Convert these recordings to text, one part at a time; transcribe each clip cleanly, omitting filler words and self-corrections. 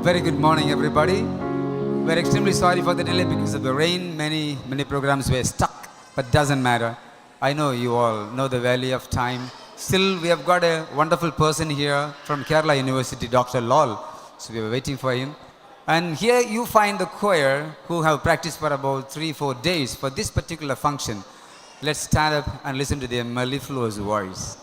Very good morning, everybody. We're extremely sorry for the delay because of the rain. Many programs were stuck, but doesn't matter. I know you all know the value of time. Still, we have got a wonderful person here from Kerala University, Dr. Lal. So we were waiting for him. And here you find the choir who have practiced for about 3-4 days for this particular function. Let's stand up and listen to their mellifluous voice.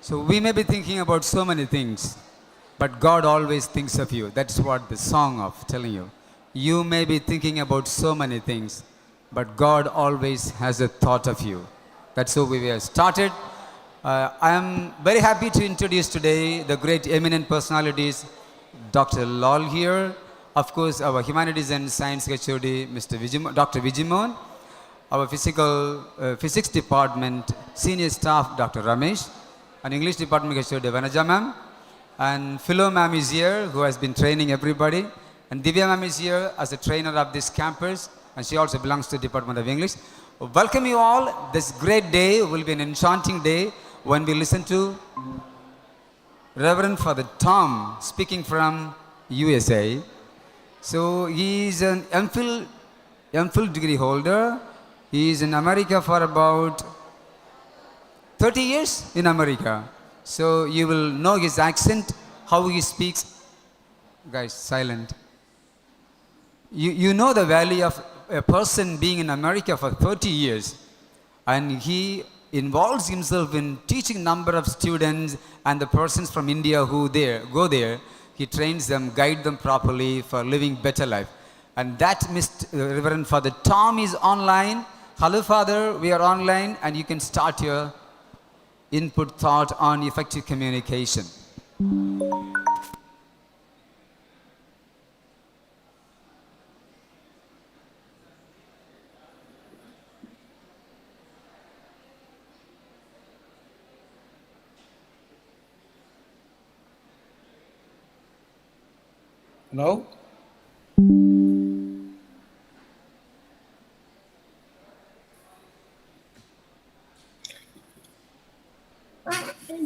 So we may be thinking about so many things, but God always thinks of you. That's what the song of telling you. You may be thinking about so many things, but God always has a thought of you. That's how we were started. I am very happy to introduce today the great eminent personalities, Dr. Lal here, of course our Humanities and Science HOD, Dr. Vijimon, our physics department senior staff, Dr. Ramesh, and English department HOD, Vanaja ma'am, and Philo ma'am is here, who has been training everybody, and Divya ma'am is here as a trainer of this campus, and she also belongs to the Department of English. Welcome you all. This great day will be an enchanting day when we listen to Reverend Father Tom speaking from USA. So he is an MPhil degree holder. He is in America for about 30 years in America. So you will know his accent, how he speaks. Guys, silent. You know the value of a person being in America for 30 years. And he involves himself in teaching number of students and the persons from India who go there. He trains them, guide them properly for living better life. And that Reverend Father Tom is online. Hello Father, we are online and you can start your input thought on effective communication. Hello?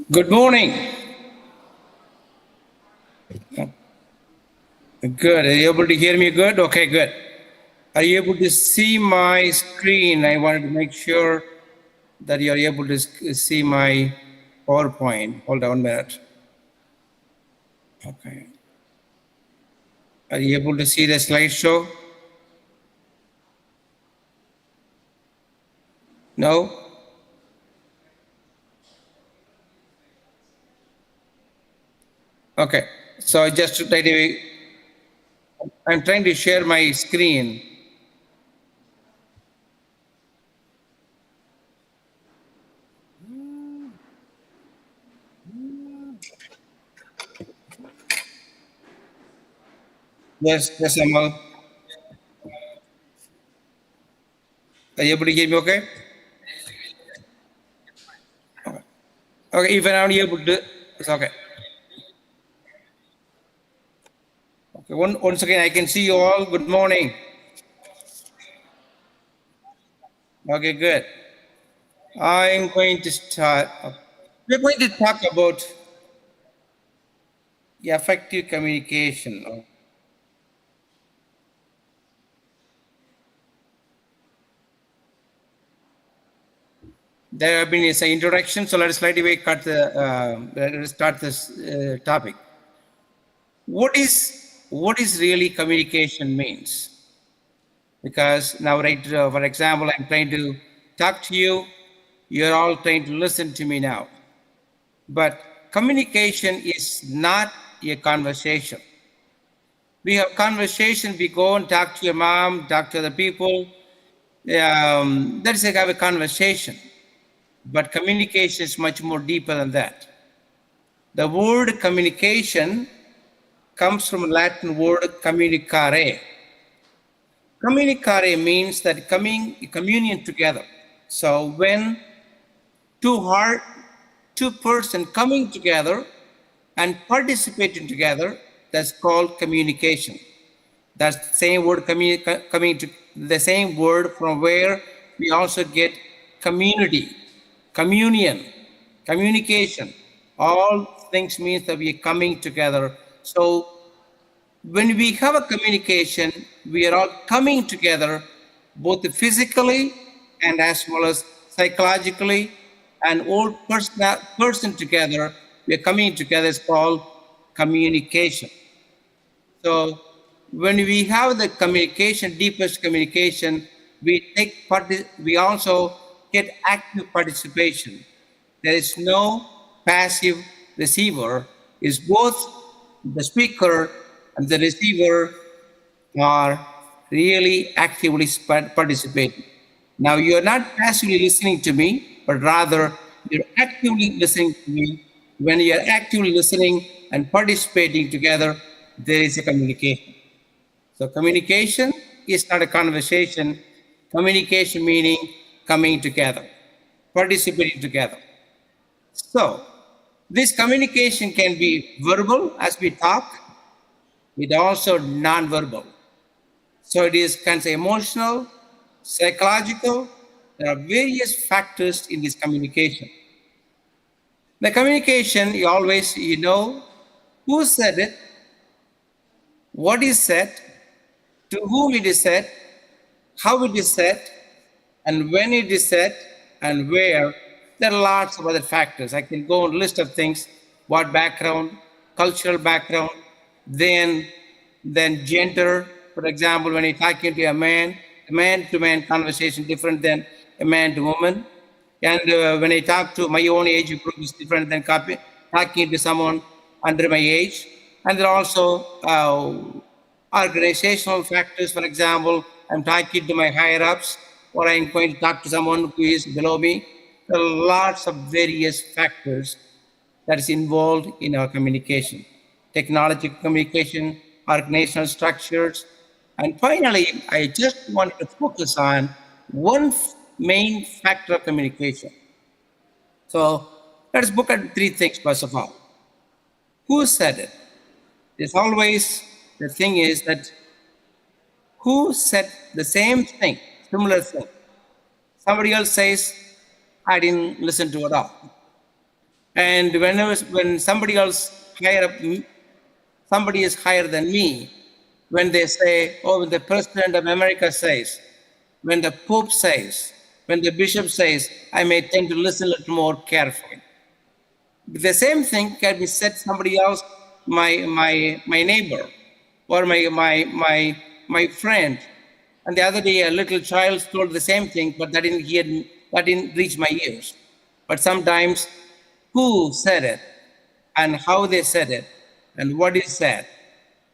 Good morning. Good. Are you able to hear me good? Okay, good. Are you able to see my screen? I wanted to make sure that you are able to see my PowerPoint. Hold on a minute. Okay. Are you able to see the slideshow? No? Okay. So just to try to, I'm trying to share my screen. Yes, Amal. Are you able to hear me okay? Okay, even I'm able to, it's okay. Okay, once again, I can see you all. Good morning. Okay, good. I'm going to start. We're going to talk about effective communication. There have been some introduction, so let us right away let us start this topic. What is really communication means? Because now, right, for example, I'm trying to talk to you. You're all trying to listen to me now. But communication is not a conversation. We have conversation. We go and talk to your mom, talk to other people. That is like have a conversation. But communication is much more deeper than that. The word communication comes from a Latin word communicare. Communicare means that communion together. So when two persons coming together and participating together, that's called communication. That's the same word coming to the same word from where we also get community, communion, communication. All things means that we are coming together. So when we have a communication, we are all coming together, both physically and as well as psychologically, and all person together. We are coming together is called communication. So when we have the communication, deepest communication, we also get active participation. There is no passive receiver is both the speaker and the receiver are really actively participating. Now, you're not passively listening to me, but rather you're actively listening to me. When you're actively listening and participating together, there is a communication. So, communication is not a conversation. Communication meaning coming together, participating together. So, this communication can be verbal as we talk, it also non-verbal. So it is kind of emotional, psychological. There are various factors in this communication. The communication, you know who said it, what is said, to whom it is said, how it is said, and when it is said, and where. There are lots of other factors. I can go on list of things, what background, cultural background, then gender. For example, when you're talking to a man-to-man conversation different than a man to woman. And when I talk to my own age group is different than talking to someone under my age. And there are also organizational factors. For example, I'm talking to my higher ups, or I'm going to talk to someone who is below me. There are lots of various factors that is involved in our communication, technology communication, organizational structures. And finally, I just wanted to focus on one main factor of communication. So let's look at three things first of all. Who said it? There's always the thing is that who said the same thing, similar thing. Somebody else says, I didn't listen to it all. And when somebody else higher up me, somebody is higher than me, when they say, oh, when the president of America says, when the Pope says, when the bishop says, I may tend to listen a little more carefully. The same thing can be said somebody else, my neighbor, or my friend. And the other day, a little child told the same thing, but that didn't reach my ears. But sometimes, who said it, and how they said it, and what is said.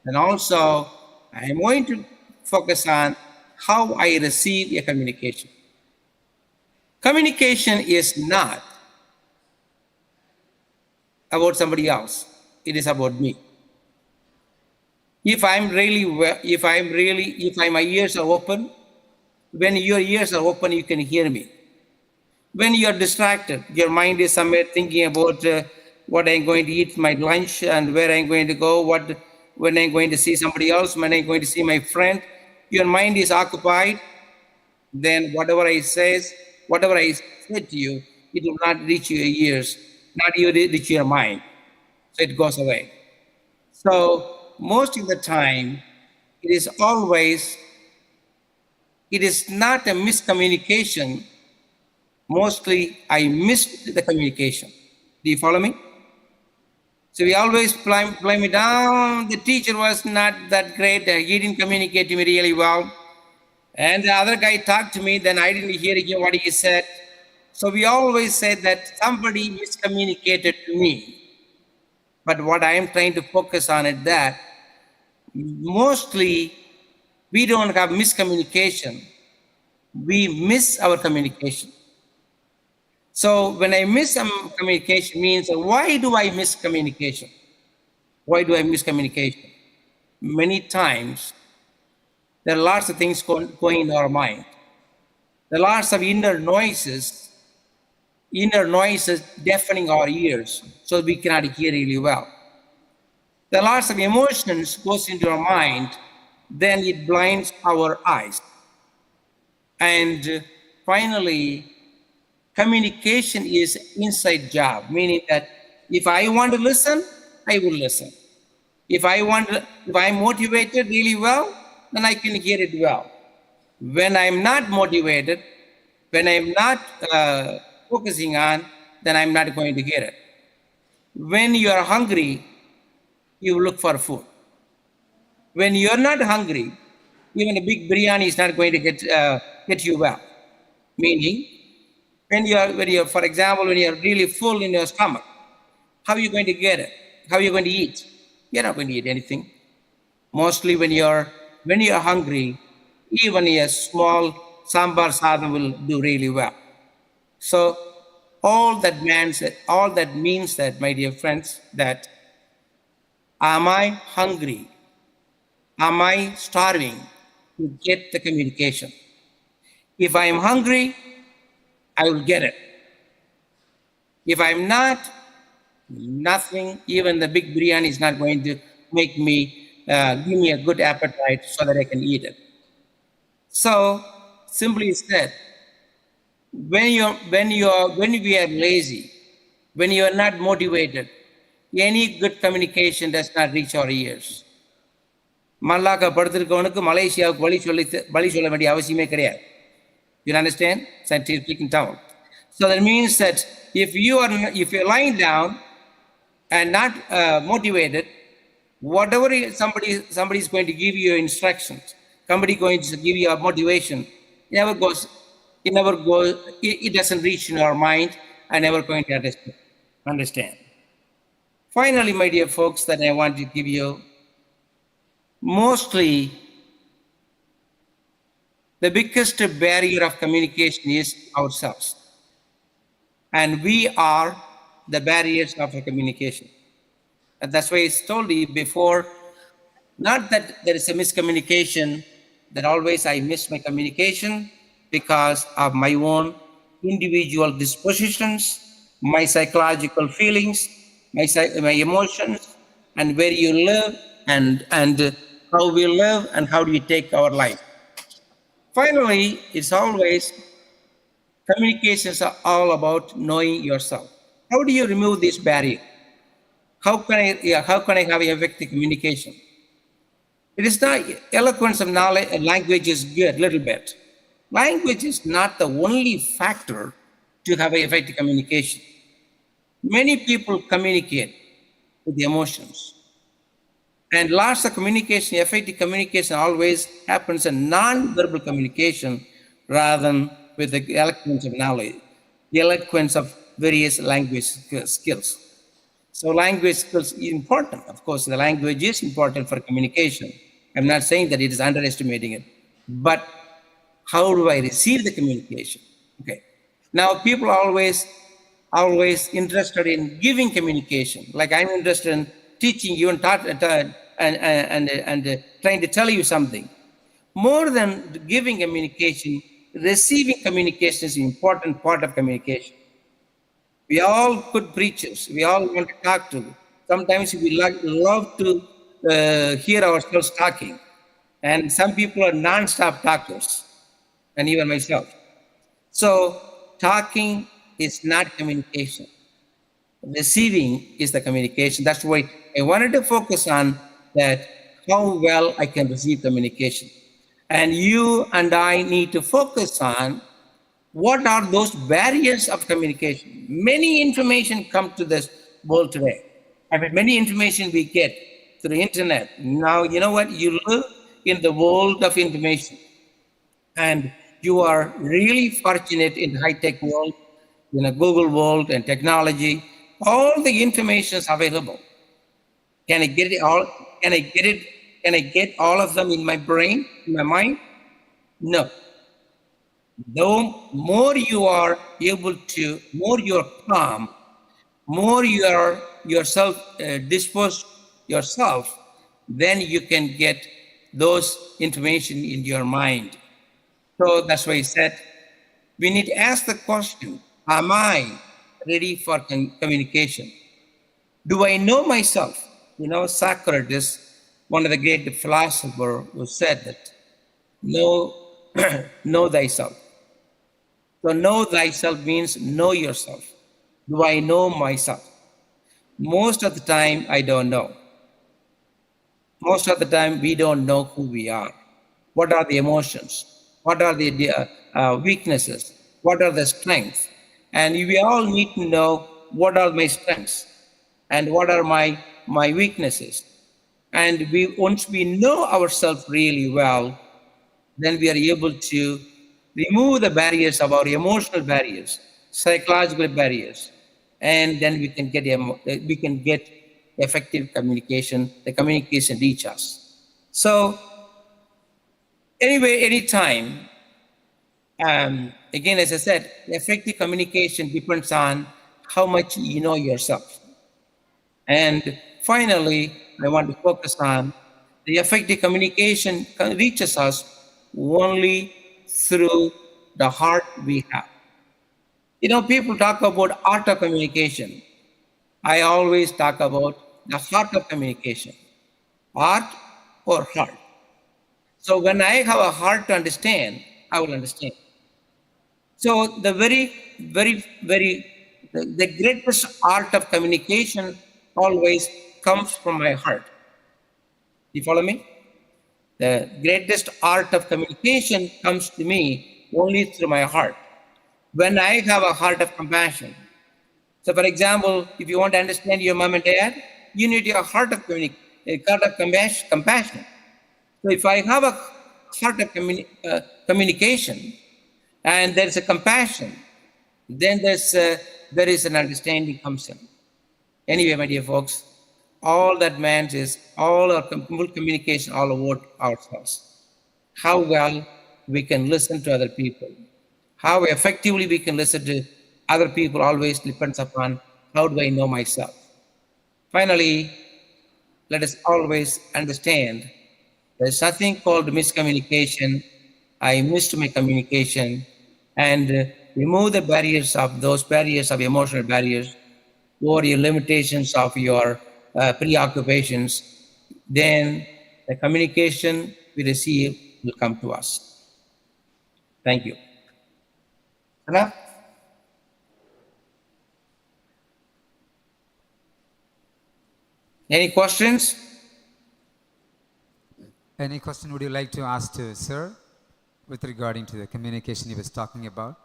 And also, I am going to focus on how I receive a communication. Communication is not about somebody else. It is about me. If my ears are open, when your ears are open, you can hear me. When you are distracted, your mind is somewhere thinking about what I'm going to eat my lunch and where I'm going to go, when I'm going to see somebody else, when I'm going to see my friend. Your mind is occupied, then whatever I said to you, it will not reach your ears, not even reach your mind. So it goes away. So most of the time, it is not a miscommunication. Mostly, I missed the communication. Do you follow me? So we always blame it down. The teacher was not that great. He didn't communicate to me really well. And the other guy talked to me, then I didn't hear what he said. So we always say that somebody miscommunicated to me. But what I am trying to focus on is that mostly we don't have miscommunication. We miss our communication. So when I miss some communication means, why do I miss communication? Why do I miss communication? Many times, there are lots of things going in our mind. There are lots of inner noises deafening our ears, so we cannot hear really well. There are lots of emotions goes into our mind, then it blinds our eyes. And finally, communication is inside job, meaning that if I want to listen, I will listen. If I'm motivated really well, then I can hear it well. When I'm not motivated, when I'm not focusing on, then I'm not going to hear it. When you are hungry, you look for food. When you're not hungry, even a big biryani is not going to get you well. Meaning, for example, when you're really full in your stomach, How are you going to get it? How are you going to eat? You're not going to eat anything. Mostly when you're hungry, even a small sambar sadham will do really well. So all that means that, my dear friends, that am I hungry? Am I starving to get the communication? If I am hungry, I will get it. If I'm not, nothing, even the big biryani is not going to give me a good appetite so that I can eat it. So, simply said, when we are lazy, when you are not motivated, any good communication does not reach our ears. மல்லாக்கா படுத்திருக்கவனுக்கு மலேசியாவுக்கு வழி சொல்ல வேண்டிய அவசியமே கிடையாது. You understand? Scientific term. So that means that if you're lying down and not motivated, whatever somebody is going to give you instructions, somebody going to give you a motivation, it doesn't reach in our mind and never going to understand. Finally, my dear folks, that I want to give you, mostly the biggest barrier of communication is ourselves. And we are the barriers of our communication. And that's why I told you before, not that there is a miscommunication, that always I miss my communication because of my own individual dispositions, my psychological feelings, my emotions, and where you live, and how we live, and how do we take our life. Finally, it's always communications are all about knowing yourself. How do you remove this barrier? How can I have effective communication? It is not eloquence of knowledge. Language is good, little bit. Language is not the only factor to have effective communication. Many people communicate with the emotions. And lots of communication, effective communication always happens in non-verbal communication rather than with the eloquence of knowledge, the eloquence of various language skills. So language skills is important. Of course, the language is important for communication. I'm not saying that it is underestimating it, but how do I receive the communication? Okay. Now, people are always interested in giving communication. Like I'm interested in teaching you and trying to tell you something. More than giving communication, receiving communication is an important part of communication. We all good preachers. We all want to talk to. Sometimes we love to hear ourselves talking. And some people are non-stop talkers, and even myself. So talking is not communication. Receiving is the communication. That's why I wanted to focus on that, how well I can receive communication. And you and I need to focus on what are those barriers of communication. Many information come to this world today. I mean, many information we get through the internet. Now, you know what? You live in the world of information. And you are really fortunate in the high-tech world, in a Google world and technology. All the information is available. Can I get it all? Can I get all of them in my brain, in my mind? No. The more you are able to, more you're calm, more you are yourself disposed yourself, then you can get those information in your mind. So that's why I said we need to ask the question, am I ready for communication? Do I know myself? You know, Socrates, one of the great philosophers, who said that, know thyself. So know thyself means know yourself. Do I know myself? Most of the time, I don't know. Most of the time, we don't know who we are. What are the emotions? What are the weaknesses? What are the strengths? And we all need to know what are my strengths and what are my weaknesses. And once we know ourselves really well, then we are able to remove the barriers of our emotional barriers, psychological barriers, and then we can get effective communication. The communication reach us. So anyway, anytime. Again, as I said, effective communication depends on how much you know yourself. And finally, I want to focus on the effective communication reaches us only through the heart we have. You know, people talk about art of communication. I always talk about the heart of communication, art or heart. So when I have a heart to understand, I will understand. So the the greatest art of communication always comes from my heart. You follow me? The greatest art of communication comes to me only through my heart. When I have a heart of compassion. So, for example, if you want to understand your mom and dad, you need a heart of compassion. So, if I have a heart of communication and there's a compassion, then there is an understanding comes in. Anyway, my dear folks, all that means is all our full communication all about ourselves. How well we can listen to other people, how effectively we can listen to other people always depends upon how do I know myself. Finally, let us always understand there's nothing called miscommunication. I missed my communication and remove the barriers of those barriers of emotional barriers or your limitations of your preoccupations, then the communication we receive will come to us. Thank you. Enough? Any questions? Any question would you like to ask to sir with regarding to the communication he was talking about?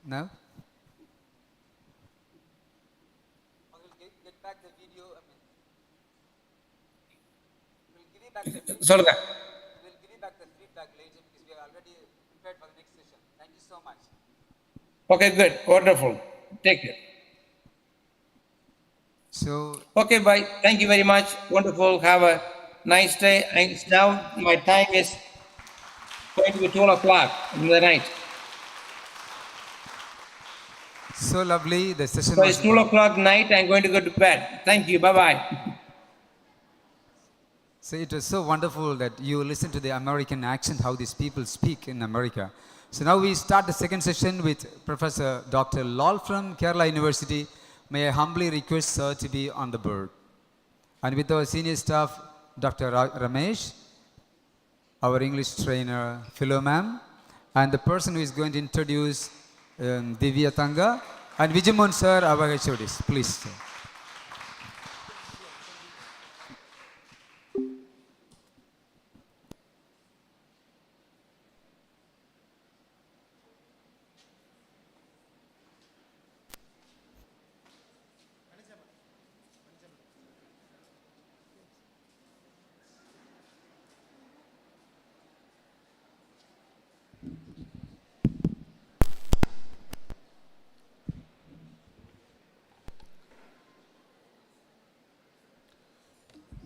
No? Get back the video. We'll give you back Sorry. we'll give you back the feedback later because we are already prepared for the next session. Thank you so much. Okay, good. Wonderful. Take it. So, Okay, bye. Thank you very much. Wonderful. Have a nice day. And now my time is going to be 12 o'clock in the night. so lovely. The session So was it's 12 o'clock night. I'm going to go to bed. Thank you. Bye bye. so it was so wonderful that you listen to the American accent, how these people speak in America. So now we start the second session with Professor Dr. Lal from Kerala University. May I humbly request sir to be on the board. And with our senior staff, Dr. Ramesh, our English trainer, Philo ma'am, and the person who is going to introduce Divya Tanga, and Vijamon sir, our HODs. Please, sir.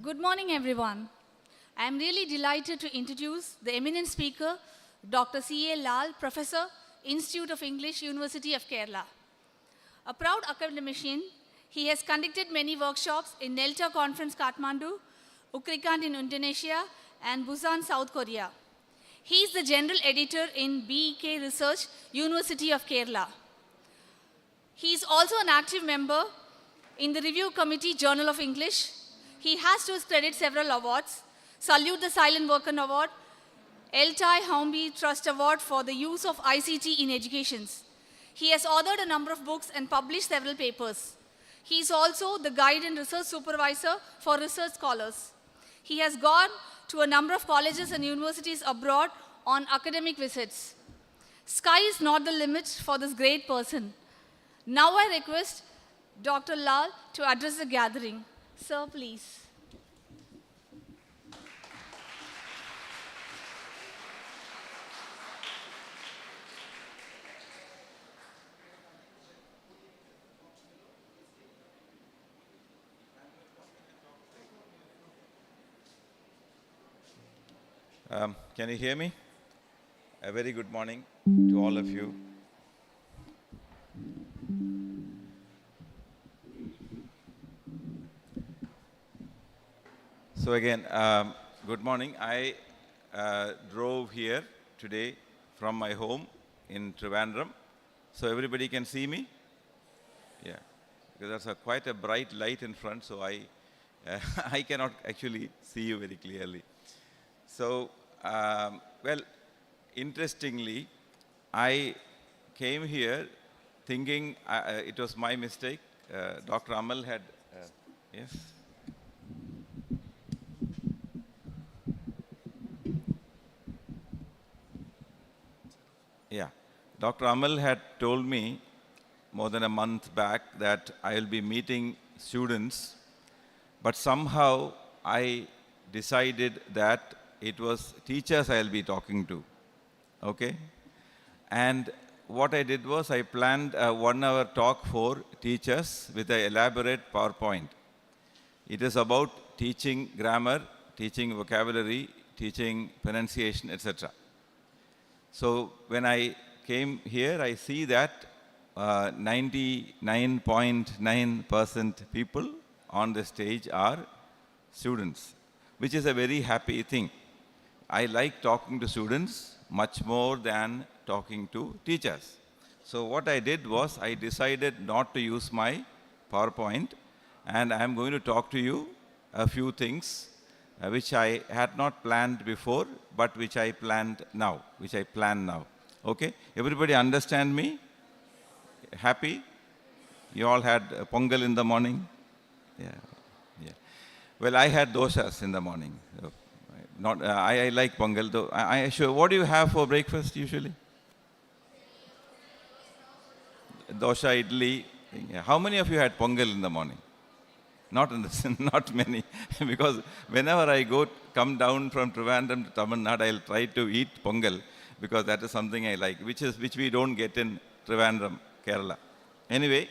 Good morning, everyone. I am really delighted to introduce the eminent speaker, Dr. C.A. Lal, Professor, Institute of English, University of Kerala. A proud academician, he has conducted many workshops in Nelta Conference, Kathmandu, Ukrikand in Indonesia, and Busan, South Korea. He is the general editor in BEK Research, University of Kerala. He is also an active member in the Review Committee, Journal of English. He has to his credit several awards. Salute the Silent Worker Award, Eltai Haumbi Trust Award for the use of ICT in education. He has authored a number of books and published several papers. He is also the guide and research supervisor for research scholars. He has gone to a number of colleges and universities abroad on academic visits. Sky is not the limit for this great person. Now I request Dr. Lal to address the gathering. Sir, please. Can you hear me? A very good morning to all of you. So again, good morning. I drove here today from my home in Trivandrum. So everybody can see me? Yeah, because there's quite a bright light in front, so I cannot actually see you very clearly. So, well, interestingly, I came here thinking it was my mistake. Dr. Amal had, yes? Yeah. Dr. Amal had told me more than a month back that I will be meeting students, but somehow I decided that it was teachers I will be talking to. Okay? And what I did was I planned a 1-hour talk for teachers with an elaborate PowerPoint. It is about teaching grammar, teaching vocabulary, teaching pronunciation, etc. So when I came here, I see that 99.9% people on the stage are students, which is a very happy thing. I like talking to students much more than talking to teachers. So what I did was I decided not to use my PowerPoint, and I am going to talk to you a few things which I had not planned before, but which I plan now. Okay? Everybody understand me? Happy? You all had pongal in the morning? Yeah. Yeah. Well, I had doshas in the morning. Not, I like pongal though. Sure. What do you have for breakfast usually? Dosha, idli. Yeah. How many of you had pongal in the morning? Not many, because whenever I come down from Trivandrum to Tamil Nadu, I'll try to eat pongal, because that is something I like, which we don't get in Trivandrum, Kerala. Anyway,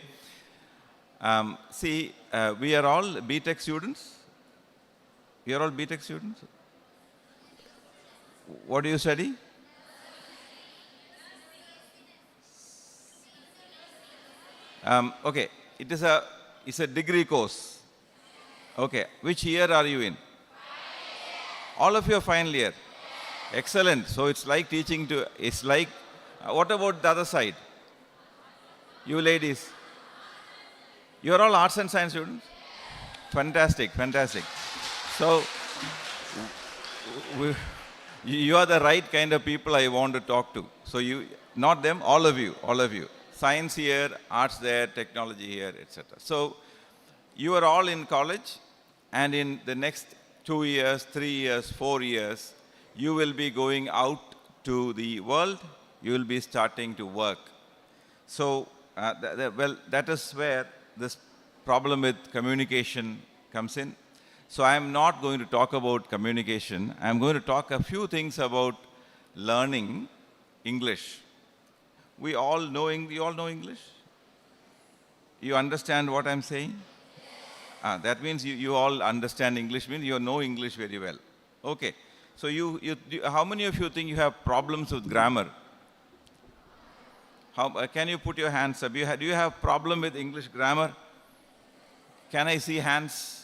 see, we are all BTech students. You are all BTech students. What do you study? Okay, it's a degree course. Okay, which year are you in? All of you are final year. Excellent. So it's like teaching what about the other side? You ladies? You are all arts and science students? Fantastic, fantastic. So, you are the right kind of people I want to talk to. So not them, all of you. Science here, arts there, technology here, etc. So, you are all in college, and in the next 2 years, 3 years, 4 years, you will be going out to the world, you will be starting to work. So, that is where this problem with communication comes in. So I am not going to talk about communication. I am going to talk a few things about learning English. You all know English? You understand what I am saying? That means you all understand English, means you know English very well. Okay. So how many of you think you have problems with grammar? Can you put your hands up? Do you have problem with English grammar? Can I see hands?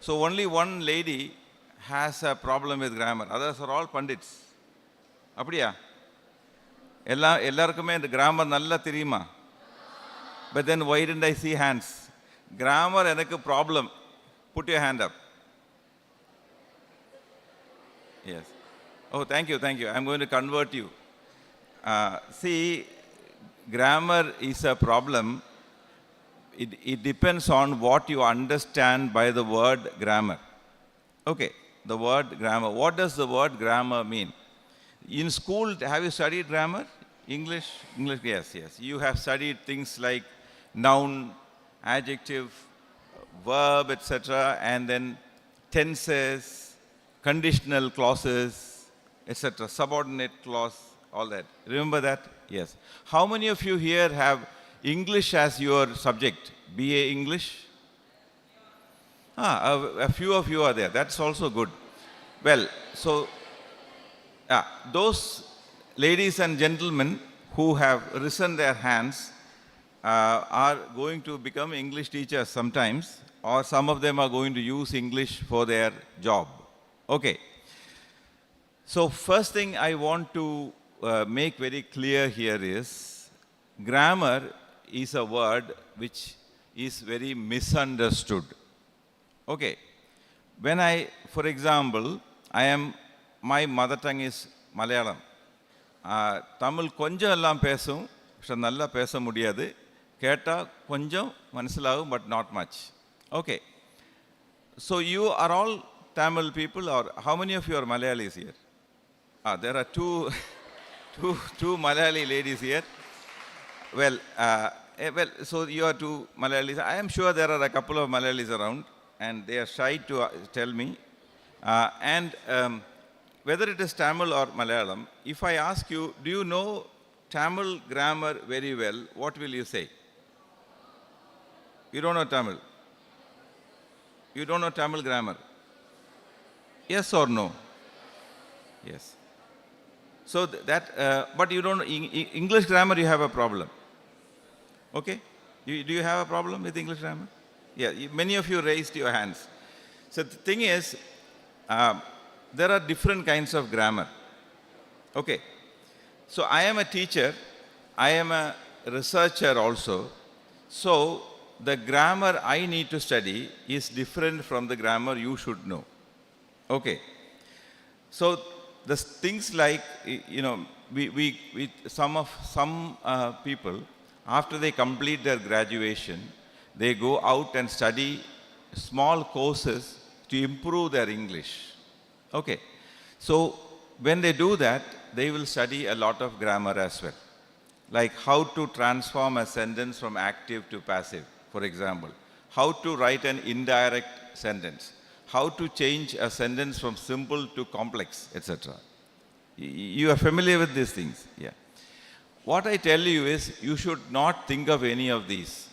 So only one lady has a problem with grammar. Others are all pandits. அப்படியா? எல்லாருக்குமே இந்த grammar நல்லா தெரியுமா? But then why didn't I see hands? Grammar எனக்கு problem. Put your hand up. Yes. Oh, thank you. I'm going to convert you. See, grammar is a problem. It depends on what you understand by the word grammar. Okay, the word grammar. What does the word grammar mean? In school, have you studied grammar? English, yes. You have studied things like noun, adjective, verb, etc., and then tenses, conditional clauses, etc., subordinate clause, all that. Remember that? Yes. How many of you here have English as your subject? BA English? A few of you are there. That's also good. Well, so those ladies and gentlemen who have risen their hands are going to become English teachers sometimes, or some of them are going to use English for their job. Okay. So first thing I want to make very clear here is grammar is a word which is very misunderstood. Okay. When for example, my mother tongue is Malayalam. Tamil konjam ellam pesum, പക്ഷെ നല്ല പേസ முடியாது. കേട്ടാ konjam മനസ്സിലാവും, but not much. Okay. So you are all Tamil people, or how many of you are Malayalis here? There are two Malayali ladies here. Well, so you are two Malayalis. I am sure there are a couple of Malayalis around, and they are shy to tell me. Whether it is Tamil or Malayalam, if I ask you, do you know Tamil grammar very well, what will you say? You don't know Tamil? You don't know Tamil grammar? Yes or no? Yes. So but you don't, English grammar you have a problem. Okay? Do you have a problem with English grammar? Yeah, many of you raised your hands. So the thing is, there are different kinds of grammar. Okay. So I am a teacher, I am a researcher also. So the grammar I need to study is different from the grammar you should know. Okay. So the things like, some people, after they complete their graduation, they go out and study small courses to improve their English. Okay. So when they do that, they will study a lot of grammar as well. Like how to transform a sentence from active to passive, for example. How to write an indirect sentence. How to change a sentence from simple to complex, etc. You are familiar with these things? Yeah. What I tell you is, you should not think of any of these.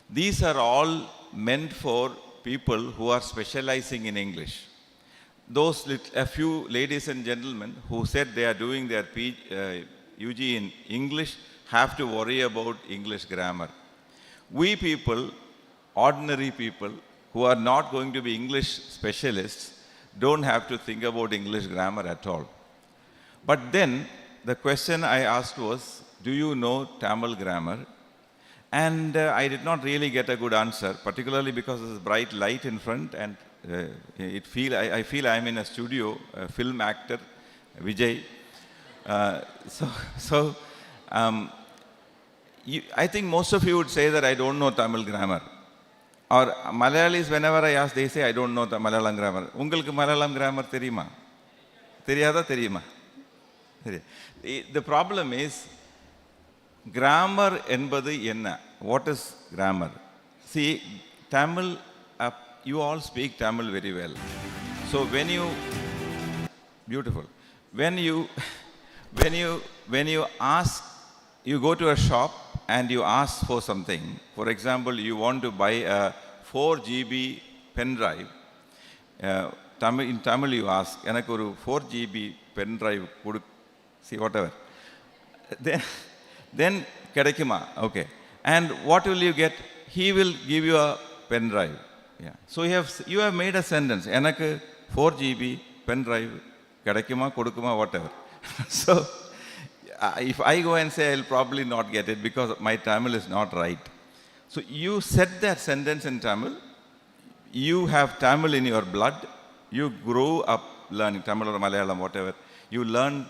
These are all meant for people who are specializing in English. A few ladies and gentlemen who said they are doing their UG in English have to worry about English grammar. We people, ordinary people, who are not going to be English specialists, don't have to think about English grammar at all. But then, the question I asked was, do you know Tamil grammar? And I did not really get a good answer, particularly because there's bright light in front, and I feel I'm in a studio, a film actor, Vijay. I think most of you would say that I don't know Tamil grammar. Or Malayalis, whenever I ask, they say I don't know the Malayalam grammar. Ungalku Malayalam grammar theriyuma? Theriyada theriyuma? The problem is, grammar என்பது என்ன? What is grammar? See, Tamil, you all speak Tamil very well. So beautiful. When you ask, you go to a shop and you ask for something. For example, you want to buy a 4 GB pen drive. In Tamil you ask, எனக்கு ஒரு 4 GB pen drive see whatever. Then கிடைக்குமா? Okay. And what will you get? He will give you a pen drive. Yeah. So you have made a sentence. எனக்கு 4 GB pen drive கிடைக்குமா, கொடுக்குமா, whatever. So if I go and say, I'll probably not get it because my Tamil is not right. So you said that sentence in Tamil. You have Tamil in your blood. You grew up learning Tamil or Malayalam, whatever. You learned,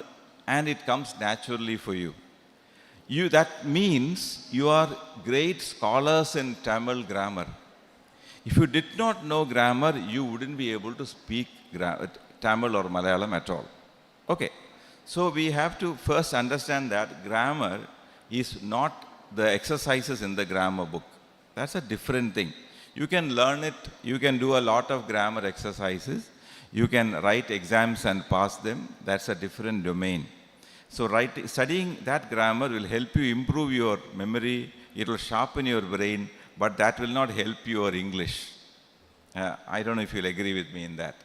and it comes naturally for you. That means you are great scholars in Tamil grammar. If you did not know grammar, you wouldn't be able to speak Tamil or Malayalam at all. Okay. So we have to first understand that grammar is not the exercises in the grammar book. That's a different thing. You can learn it, you can do a lot of grammar exercises, you can write exams and pass them. That's a different domain. So studying that grammar will help you improve your memory, it will sharpen your brain, but that will not help your English. I don't know if you'll agree with me in that.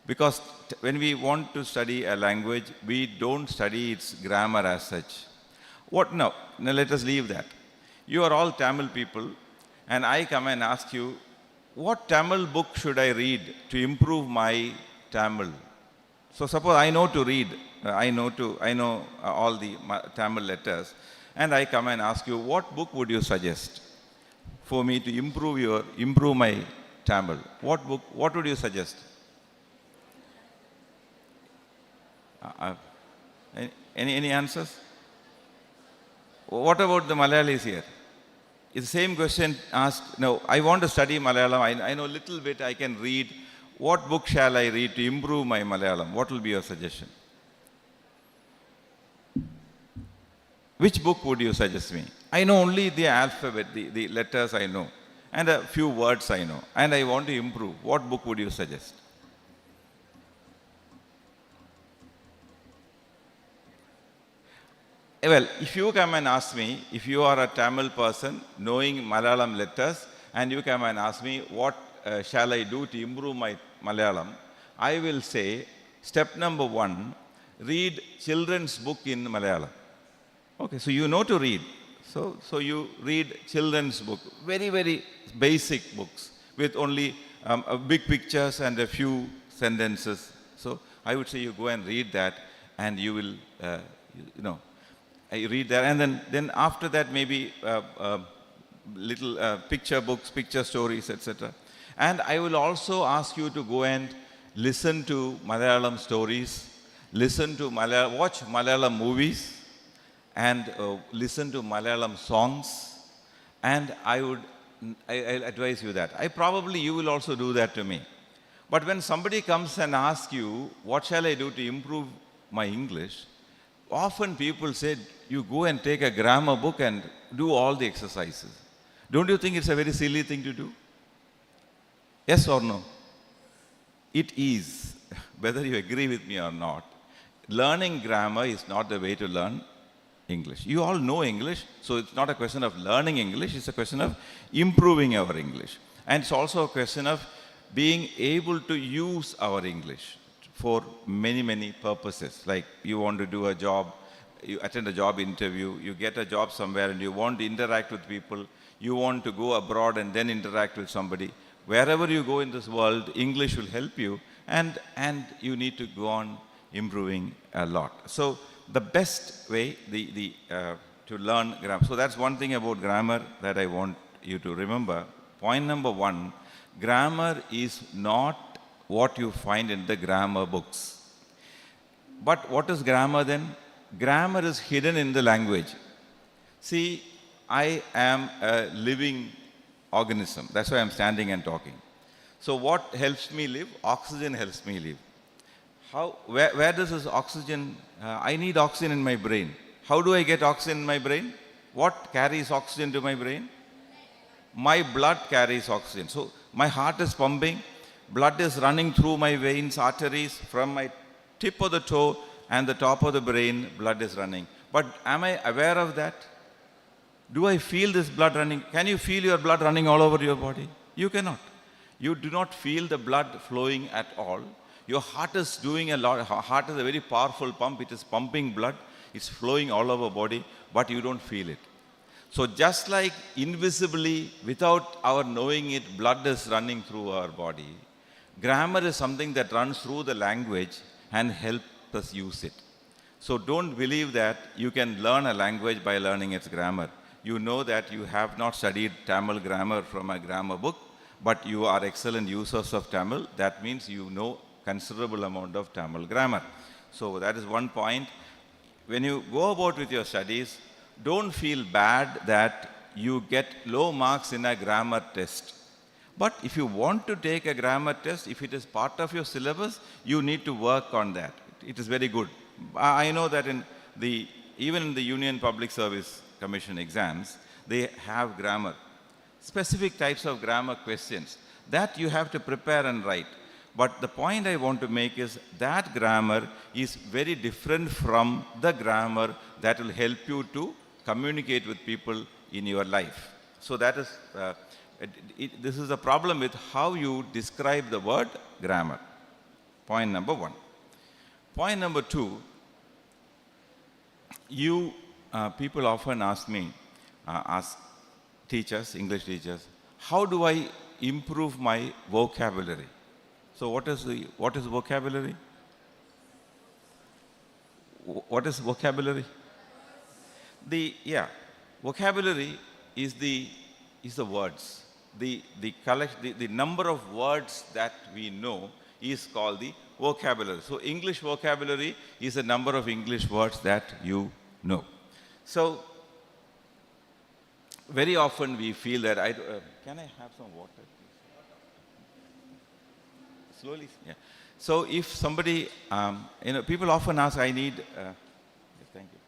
Because when we want to study a language, we don't study its grammar as such. What? No, now let us leave that. You are all Tamil people, and I come and ask you, what Tamil book should I read to improve my Tamil? So suppose I know to read, I know all the Tamil letters, and I come and ask you, what book would you suggest for me to improve my Tamil? What book? What would you suggest? Any answers? What about the Malayalis here? It's the same question asked. No, I want to study Malayalam. I know a little bit. I can read. What book shall I read to improve my Malayalam? What will be your suggestion? Which book would you suggest me? I know only the alphabet, the letters I know, and a few words I know, and I want to improve. What book would you suggest? Well, if you come and ask me, if you are a Tamil person knowing Malayalam letters, and you come and ask me, what shall I do to improve my Malayalam? I will say, step number 1, read children's book in Malayalam. Okay, so you know to read. So you read children's book, very, very basic books with only big pictures and a few sentences. So I would say you go and read that, and you will, I read that, and then after that maybe little picture books, picture stories, etc. And I will also ask you to go and listen to Malayalam stories, watch Malayalam movies, and listen to Malayalam songs. And I'll advise you that. You will also do that to me. But when somebody comes and asks you, what shall I do to improve my English? Often people say, you go and take a grammar book and do all the exercises. Don't you think it's a very silly thing to do? Yes or no? It is. Whether you agree with me or not, learning grammar is not the way to learn English. You all know English, so it's not a question of learning English, it's a question of improving our English. And it's also a question of being able to use our English for many, many purposes. Like you want to do a job, you attend a job interview, you get a job somewhere and you want to interact with people, you want to go abroad and then interact with somebody. Wherever you go in this world, English will help you, and you need to go on improving a lot. So the best way to learn grammar. So that's one thing about grammar that I want you to remember. Point number 1, grammar is not what you find in the grammar books. But what is grammar then? Grammar is hidden in the language. See, I am a living organism. That's why I'm standing and talking. So what helps me live? Oxygen helps me live. Where does this oxygen, I need oxygen in my brain. How do I get oxygen in my brain? What carries oxygen to my brain? My blood carries oxygen. So my heart is pumping, blood is running through my veins, arteries, from my tip of the toe and the top of the brain, blood is running. But am I aware of that? Do I feel this blood running? Can you feel your blood running all over your body? You cannot. You do not feel the blood flowing at all. Your heart is doing a lot. Heart is a very powerful pump. It is pumping blood. It's flowing all over body, but you don't feel it. So just like invisibly, without our knowing it, blood is running through our body, grammar is something that runs through the language and helps us use it. So don't believe that you can learn a language by learning its grammar. You know that you have not studied Tamil grammar from a grammar book, but you are excellent users of Tamil. That means you know considerable amount of Tamil grammar. So that is one point. When you go about with your studies, don't feel bad that you get low marks in a grammar test. But if you want to take a grammar test, if it is part of your syllabus, you need to work on that. It is very good. I know that even in the Union Public Service Commission exams, they have grammar, specific types of grammar questions that you have to prepare and write. But the point I want to make is that grammar is very different from the grammar that will help you to communicate with people in your life. So that is, this is a problem with how you describe the word grammar. Point number one. Point number two, people often ask me, ask teachers, English teachers, how do I improve my vocabulary? So what is vocabulary? What is vocabulary? Vocabulary is the words. The number of words that we know is called the vocabulary. So English vocabulary is the number of English words that you know. So very often we feel that can I have some water, please? Slowly, yeah. So if somebody, people often ask, I need. Yes, thank you.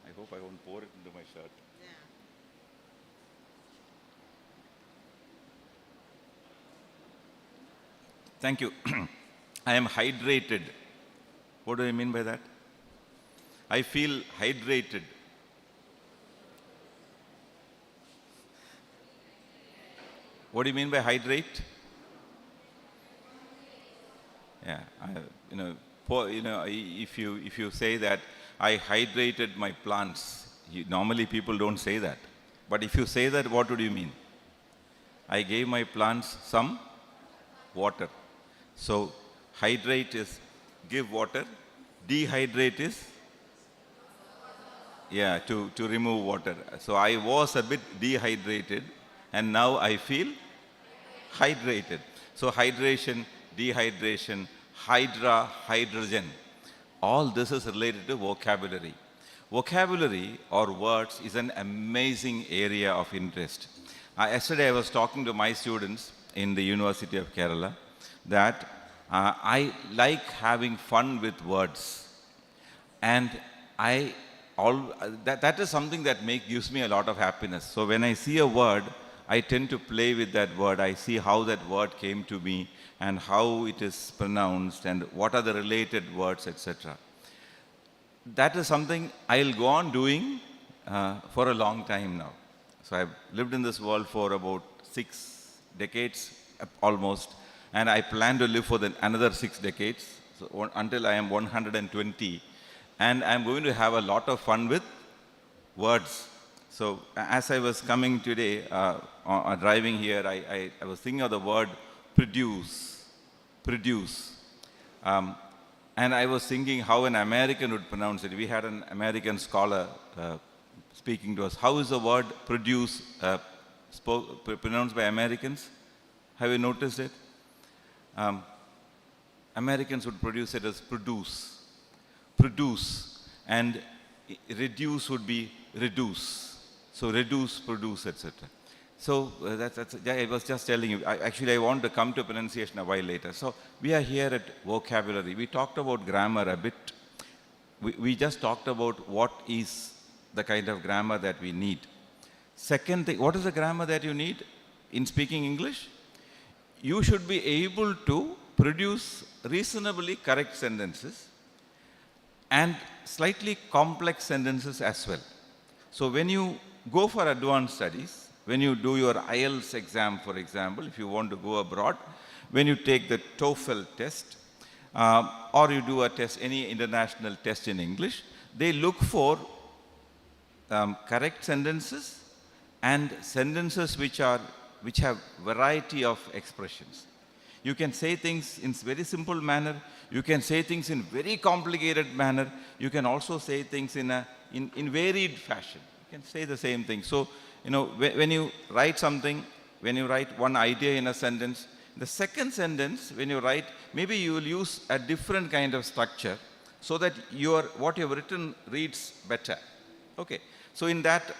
I hope I won't pour it into my shirt. Thank you. I am hydrated. What do I mean by that? I feel hydrated. What do you mean by hydrate? Yeah, if you say that I hydrated my plants, normally people don't say that. But if you say that, what would you mean? I gave my plants some water. So hydrate is give water. Dehydrate is to remove water. So I was a bit dehydrated and now I feel hydrated. So hydration, dehydration, hydrogen, all this is related to vocabulary. Vocabulary or words is an amazing area of interest. Yesterday I was talking to my students in the University of Kerala that I like having fun with words, and that is something that gives me a lot of happiness. So when I see a word, I tend to play with that word. I see how that word came to me and how it is pronounced and what are the related words, etc. That is something I'll go on doing for a long time now. So I've lived in this world for about 6 decades almost, and I plan to live for another 6 decades, so until I am 120, and I'm going to have a lot of fun with words. So as I was coming today, driving here, I was thinking of the word produce. And I was thinking how an American would pronounce it. We had an American scholar speaking to us. How is the word produce pronounced by Americans? Have you noticed it? Americans would produce it as produce, and reduce would be reduce. So reduce, produce, etc. So I was just telling you, actually I want to come to pronunciation a while later. So we are here at vocabulary. We talked about grammar a bit. We just talked about what is the kind of grammar that we need. Second thing, what is the grammar that you need in speaking English? You should be able to produce reasonably correct sentences and slightly complex sentences as well. So when you go for advanced studies, when you do your IELTS exam, for example, if you want to go abroad, when you take the TOEFL test, or you do a test, any international test in English, they look for correct sentences and sentences which have variety of expressions. You can say things in very simple manner. You can say things in very complicated manner. You can also say things in varied fashion. You can say the same thing. So, when you write something, when you write one idea in a sentence, the second sentence, when you write, maybe you will use a different kind of structure so that what you have written reads better. Okay. So in that,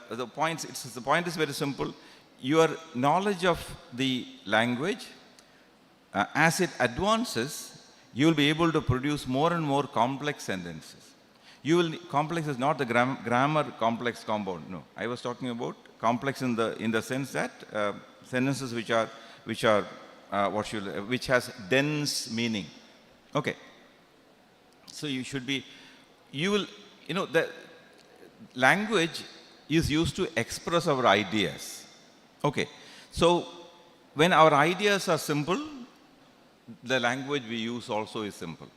the point is very simple. Your knowledge of the language, as it advances, you will be able to produce more and more complex sentences. Complex is not the grammar complex compound. No, I was talking about complex in the sense that sentences which has dense meaning. Okay. So the language is used to express our ideas. Okay. So when our ideas are simple, the language we use also is simple.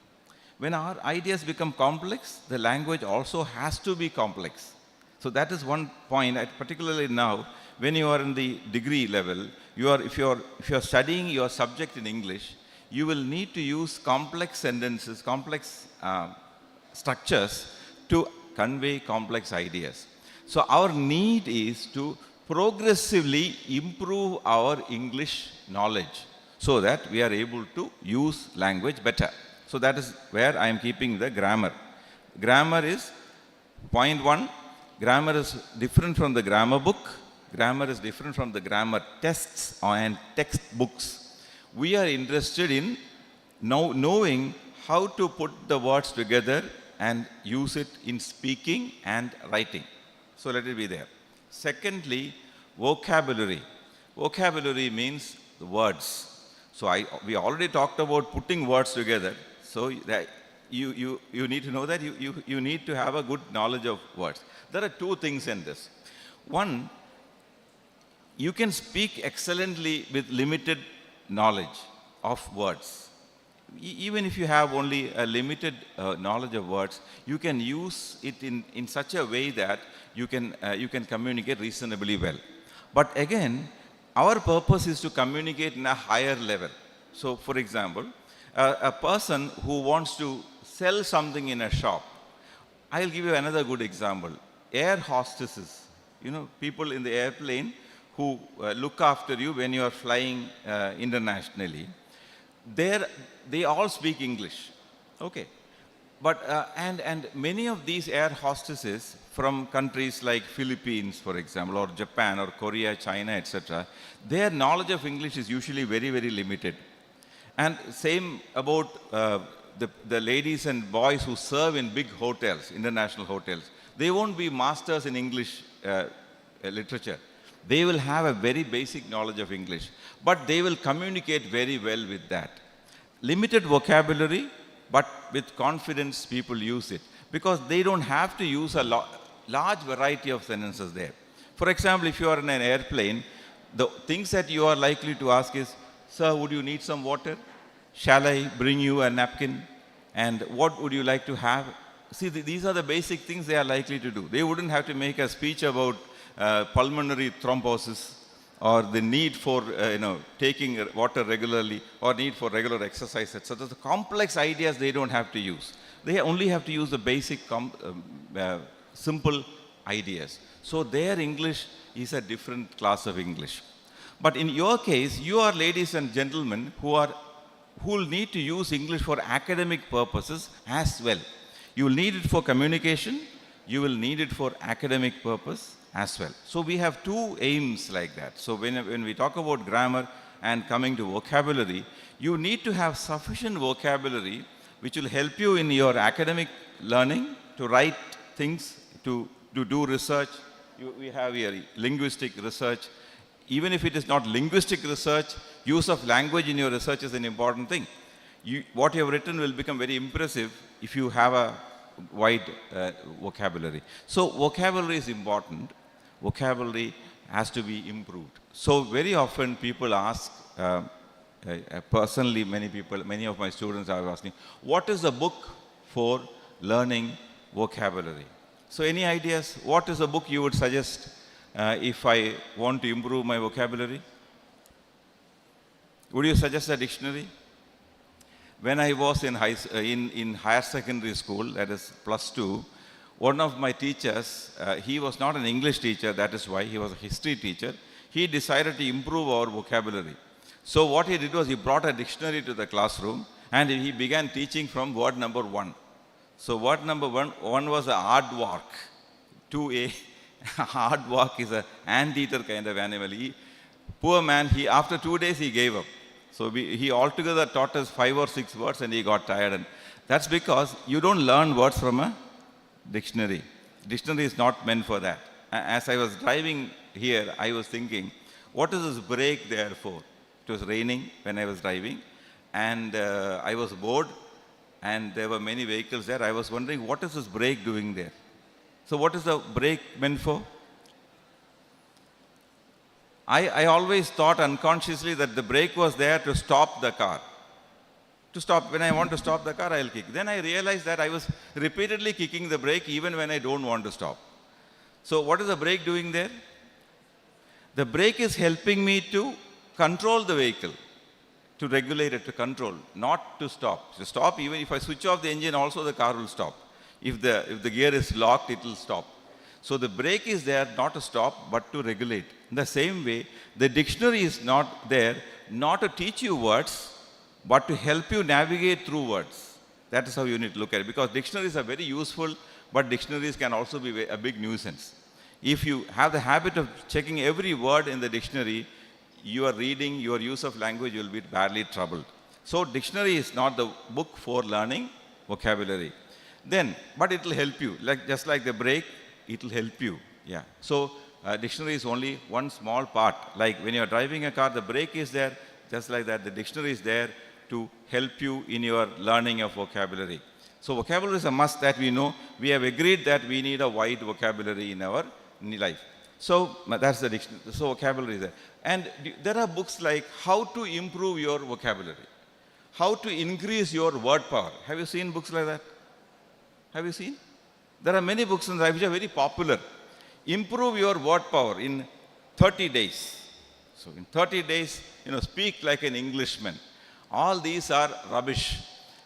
When our ideas become complex, the language also has to be complex. So that is one point, particularly now, when you are in the degree level, if you are studying your subject in English, you will need to use complex sentences, complex structures to convey complex ideas. So our need is to progressively improve our English knowledge so that we are able to use language better. So that is where I am keeping the grammar. Grammar is point one. Grammar is different from the grammar book. Grammar is different from the grammar tests and textbooks. We are interested in knowing how to put the words together and use it in speaking and writing. So let it be there. Secondly, vocabulary. Vocabulary means the words. So we already talked about putting words together. So that you need to know that you need to have a good knowledge of words. There are two things in this. One, you can speak excellently with limited knowledge of words. Even if you have only a limited knowledge of words, you can use it in such a way that you can communicate reasonably well. But again, our purpose is to communicate in a higher level. So, for example, a person who wants to sell something in a shop, I'll give you another good example. Air hostesses, people in the airplane who look after you when you are flying internationally, they all speak English, okay? But and many of these air hostesses from countries like Philippines, for example, or Japan, or Korea, China, etc., their knowledge of English is usually very, very limited. And same about the ladies and boys who serve in big hotels, international hotels. They won't be masters in English literature. They will have a very basic knowledge of English, but they will communicate very well with that. Limited vocabulary, but with confidence people use it, because they don't have to use a large variety of sentences there. For example, if you are in an airplane, the things that you are likely to ask is, "Sir, would you need some water? Shall I bring you a napkin? And what would you like to have?" See, these are the basic things they are likely to do. They wouldn't have to make a speech about pulmonary thrombosis, or the need for taking water regularly, or need for regular exercise, etc. The complex ideas they don't have to use. They only have to use the basic simple ideas. So their English is a different class of English. But in your case, you are, ladies and gentlemen, who will need to use English for academic purposes as well. You will need it for communication. You will need it for academic purpose as well. So we have two aims like that. So when we talk about grammar and coming to vocabulary, you need to have sufficient vocabulary which will help you in your academic learning, to write things, to do research. We have here linguistic research. Even if it is not linguistic research, use of language in your research is an important thing. What you have written will become very impressive if you have a wide vocabulary. So vocabulary is important. Vocabulary has to be improved. So very often people ask, personally many of my students are asking, what is a book for learning vocabulary? So any ideas? What is a book you would suggest if I want to improve my vocabulary? Would you suggest a dictionary? When I was in higher secondary school, that is +2, one of my teachers, he was not an English teacher, that is why, he was a history teacher. He decided to improve our vocabulary. So what he did was he brought a dictionary to the classroom and he began teaching from word number 1. So word number 1 was a aardvark. 2a, aardvark is an anteater kind of animal. Poor man, after 2 days he gave up. So he altogether taught us 5 or 6 words and he got tired. And that's because you don't learn words from a dictionary. Dictionary is not meant for that. As I was driving here, I was thinking, what is this brake there for? It was raining when I was driving and I was bored and there were many vehicles there. I was wondering, what is this brake doing there? So what is the brake meant for? I always thought unconsciously that the brake was there to stop the car. To stop, when I want to stop the car, I'll kick. Then I realized that I was repeatedly kicking the brake even when I don't want to stop. So what is the brake doing there? The brake is helping me to control the vehicle, to regulate it, to control, not to stop. To stop, even if I switch off the engine, also the car will stop. If the gear is locked, it will stop. So the brake is there not to stop, but to regulate. In the same way, the dictionary is not there not to teach you words, but to help you navigate through words. That is how you need to look at it. Because dictionaries are very useful, but dictionaries can also be a big nuisance. If you have the habit of checking every word in the dictionary, your reading, your use of language will be badly troubled. So dictionary is not the book for learning vocabulary. Then, but it will help you. Just like the brake, it will help you. Yeah. So dictionary is only one small part. Like when you are driving a car, the brake is there. Just like that, the dictionary is there to help you in your learning of vocabulary. So vocabulary is a must that we know. We have agreed that we need a wide vocabulary in our life. So that's the dictionary. So vocabulary is there. And there are books like How to Improve Your Vocabulary, How to Increase Your Word Power. Have you seen books like that? Have you seen? There are many books in life which are very popular. Improve your word power in 30 days. So in 30 days, speak like an Englishman. All these are rubbish.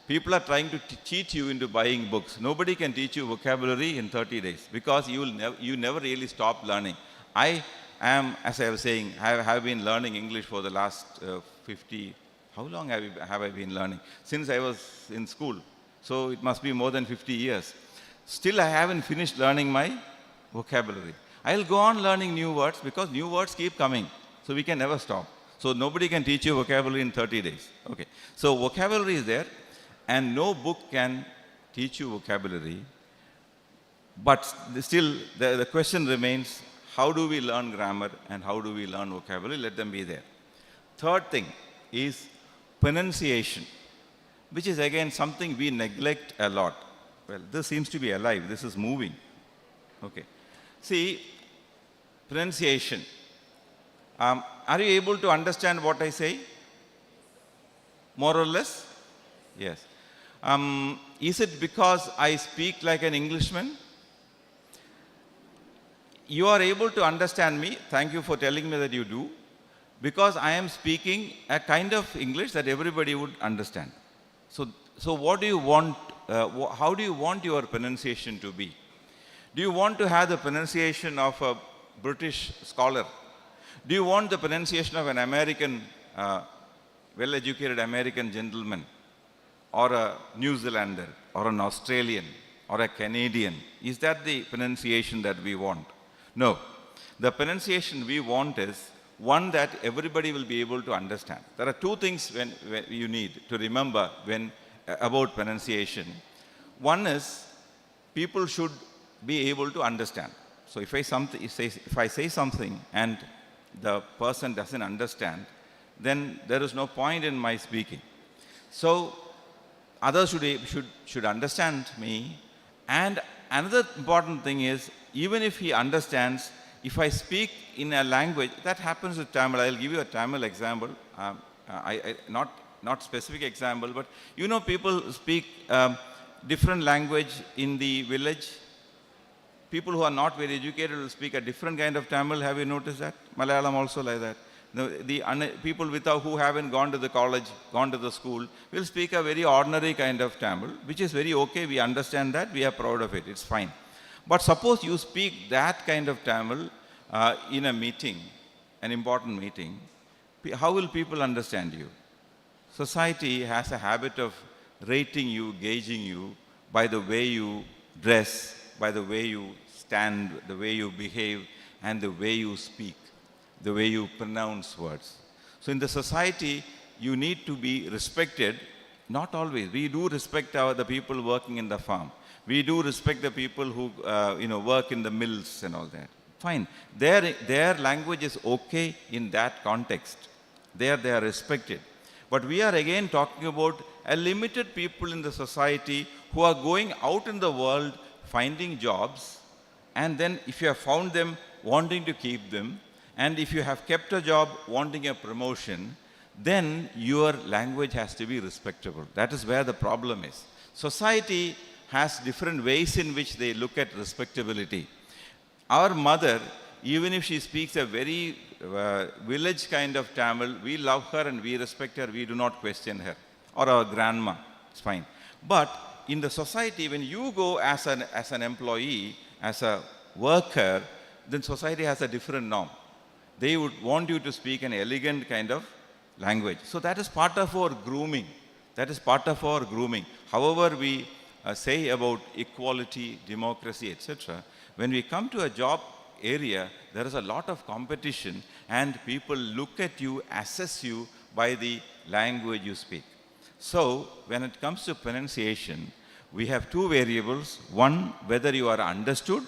People are trying to cheat you into buying books. Nobody can teach you vocabulary in 30 days because you never really stop learning. I am, as I was saying, have been learning English for the last 50. How long have I been learning? Since I was in school. So it must be more than 50 years. Still, I haven't finished learning my vocabulary. I'll go on learning new words because new words keep coming. So we can never stop. So nobody can teach you vocabulary in 30 days. Okay. So vocabulary is there, and no book can teach you vocabulary. But still, the question remains, how do we learn grammar and how do we learn vocabulary? Let them be there. Third thing is pronunciation, which is again something we neglect a lot. Well, this seems to be alive. This is moving. Okay. See, pronunciation. Are you able to understand what I say? More or less? Yes. Is it because I speak like an Englishman? You are able to understand me. Thank you for telling me that you do. Because I am speaking a kind of English that everybody would understand. So what do you want? How do you want your pronunciation to be? Do you want to have the pronunciation of a British scholar? Do you want the pronunciation of an American, well-educated American gentleman, or a New Zealander, or an Australian, or a Canadian? Is that the pronunciation that we want? No. The pronunciation we want is one that everybody will be able to understand. There are two things when you need to remember about pronunciation. One is people should be able to understand. So if I say something and the person doesn't understand, then there is no point in my speaking. So others should understand me. And another important thing is, even if he understands, if I speak in a language, that happens with Tamil. I'll give you a Tamil example. Not specific example, but people speak different language in the village. People who are not very educated will speak a different kind of Tamil. Have you noticed that? Malayalam also like that. People who haven't gone to the college, gone to the school, will speak a very ordinary kind of Tamil, which is very okay. We understand that. We are proud of it. It's fine. But suppose you speak that kind of Tamil in a meeting, an important meeting, how will people understand you? Society has a habit of rating you, gauging you by the way you dress, by the way you stand, the way you behave, and the way you speak, the way you pronounce words. So in the society, you need to be respected. Not always. We do respect the people working in the farm. We do respect the people who work in the mills and all that. Fine. Their language is okay in that context. There they are respected. But we are again talking about a limited people in the society who are going out in the world finding jobs, and then if you have found them, wanting to keep them, and if you have kept a job, wanting a promotion. then your language has to be respectable. That is where the problem is. Society has different ways in which they look at respectability. Our mother, even if she speaks a very village kind of Tamil, we love her and we respect her, we do not question her. Or our grandma, it's fine. But in the society, when you go as an employee, as a worker, then society has a different norm. They would want you to speak an elegant kind of language. So that is part of our grooming. That is part of our grooming. However we say about equality, democracy, etc., when we come to a job area, there is a lot of competition and people look at you, assess you by the language you speak. So when it comes to pronunciation, we have two variables. One, whether you are understood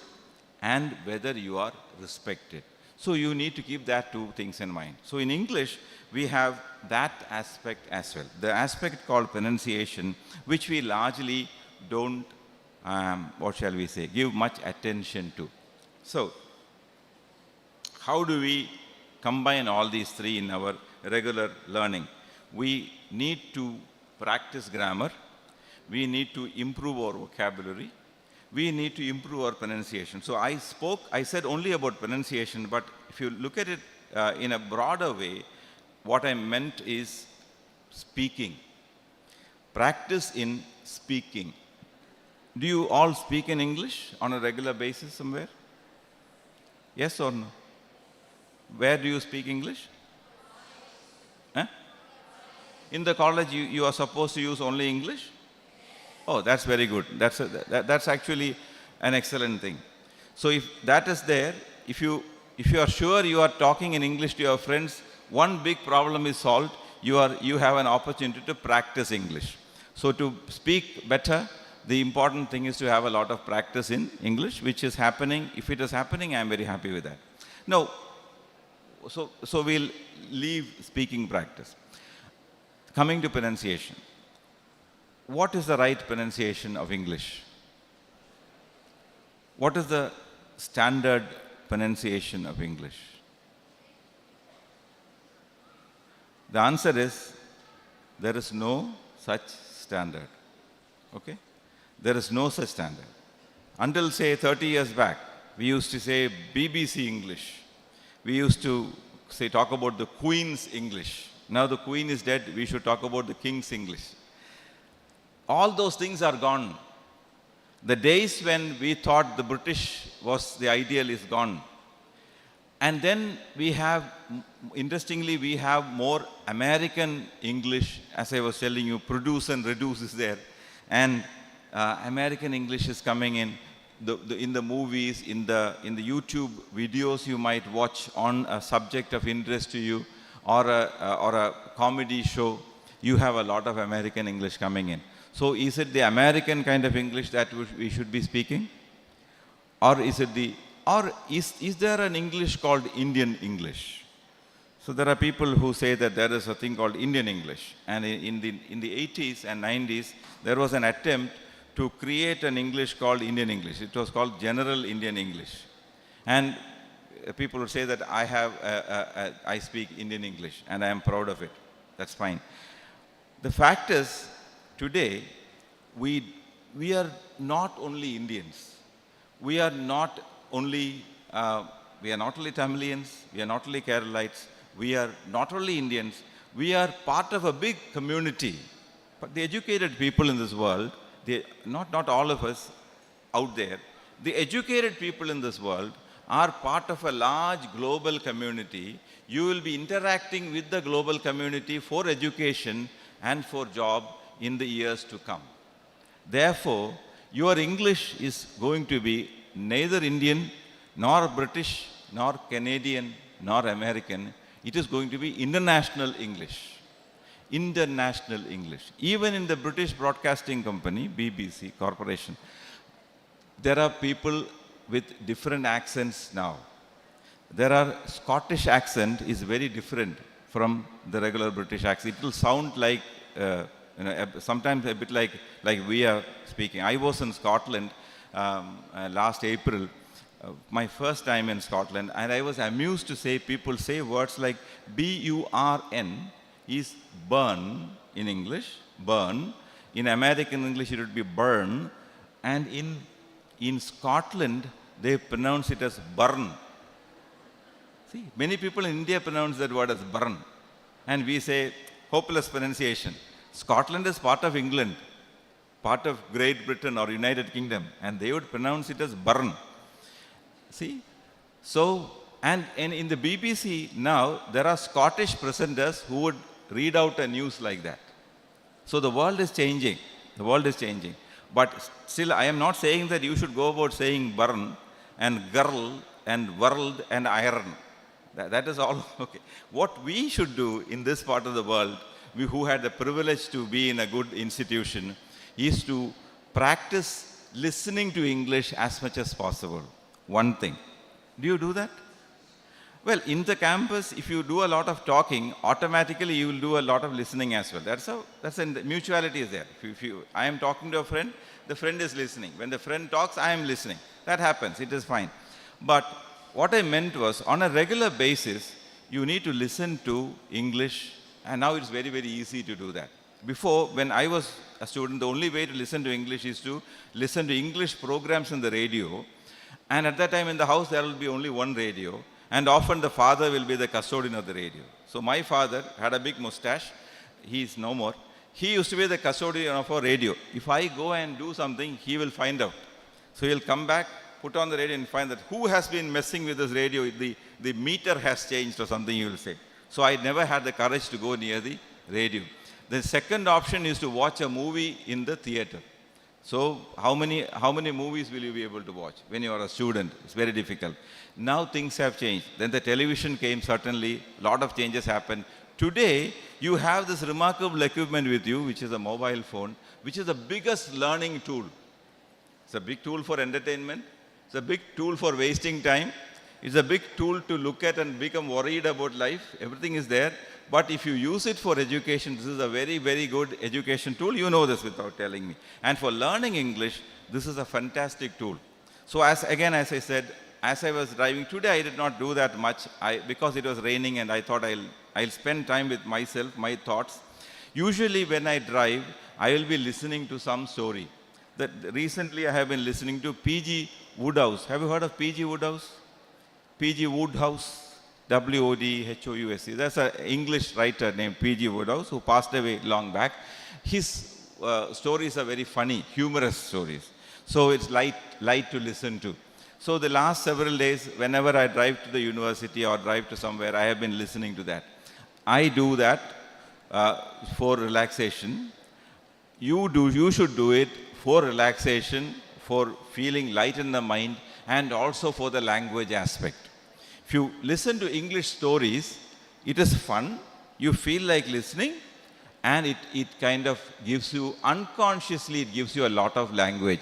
and whether you are respected. So you need to keep that two things in mind. So in English, we have that aspect as well. The aspect called pronunciation, which we largely don't, give much attention to. So, how do we combine all these three in our regular learning? We need to practice grammar. We need to improve our vocabulary. We need to improve our pronunciation. So I said only about pronunciation, but if you look at it in a broader way, what I meant is speaking. Practice in speaking. Do you all speak in English on a regular basis somewhere? Yes or no? Where do you speak English? Huh? In the college, you are supposed to use only English? Oh, that's very good. That's actually an excellent thing. So if that is there, if you are sure you are talking in English to your friends, one big problem is solved. You have an opportunity to practice English. So to speak better, the important thing is to have a lot of practice in English, which is happening. If it is happening, I am very happy with that. Now, so we'll leave speaking practice. Coming to pronunciation. What is the right pronunciation of English? What is the standard pronunciation of English? The answer is, there is no such standard. Okay? There is no such standard. Until say 30 years back, we used to say BBC English. We used to talk about the Queen's English. Now the Queen is dead, we should talk about the King's English. All those things are gone. The days when we thought the British was the ideal is gone. And then we have, interestingly, we have more American English, as I was telling you, produce and reduce is there. And American English is coming in the movies, in the YouTube videos you might watch on a subject of interest to you, or a comedy show. You have a lot of American English coming in. So is it the American kind of English that we should be speaking? Or is there an English called Indian English? So there are people who say that there is a thing called Indian English. And in the 80s and 90s, there was an attempt to create an English called Indian English. It was called General Indian English. And people would say that I speak Indian English and I am proud of it. That's fine. The fact is, today, we are not only Indians. We are not only Tamilians, we are not only Keralites, we are not only Indians, we are part of a big community. But the educated people in this world, not all of us out there, the educated people in this world are part of a large global community. You will be interacting with the global community for education and for job in the years to come. Therefore, your English is going to be neither Indian, nor British, nor Canadian, nor American. It is going to be international English. International English. Even in the British Broadcasting Company, BBC Corporation, there are people with different accents now. Scottish accent is very different from the regular British accent. It will sound like, sometimes a bit like we are speaking. I was in Scotland last April, my first time in Scotland, and I was amused to say people say words like burn is burn in English, burn. In American English, it would be burn. And in Scotland, they pronounce it as burn. See, many people in India pronounce that word as burn. And we say hopeless pronunciation. Scotland is part of England, part of Great Britain or United Kingdom, and they would pronounce it as burn. See? So, and in the BBC now, there are Scottish presenters who would read out a news like that. So the world is changing. The world is changing. But still, I am not saying that you should go about saying burn and girl and world and iron. That is all okay. What we should do in this part of the world, we who had the privilege to be in a good institution, is to practice listening to English as much as possible. One thing. Do you do that? Well, in the campus, if you do a lot of talking, automatically you will do a lot of listening as well. Mutuality is there. I am talking to a friend, the friend is listening. When the friend talks, I am listening. That happens. It is fine. But what I meant was, on a regular basis, you need to listen to English, and now it's very, very easy to do that. Before, when I was a student, the only way to listen to English is to listen to English programs in the radio, and at that time in the house there will be only one radio, and often the father will be the custodian of the radio. So my father had a big mustache, he is no more. He used to be the custodian of our radio. If I go and do something, he will find out. So he'll come back, put on the radio and find that who has been messing with this radio, the meter has changed or something, he will say. So I never had the courage to go near the radio. The second option is to watch a movie in the theater. So how many movies will you be able to watch when you are a student? It's very difficult. Now things have changed. Then the television came, certainly, a lot of changes happened. Today, you have this remarkable equipment with you, which is a mobile phone, which is the biggest learning tool. It's a big tool for entertainment. It's a big tool for wasting time. It's a big tool to look at and become worried about life. Everything is there. But if you use it for education, this is a very, very good education tool. You know this without telling me. And for learning English, this is a fantastic tool. So as I said, as I was driving today, I did not do that much because it was raining, and I thought I'll spend time with myself, my thoughts. Usually when I drive, I will be listening to some story. Recently I have been listening to P.G. Wodehouse. Have you heard of P.G. Wodehouse? P.G. Wodehouse. Wodehouse. That's an English writer named P.G. Wodehouse who passed away long back. His stories are very funny, humorous stories. So it's light to listen to. So the last several days, whenever I drive to the university or drive to somewhere, I have been listening to that. I do that for relaxation. You should do it for relaxation, for feeling light in the mind, and also for the language aspect. If you listen to English stories, it is fun, you feel like listening, and it kind of gives you, unconsciously, it gives you a lot of language.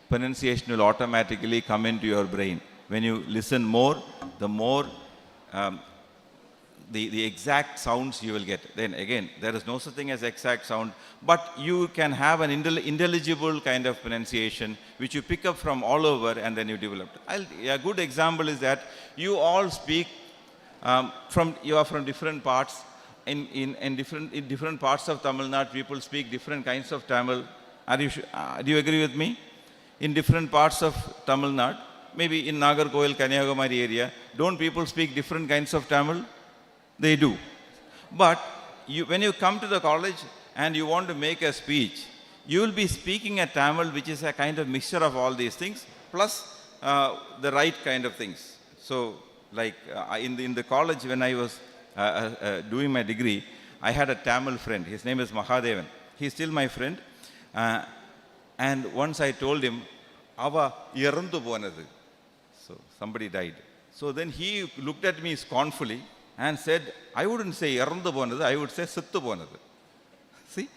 Pronunciation will automatically come into your brain. When you listen more, the more the exact sounds you will get. Then again, there is no such thing as exact sound, but you can have an intelligible kind of pronunciation which you pick up from all over and then you develop. A good example is that you all speak you are from different parts. In different parts of Tamil Nadu, people speak different kinds of Tamil. Do you agree with me? In different parts of Tamil Nadu, maybe in Nagarkoil, Kanyakumari area, don't people speak different kinds of Tamil? They do. But when you come to the college and you want to make a speech, you will be speaking a Tamil which is a kind of mixture of all these things, plus the right kind of things. So, like in the college when I was doing my degree, I had a Tamil friend. His name is Mahadevan. He's still my friend. And once I told him, Ava irandu ponadu. So somebody died. So then he looked at me scornfully and said, I wouldn't say irandu ponadu, I would say sittu ponadu. See?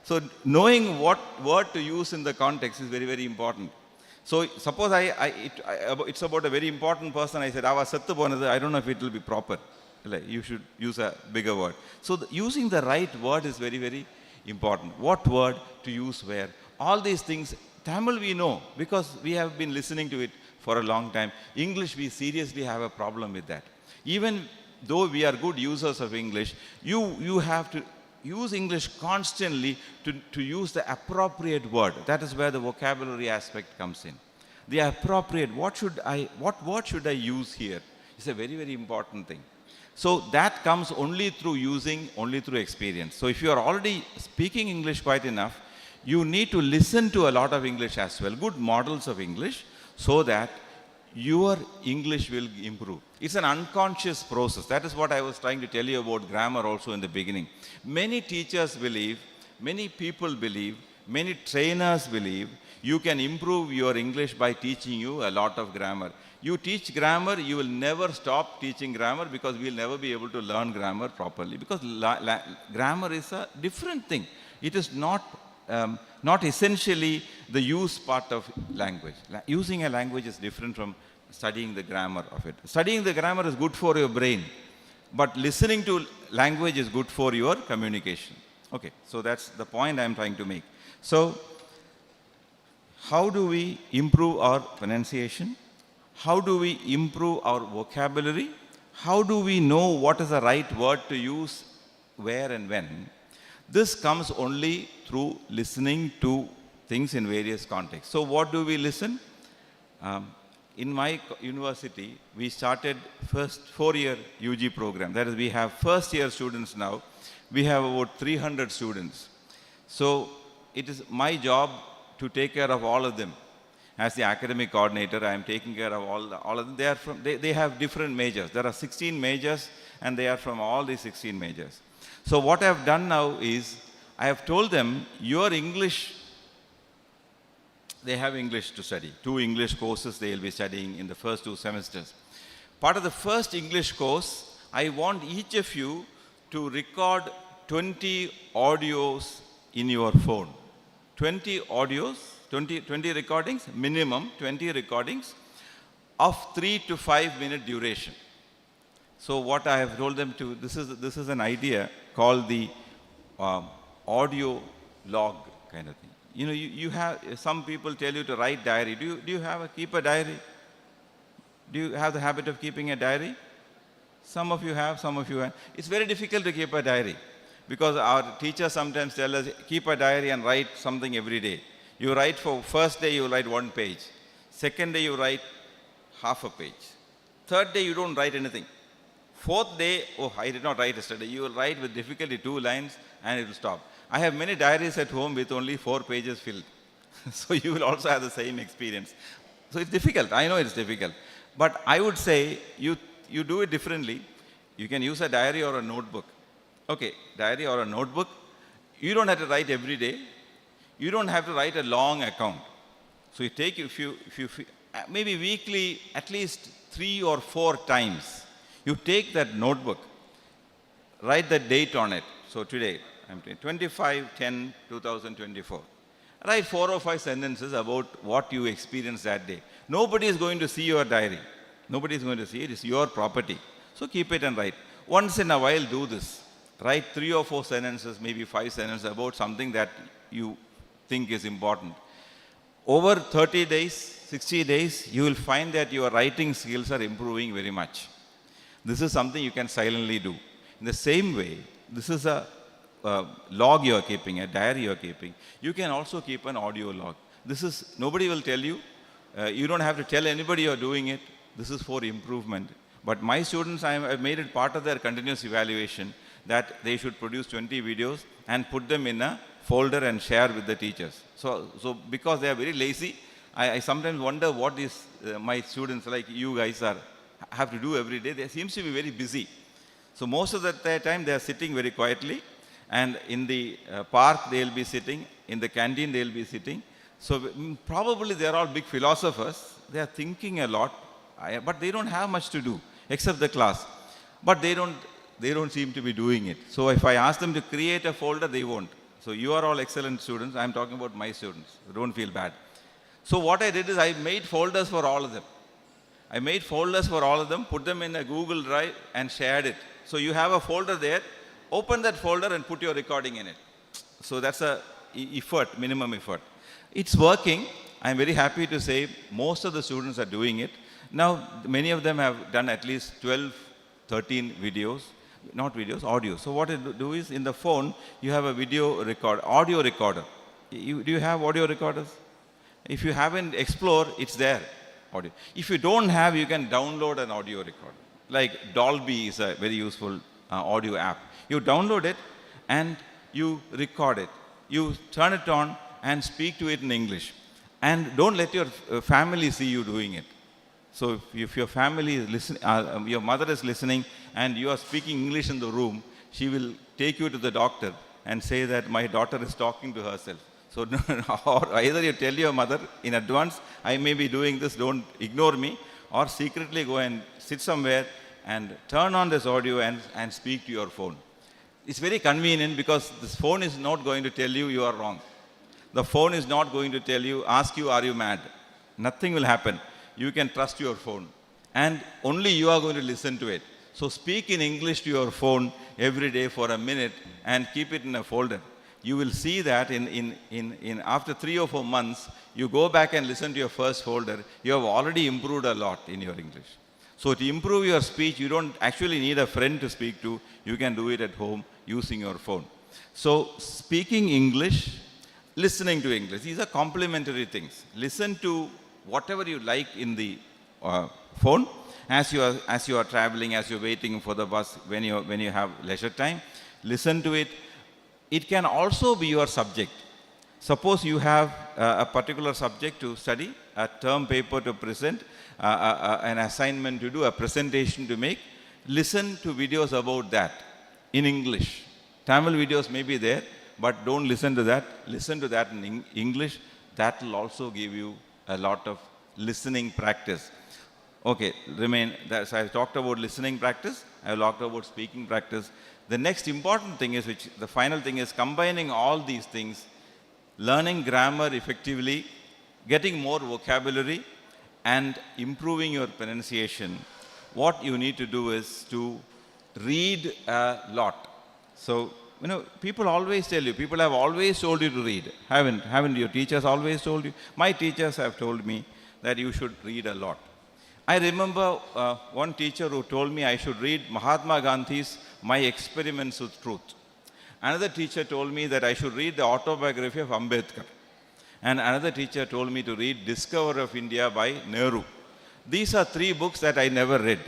So knowing what word to use in the context is very, very important. So suppose it's about a very important person, I said, Ava sattu ponadu, I don't know if it will be proper. You should use a bigger word. So using the right word is very, very important. What word to use where? All these things, Tamil we know because we have been listening to it for a long time. English, we seriously have a problem with that. Even though we are good users of English, you have to use English constantly to use the appropriate word. That is where the vocabulary aspect comes in. The appropriate, what word should I use here? It's a very, very important thing. So that comes only through using, only through experience. So if you are already speaking English quite enough, you need to listen to a lot of English as well, good models of English, so that your English will improve. It's an unconscious process. That is what I was trying to tell you about grammar also in the beginning. Many teachers believe, many people believe, many trainers believe you can improve your English by teaching you a lot of grammar. You teach grammar, you will never stop teaching grammar, because we will never be able to learn grammar properly, because grammar is a different thing. It is not essentially the use part of language. Using a language is different from studying the grammar of it. Studying the grammar is good for your brain, but listening to language is good for your communication. Okay, so that's the point I'm trying to make. So, how do we improve our pronunciation? How do we improve our vocabulary? How do we know what is the right word to use, where and when? This comes only through listening to things in various contexts. So what do we listen? In my university, we started first 4-year UG program. That is, we have first year students now. We have about 300 students. So it is my job to take care of all of them. As the academic coordinator, I am taking care of all of them. They have different majors. There are 16 majors, and they are from all these 16 majors. So what I have done now is, I have told them, your English, they have English to study. 2 English courses they will be studying in the first 2 semesters. Part of the first English course, I want each of you to record 20 audios in your phone. 20 audios, 20 recordings, minimum 20 recordings of 3 to 5 minute duration. So what I have told them to, this is an idea called the audio log kind of thing. You know, you have, some people tell you to write diary. Do you keep a diary? Do you have the habit of keeping a diary? Some of you have, some of you have. It's very difficult to keep a diary, because our teachers sometimes tell us, keep a diary and write something every day. You write for first day, you write 1 page. Second day, you write half a page. Third day, you don't write anything. Fourth day, oh, I did not write yesterday. You will write with difficulty 2 lines and it will stop. I have many diaries at home with only 4 pages filled. So you will also have the same experience. So it's difficult. I know it's difficult. But I would say you do it differently. You can use a diary or a notebook. Okay, diary or a notebook. You don't have to write every day. You don't have to write a long account. So you take, if you maybe weekly, at least 3 or 4 times, you take that notebook, write the date on it. So today, I'm 25/10/2024. Write 4 or 5 sentences about what you experienced that day. Nobody is going to see your diary. Nobody is going to see it. It's your property. So keep it and write. Once in a while, do this. Write 3 or 4 sentences, maybe 5 sentences about something that you think is important. Over 30 days, 60 days, you will find that your writing skills are improving very much. This is something you can silently do. In the same way, this is a log you are keeping, a diary you are keeping. You can also keep an audio log. This is, nobody will tell you. You don't have to tell anybody you are doing it. This is for improvement. But my students, I have made it part of their continuous evaluation that they should produce 20 videos and put them in a folder and share with the teachers. So because they are very lazy, I sometimes wonder what is my students, like you guys, have to do every day. They seem to be very busy. So most of the time they are sitting very quietly, and in the park they will be sitting, in the canteen they will be sitting. So probably they are all big philosophers. They are thinking a lot, but they don't have much to do except the class. But they don't seem to be doing it. So if I ask them to create a folder, they won't. So you are all excellent students. I'm talking about my students. Don't feel bad. So what I did is I made folders for all of them. I made folders for all of them, put them in a Google Drive and shared it. So you have a folder there. Open that folder and put your recording in it. So that's a effort, minimum effort. It's working. I'm very happy to say most of the students are doing it. Now, many of them have done at least 12, 13 videos. not videos, audio. So what it do is, in the phone, you have a audio recorder. Do you have audio recorders? If you haven't explored, it's there, audio. If you don't have, you can download an audio recorder. Like Dolby is a very useful audio app. You download it and you record it. You turn it on and speak to it in English. And don't let your family see you doing it. So if your family is listening, your mother is listening and you are speaking English in the room, she will take you to the doctor and say that my daughter is talking to herself. So or either you tell your mother in advance, I may be doing this, don't ignore me, or secretly go and sit somewhere and turn on this audio and speak to your phone. It's very convenient because this phone is not going to tell you are wrong. The phone is not going to ask you, are you mad? Nothing will happen. You can trust your phone. And only you are going to listen to it. So speak in English to your phone every day for a minute and keep it in a folder. You will see that in after 3 or 4 months, you go back and listen to your first folder, you have already improved a lot in your English. So to improve your speech, you don't actually need a friend to speak to. You can do it at home using your phone. So speaking English, listening to English, these are complementary things. Listen to whatever you like in the phone as you are traveling, as you're waiting for the bus, when you have leisure time. Listen to it. It can also be your subject. Suppose you have a particular subject to study, a term paper to present, an assignment to do, a presentation to make. Listen to videos about that in English. Tamil videos may be there, but don't listen to that. Listen to that in English. That will also give you a lot of listening practice. Okay, so I talked about listening practice. I talked about speaking practice. The next important thing is, the final thing is combining all these things, learning grammar effectively, getting more vocabulary, and improving your pronunciation. What you need to do is to read a lot. So, people always tell you, people have always told you to read. Haven't your teachers always told you? My teachers have told me that you should read a lot. I remember one teacher who told me I should read Mahatma Gandhi's My Experiments with Truth. Another teacher told me that I should read the autobiography of Ambedkar. And another teacher told me to read Discovery of India by Nehru. These are 3 books that I never read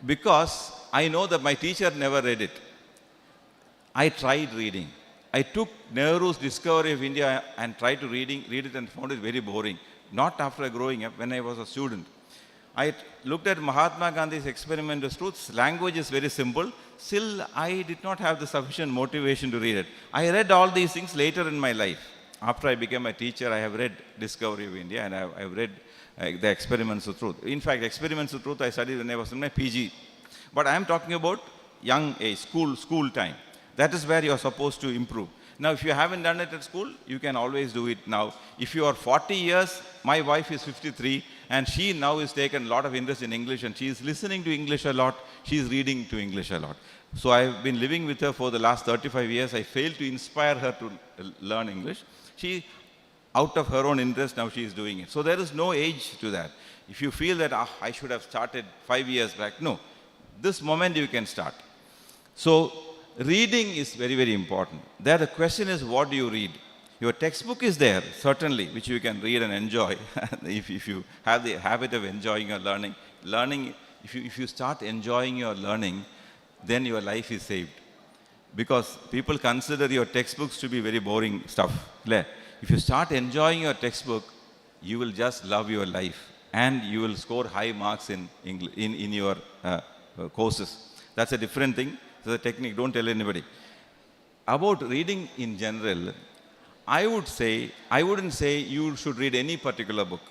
because I know that my teacher never read it. I tried reading. I took Nehru's Discovery of India and tried to read it and found it very boring. Not after growing up, when I was a student. I looked at Mahatma Gandhi's Experiment with Truth. Language is very simple. Still, I did not have the sufficient motivation to read it. I read all these things later in my life. After I became a teacher, I have read Discovery of India and I have read the Experiments with Truth. In fact, Experiments with Truth I studied when I was in my PG. But I am talking about young age, school time. That is where you are supposed to improve. Now, if you haven't done it at school, you can always do it now. If you are 40 years, my wife is 53, and she now has taken a lot of interest in English, and she is listening to English a lot. She is reading to English a lot. So I have been living with her for the last 35 years. I failed to inspire her to learn English. She, out of her own interest, now she is doing it. So there is no age to that. If you feel that, I should have started 5 years back, no. This moment you can start. So reading is very, very important. There the question is, what do you read? Your textbook is there, certainly, which you can read and enjoy. if you have the habit of enjoying your learning, if you start enjoying your learning, then your life is saved. Because people consider your textbooks to be very boring stuff. If you start enjoying your textbook, you will just love your life. And you will score high marks in your courses. That's a different thing. It's a technique, don't tell anybody. About reading in general, I wouldn't say you should read any particular book.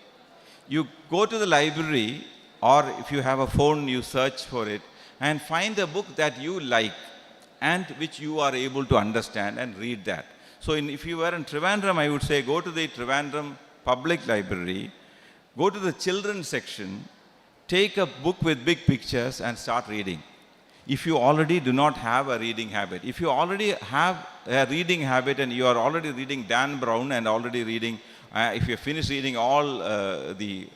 You go to the library, or if you have a phone, you search for it, and find a book that you like and which you are able to understand and read that. So if you were in Trivandrum, I would say go to the Trivandrum Public Library, go to the children's section, take a book with big pictures and start reading. If you already do not have a reading habit, if you already have a reading habit and you are already reading Dan Brown and already reading, if you finish reading all the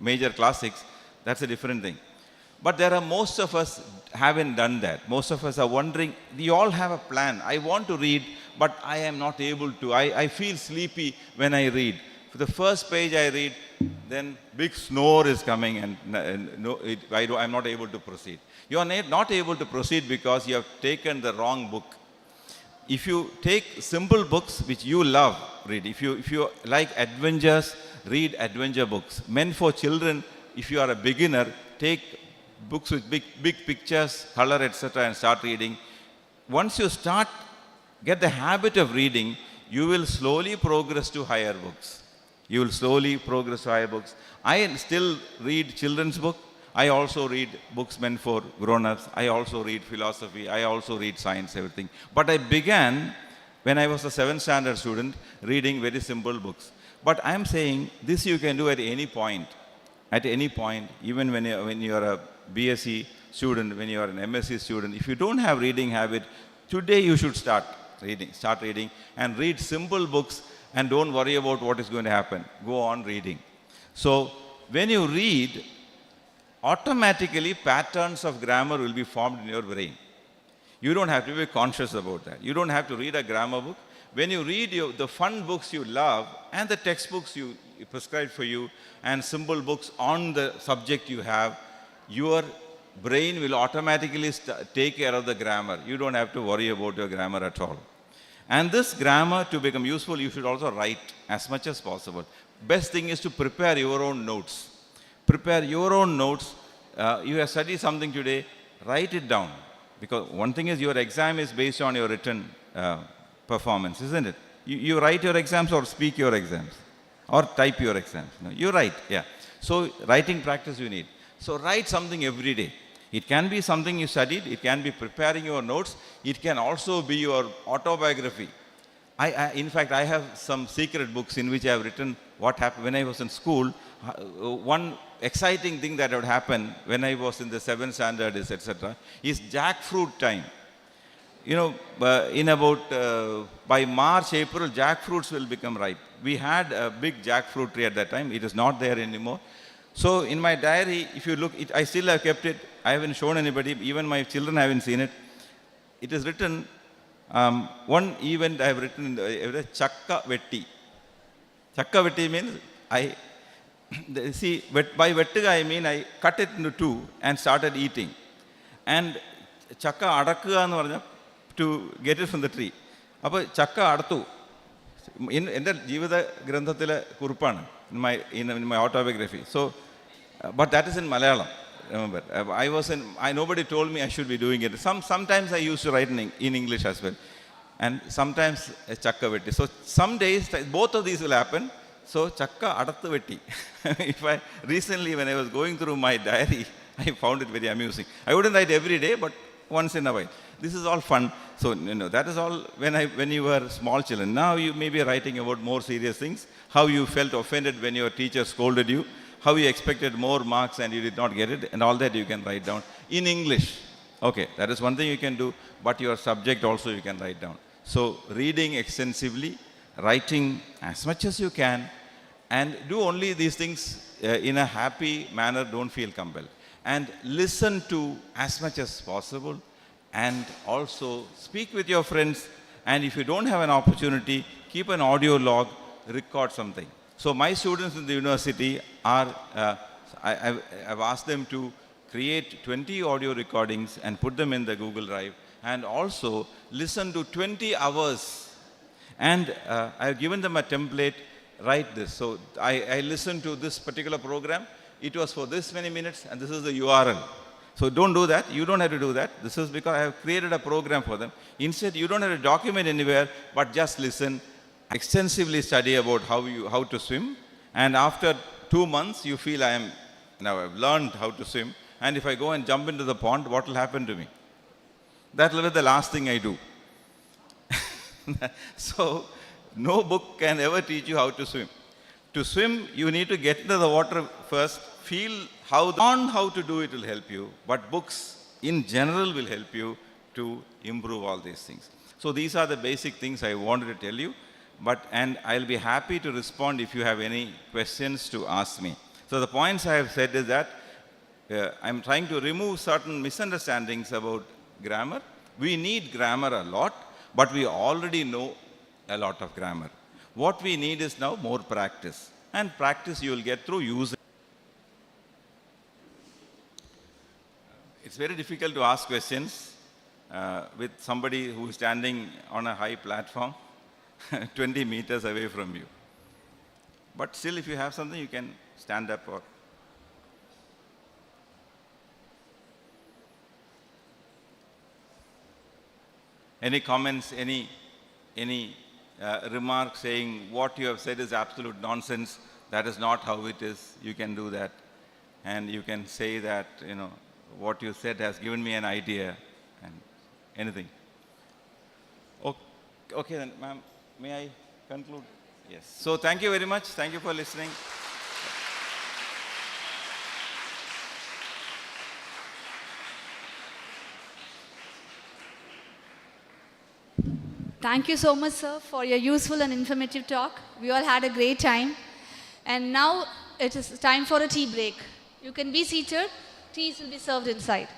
major classics, that's a different thing. But there are most of us haven't done that. Most of us are wondering, we all have a plan. I want to read, but I am not able to. I feel sleepy when I read. For the first page I read, then big snore is coming and I'm not able to proceed. You are not able to proceed because you have taken the wrong book. If you take simple books which you love, read. If you like adventures, read adventure books. Meant for children, if you are a beginner, take books with big pictures, color, etc. and start reading. Once you get the habit of reading, you will slowly progress to higher books. You will slowly progress to higher books. I still read children's books. I also read books meant for grown-ups. I also read philosophy. I also read science, everything. But I began, when I was a 7th standard student, reading very simple books. But I am saying, this you can do at any point. At any point, even when you are a BSc student, when you are an MSc student, if you don't have reading habit, today you should start reading and read simple books and don't worry about what is going to happen. Go on reading. So when you read, automatically patterns of grammar will be formed in your brain. You don't have to be conscious about that. You don't have to read a grammar book. When you read the fun books you love and the textbooks you prescribed for you and simple books on the subject you have, your brain will automatically take care of the grammar. You don't have to worry about your grammar at all. And this grammar, to become useful, you should also write as much as possible. Best thing is to prepare your own notes. Prepare your own notes. You have studied something today, write it down. Because one thing is your exam is based on your written performance, isn't it? You write your exams or speak your exams or type your exams. No, you write, yeah. So writing practice you need. So write something every day. It can be something you studied. It can be preparing your notes. It can also be your autobiography. In fact, I have some secret books in which I have written what happened when I was in school. One exciting thing that would happen when I was in the 7th standard, etc., is jackfruit time. You know, in about, by March, April, jackfruits will become ripe. We had a big jackfruit tree at that time. It is not there anymore. So in my diary, if you look, I still have kept it. I haven't shown anybody. Even my children haven't seen it. It is written, one event I have written, Chakka Vetti. Chakka Vetti means by Vettiga I mean I cut it into two and started eating. And Chakka Adakka എന്ന് പറഞ്ഞാൽ to get it from the tree. അപ്പോൾ ചക്ക അടത്തു. എൻ്റെ ജീവിത ഗ്രന്ഥത്തിലെ കുറിപ്പാണ്, in my autobiography. So, but that is in Malayalam. Remember, nobody told me I should be doing it. Sometimes I used to write in English as well, and sometimes chakka vetti. So some days both of these will happen. So chakka adathu vetti. Recently when I was going through my diary, I found it very amusing. I wouldn't write every day, but once in a while. This is all fun. So that is all when you were small children. Now you may be writing about more serious things. How you felt offended when your teacher scolded you. How you expected more marks and you did not get it, and all that you can write down in English. Okay, that is one thing you can do, but your subject also you can write down. So reading extensively, writing as much as you can, and do only these things in a happy manner, don't feel compelled. And listen to as much as possible, and also speak with your friends, and if you don't have an opportunity, keep an audio log, record something. So my students in the university I've asked them to create 20 audio recordings and put them in the Google Drive, and also listen to 20 hours. And I've given them a template, write this. So I listened to this particular program. It was for this many minutes, and this is the URL. So don't do that. You don't have to do that. This is because I have created a program for them. Instead, you don't have to document anywhere, but just listen. Extensively study about how to swim, and after 2 months you feel I've learned how to swim, and if I go and jump into the pond, what will happen to me? That will be the last thing I do. So no book can ever teach you how to swim. To swim, you need to get into the water first, feel how to do it will help you, but books in general will help you to improve all these things. So these are the basic things I wanted to tell you. And I'll be happy to respond if you have any questions to ask me. So the points I have said is that I'm trying to remove certain misunderstandings about grammar. We need grammar a lot, but we already know a lot of grammar. What we need is now more practice. And practice you will get through using. It's very difficult to ask questions with somebody who is standing on a high platform 20 meters away from you. But still, if you have something, you can stand up or. Any comments, any remark saying what you have said is absolute nonsense, that is not how it is, you can do that. And you can say that, what you said has given me an idea and anything. Okay then, ma'am, may I conclude? Yes. So thank you very much. Thank you for listening. Thank you so much, sir, for your useful and informative talk. We all had a great time. And now it is time for a tea break. You can be seated. Teas will be served inside.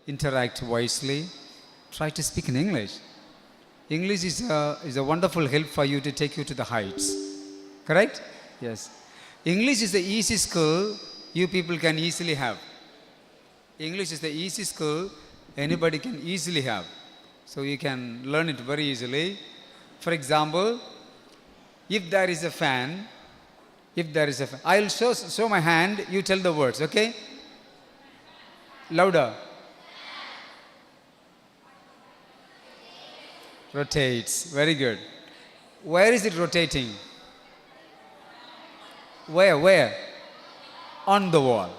interact wisely, try to speak in English. English is a wonderful help for you to take you to the heights. Correct? Yes. English is the easy skill you people can easily have. English is the easy skill anybody can easily have. So you can learn it very easily. For example, if there is a fan, I'll show my hand, you tell the words, okay? Louder. Rotates. Very good. Where is it rotating? Where? On the wall.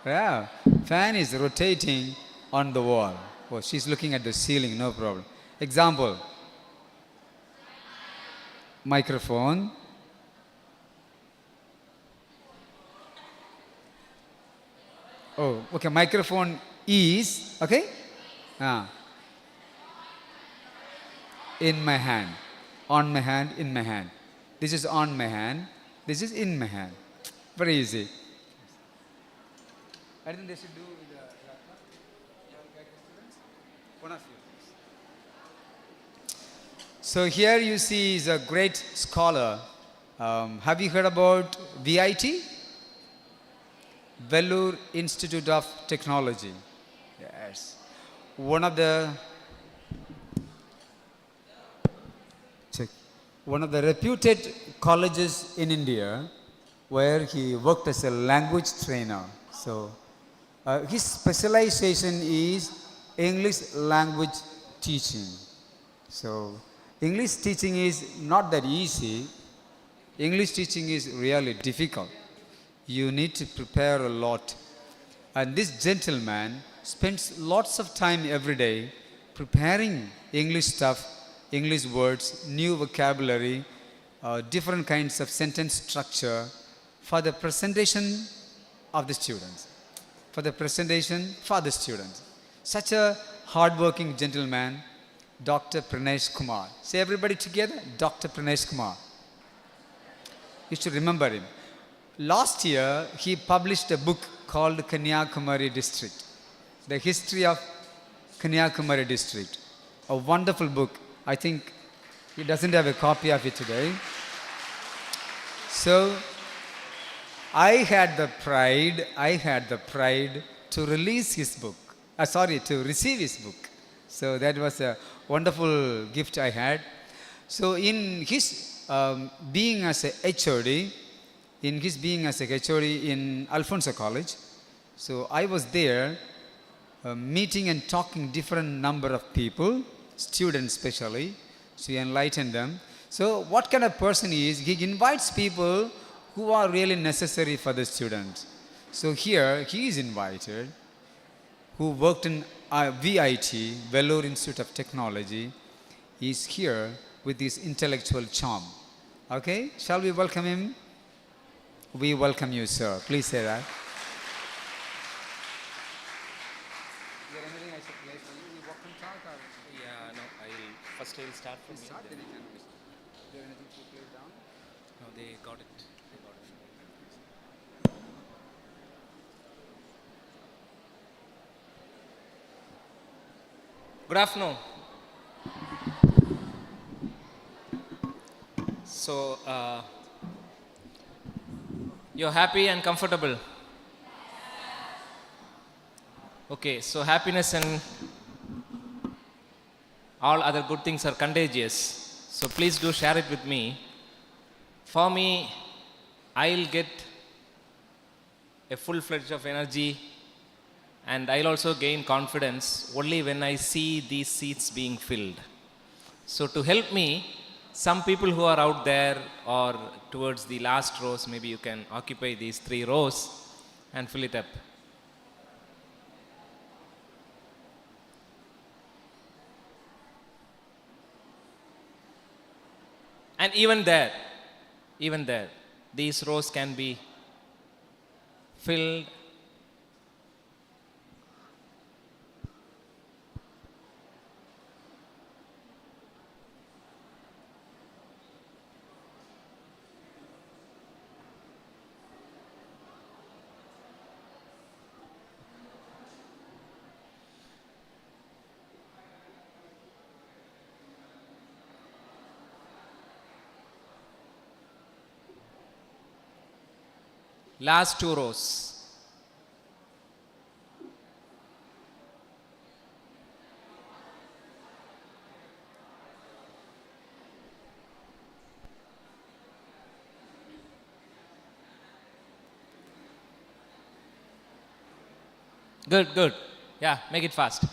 Yeah. Fan is rotating on the wall. Oh, she's looking at the ceiling, no problem. Example. Microphone. Oh, okay. Microphone is, okay? In my hand. On my hand, in my hand. This is on my hand. This is in my hand. Very easy. I think they should do with the laptop. You all guide the students? One of you. So here you see is a great scholar. Have you heard about VIT? Vellore Institute of Technology. Yes. One of the reputed colleges in India where he worked as a language trainer. So his specialization is English language teaching. So English teaching is not that easy. English teaching is really difficult. You need to prepare a lot. And this gentleman spends lots of time every day preparing English stuff, English words, new vocabulary, different kinds of sentence structure for the presentation of the students. Such a hardworking gentleman, Dr. Pranesh Kumar. Say everybody together, Dr. Pranesh Kumar. You should remember him. Last year, he published a book called Kanyakumari District, the history of Kanyakumari District. A wonderful book. I think he doesn't have a copy of it today. So, I had the pride to release his book. To receive his book. So that was a wonderful gift I had. So in his being as a HOD, in Alfonso College, so I was there meeting and talking different number of people, students especially, to enlighten them. So what kind of person he is? He invites people who are really necessary for the students. So here he is invited, who worked in VIT, Vellore Institute of Technology. He is here with his intellectual charm. Okay, shall we welcome him? We welcome you, sir. Please say that. Is there anything I should play for you? You walk and talk or? Yeah, no, I'll start from here. Start, then you can listen. Is there anything to play down? No, they got it. Good afternoon. So, you're happy and comfortable? Okay, so happiness and all other good things are contagious. So please do share it with me. For me, I'll get a full-fledged of energy and I'll also gain confidence only when I see these seats being filled. So to help me, some people who are out there or towards the last rows, maybe you can occupy these 3 rows and fill it up. And even there, these rows can be filled. Last two rows. Good, good. Yeah, make it fast.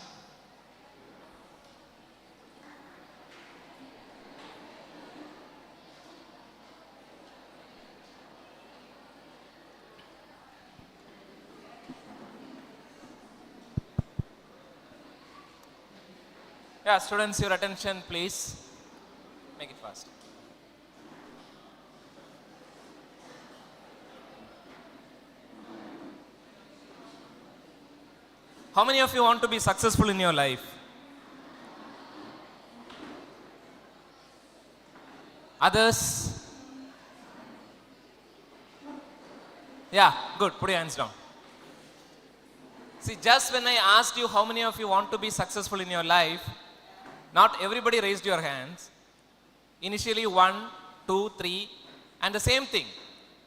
Yeah, students, your attention, please. Make it fast. How many of you want to be successful in your life? Others? Yeah, good. Put your hands down. See, just when I asked you how many of you want to be successful in your life, not everybody raised your hands. Initially, 1, 2, 3, and the same thing.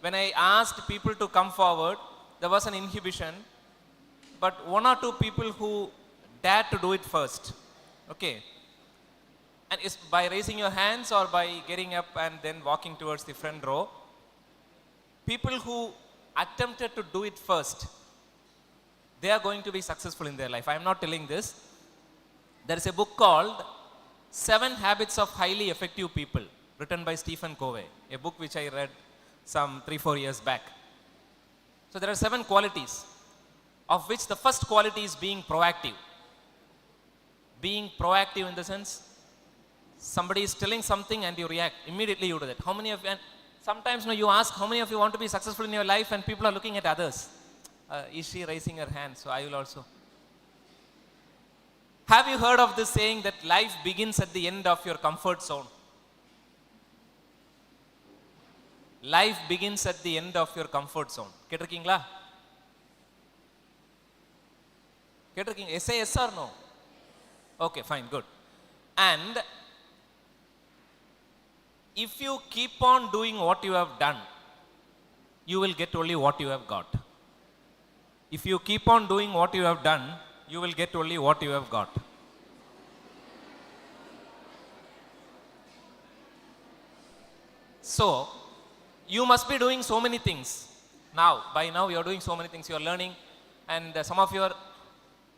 When I asked people to come forward, there was an inhibition, but 1 or 2 people who dared to do it first. Okay. And it's by raising your hands or by getting up and then walking towards the front row, people who attempted to do it first, they are going to be successful in their life. I am not telling this. There is a book called 7 Habits of Highly Effective People, written by Stephen Covey, a book which I read some 3-4 years back. So there are 7 qualities, of which the first quality is being proactive. Being proactive in the sense, somebody is telling something and you react, immediately you do that. How many of you, and sometimes you ask, how many of you want to be successful in your life, and people are looking at others. Is she raising her hand? So I will also. Have you heard of this saying that life begins at the end of your comfort zone? Life begins at the end of your comfort zone. Ketirukingla? Ketirukingla? Say yes or no? Okay, fine, good. And if you keep on doing what you have done, you will get only what you have got. If you keep on doing what you have done, you will get only what you have got. So, you must be doing so many things. Now, by now you are doing so many things, you are learning, and some of you are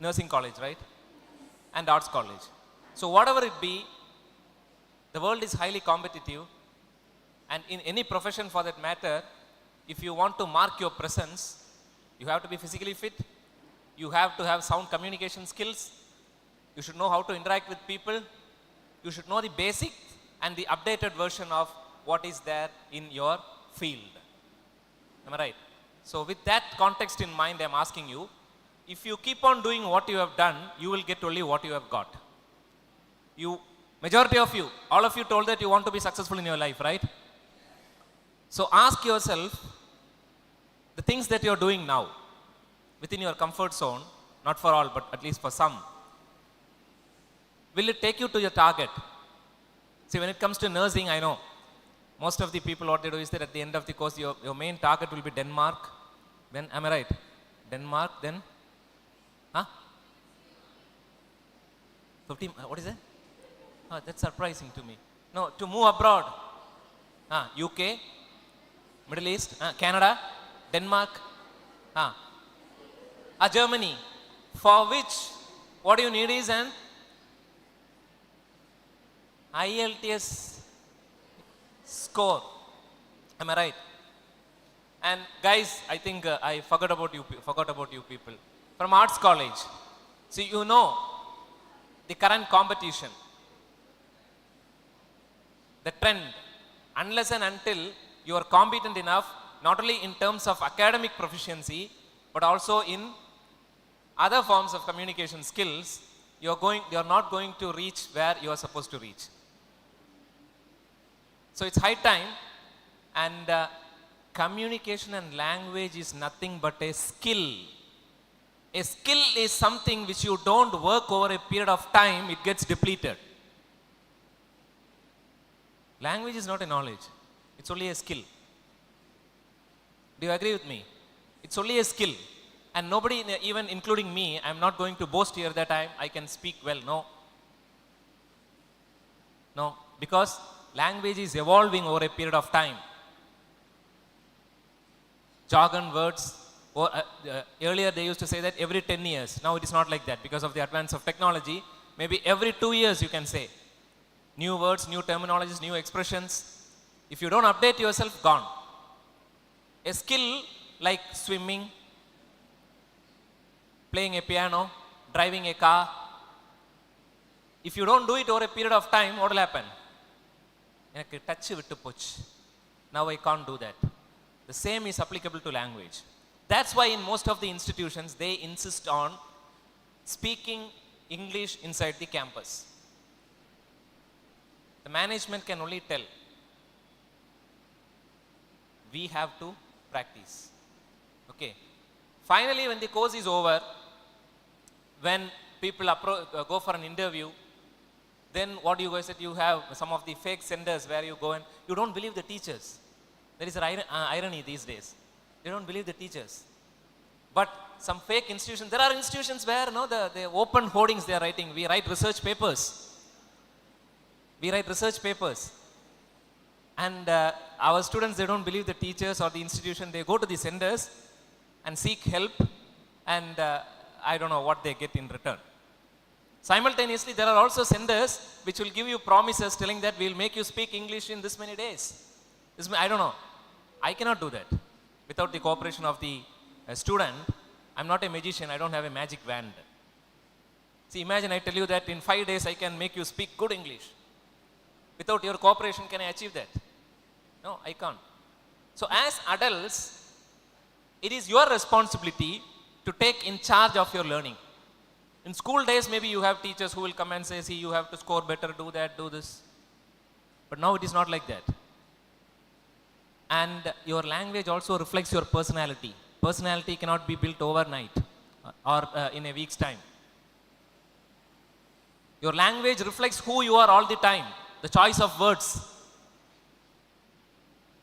nursing college, right? And arts college. So whatever it be, the world is highly competitive, and in any profession for that matter, if you want to mark your presence, you have to be physically fit, you have to have sound communication skills, you should know how to interact with people, you should know the basic and the updated version of what is there in your field. Am I right? So with that context in mind, I am asking you, if you keep on doing what you have done, you will get only what you have got. You, majority of you, all of you told that you want to be successful in your life, right? So ask yourself, the things that you are doing now, within your comfort zone, not for all, but at least for some, will it take you to your target? See, when it comes to nursing, I know, most of the people, what they do is that at the end of the course, your main target will be Denmark. Then, am I right? Denmark, then? Huh? 15, what is that? Oh, that's surprising to me. No, to move abroad. UK, Middle East, Canada, Denmark, Germany, for which what you need is an IELTS score. Am I right? And guys, I think I forgot about you people. From arts college, see, you know the current competition, the trend, unless and until you are competent enough, not only in terms of academic proficiency, but also in other forms of communication skills, you are not going to reach where you are supposed to reach. So it's high time, and communication and language is nothing but a skill. A skill is something which you don't work over a period of time, it gets depleted. Language is not a knowledge, it's only a skill. Do you agree with me? It's only a skill. And nobody, even including me, I'm not going to boast here that I can speak well. No. No. Because language is evolving over a period of time. Jargon words, or, earlier they used to say that every 10 years. Now it is not like that because of the advance of technology. Maybe every 2 years you can say. New words, new terminologies, new expressions. If you don't update yourself, gone. A skill like swimming, playing a piano, driving a car, if you don't do it over a period of time, what will happen? எனக்கு touch விட்டு போச்சு. Now I can't do that. The same is applicable to language. That's why in most of the institutions they insist on speaking English inside the campus. The management can only tell. We have to practice. Okay. Finally, when the course is over, when people go for an interview, then what you guys said, you have some of the fake centers where you go and you don't believe the teachers. There is an irony these days. They don't believe the teachers. But some fake institutions, there are institutions where the open hoardings they are writing. We write research papers. We write research papers. And our students, they don't believe the teachers or the institution. They go to the centers and seek help. And I don't know what they get in return. Simultaneously, there are also centers which will give you promises telling that we will make you speak English in this many days. I don't know. I cannot do that without the cooperation of the student. I'm not a magician. I don't have a magic wand. See, imagine I tell you that in 5 days I can make you speak good English. Without your cooperation, can I achieve that? No, I can't. So as adults, it is your responsibility to take in charge of your learning. In school days, maybe you have teachers who will come and say, see, you have to score better, do that, do this. But now it is not like that. And your language also reflects your personality. Personality cannot be built overnight or in a week's time. Your language reflects who you are all the time. The choice of words.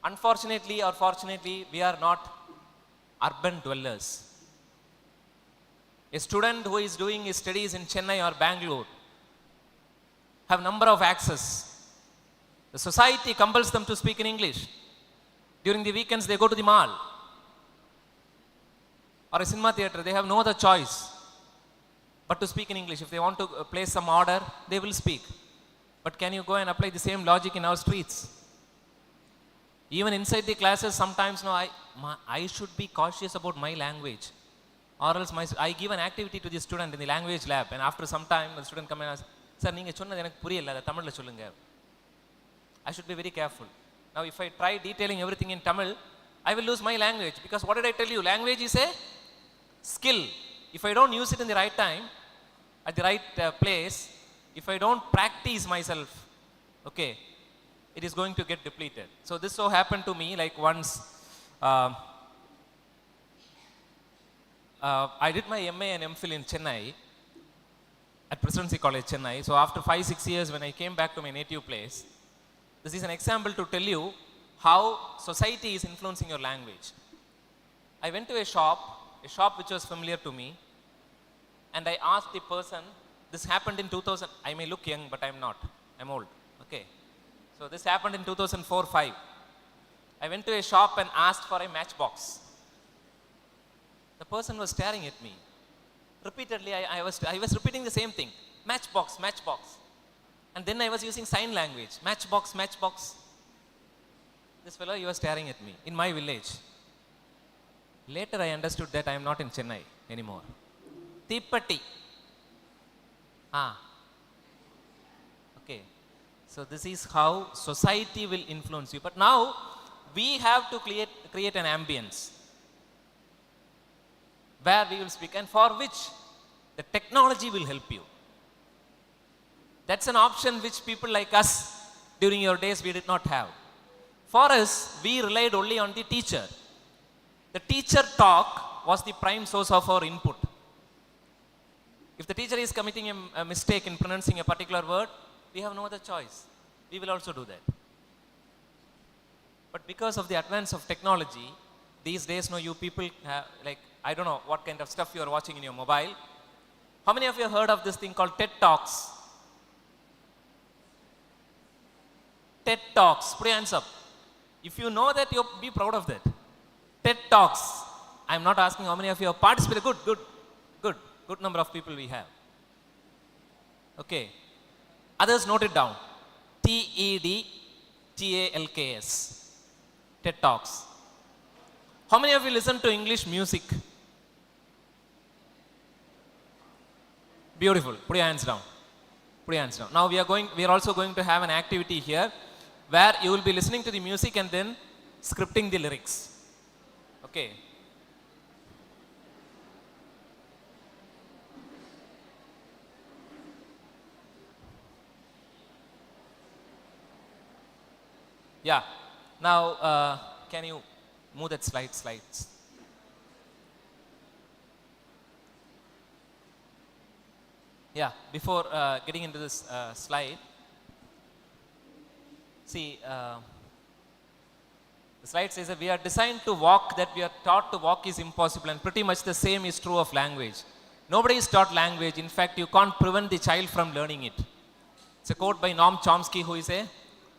Unfortunately or fortunately, we are not urban dwellers. A student who is doing his studies in Chennai or Bangalore have number of access. The society compels them to speak in English. During the weekends, they go to the mall or a cinema theater. They have no other choice but to speak in English. If they want to place some order, they will speak. But can you go and apply the same logic in our streets? Even inside the classes, sometimes I should be cautious about my language. Or else I give an activity to the student in the language lab, and after some time, the student come and ask, sir, neenga sonnadhu enakku puriyala, adha Tamil la sollunga. I should be very careful. Now, if I try detailing everything in Tamil, I will lose my language. Because what did I tell you? Language is a skill. If I don't use it in the right time, at the right place, if I don't practice myself, okay, it is going to get depleted. So this so happened to me, like once I did my MA and MPhil in Chennai, at Presidency College, Chennai. So after 5-6 years, when I came back to my native place, this is an example to tell you how society is influencing your language. I went to a shop which was familiar to me, and I asked the person, this happened in 2000, I may look young, but I'm not, I'm old, okay. So this happened in 2004-05. I went to a shop and asked for a matchbox. The person was staring at me. Repeatedly, I was repeating the same thing. Matchbox, matchbox. And then I was using sign language. Matchbox, matchbox. This fellow, he was staring at me in my village. Later, I understood that I am not in Chennai anymore. Tippatti. Okay. So this is how society will influence you. But now, we have to create an ambience where we will speak, and for which the technology will help you. That's an option which people like us during your days we did not have. For us, we relied only on the teacher. The teacher talk was the prime source of our input. If the teacher is committing a mistake in pronouncing a particular word, we have no other choice. We will also do that. But because of the advance of technology, These days, no, you people have, like, I don't know what kind of stuff you are watching in your mobile. How many of you have heard of this thing called TED Talks? TED Talks. Put your hands up. If you know that, you be proud of that. TED Talks. I'm not asking how many of you have participated. Good number of people we have. Okay. Others note it down. TEDTALKS. TED Talks. How many of you listen to English music? Beautiful. Put your hands down. Put your hands down. Now we are also going to have an activity here where you will be listening to the music and then scripting the lyrics. Okay. Yeah. Now, can you move that slides? Yeah. Before getting into this slide, see, the slide says that we are designed to walk that we are taught to walk is impossible, and pretty much the same is true of language. Nobody is taught language. In fact, you can't prevent the child from learning it. It's a quote by Noam Chomsky, who is a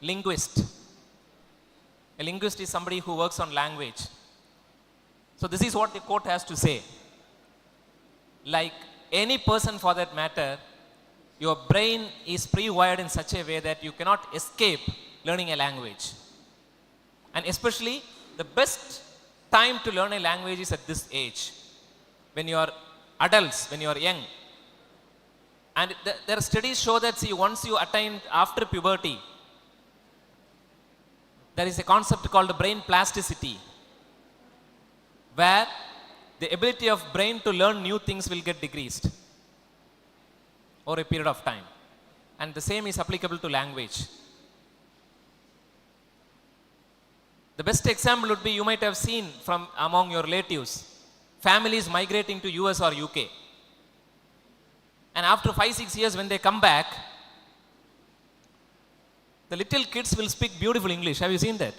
linguist. A linguist is somebody who works on language. So this is what the quote has to say. Like any person for that matter, your brain is pre-wired in such a way that you cannot escape learning a language. And especially the best time to learn a language is at this age, when you are adults, when you are young. And there are studies show that, see, once you attain after puberty, there is a concept called brain plasticity, where the ability of brain to learn new things will get decreased over a period of time. And the same is applicable to language. The best example would be, you might have seen from among your relatives, families migrating to US or UK. And after 5-6 years, when they come back, the little kids will speak beautiful English. Have you seen that?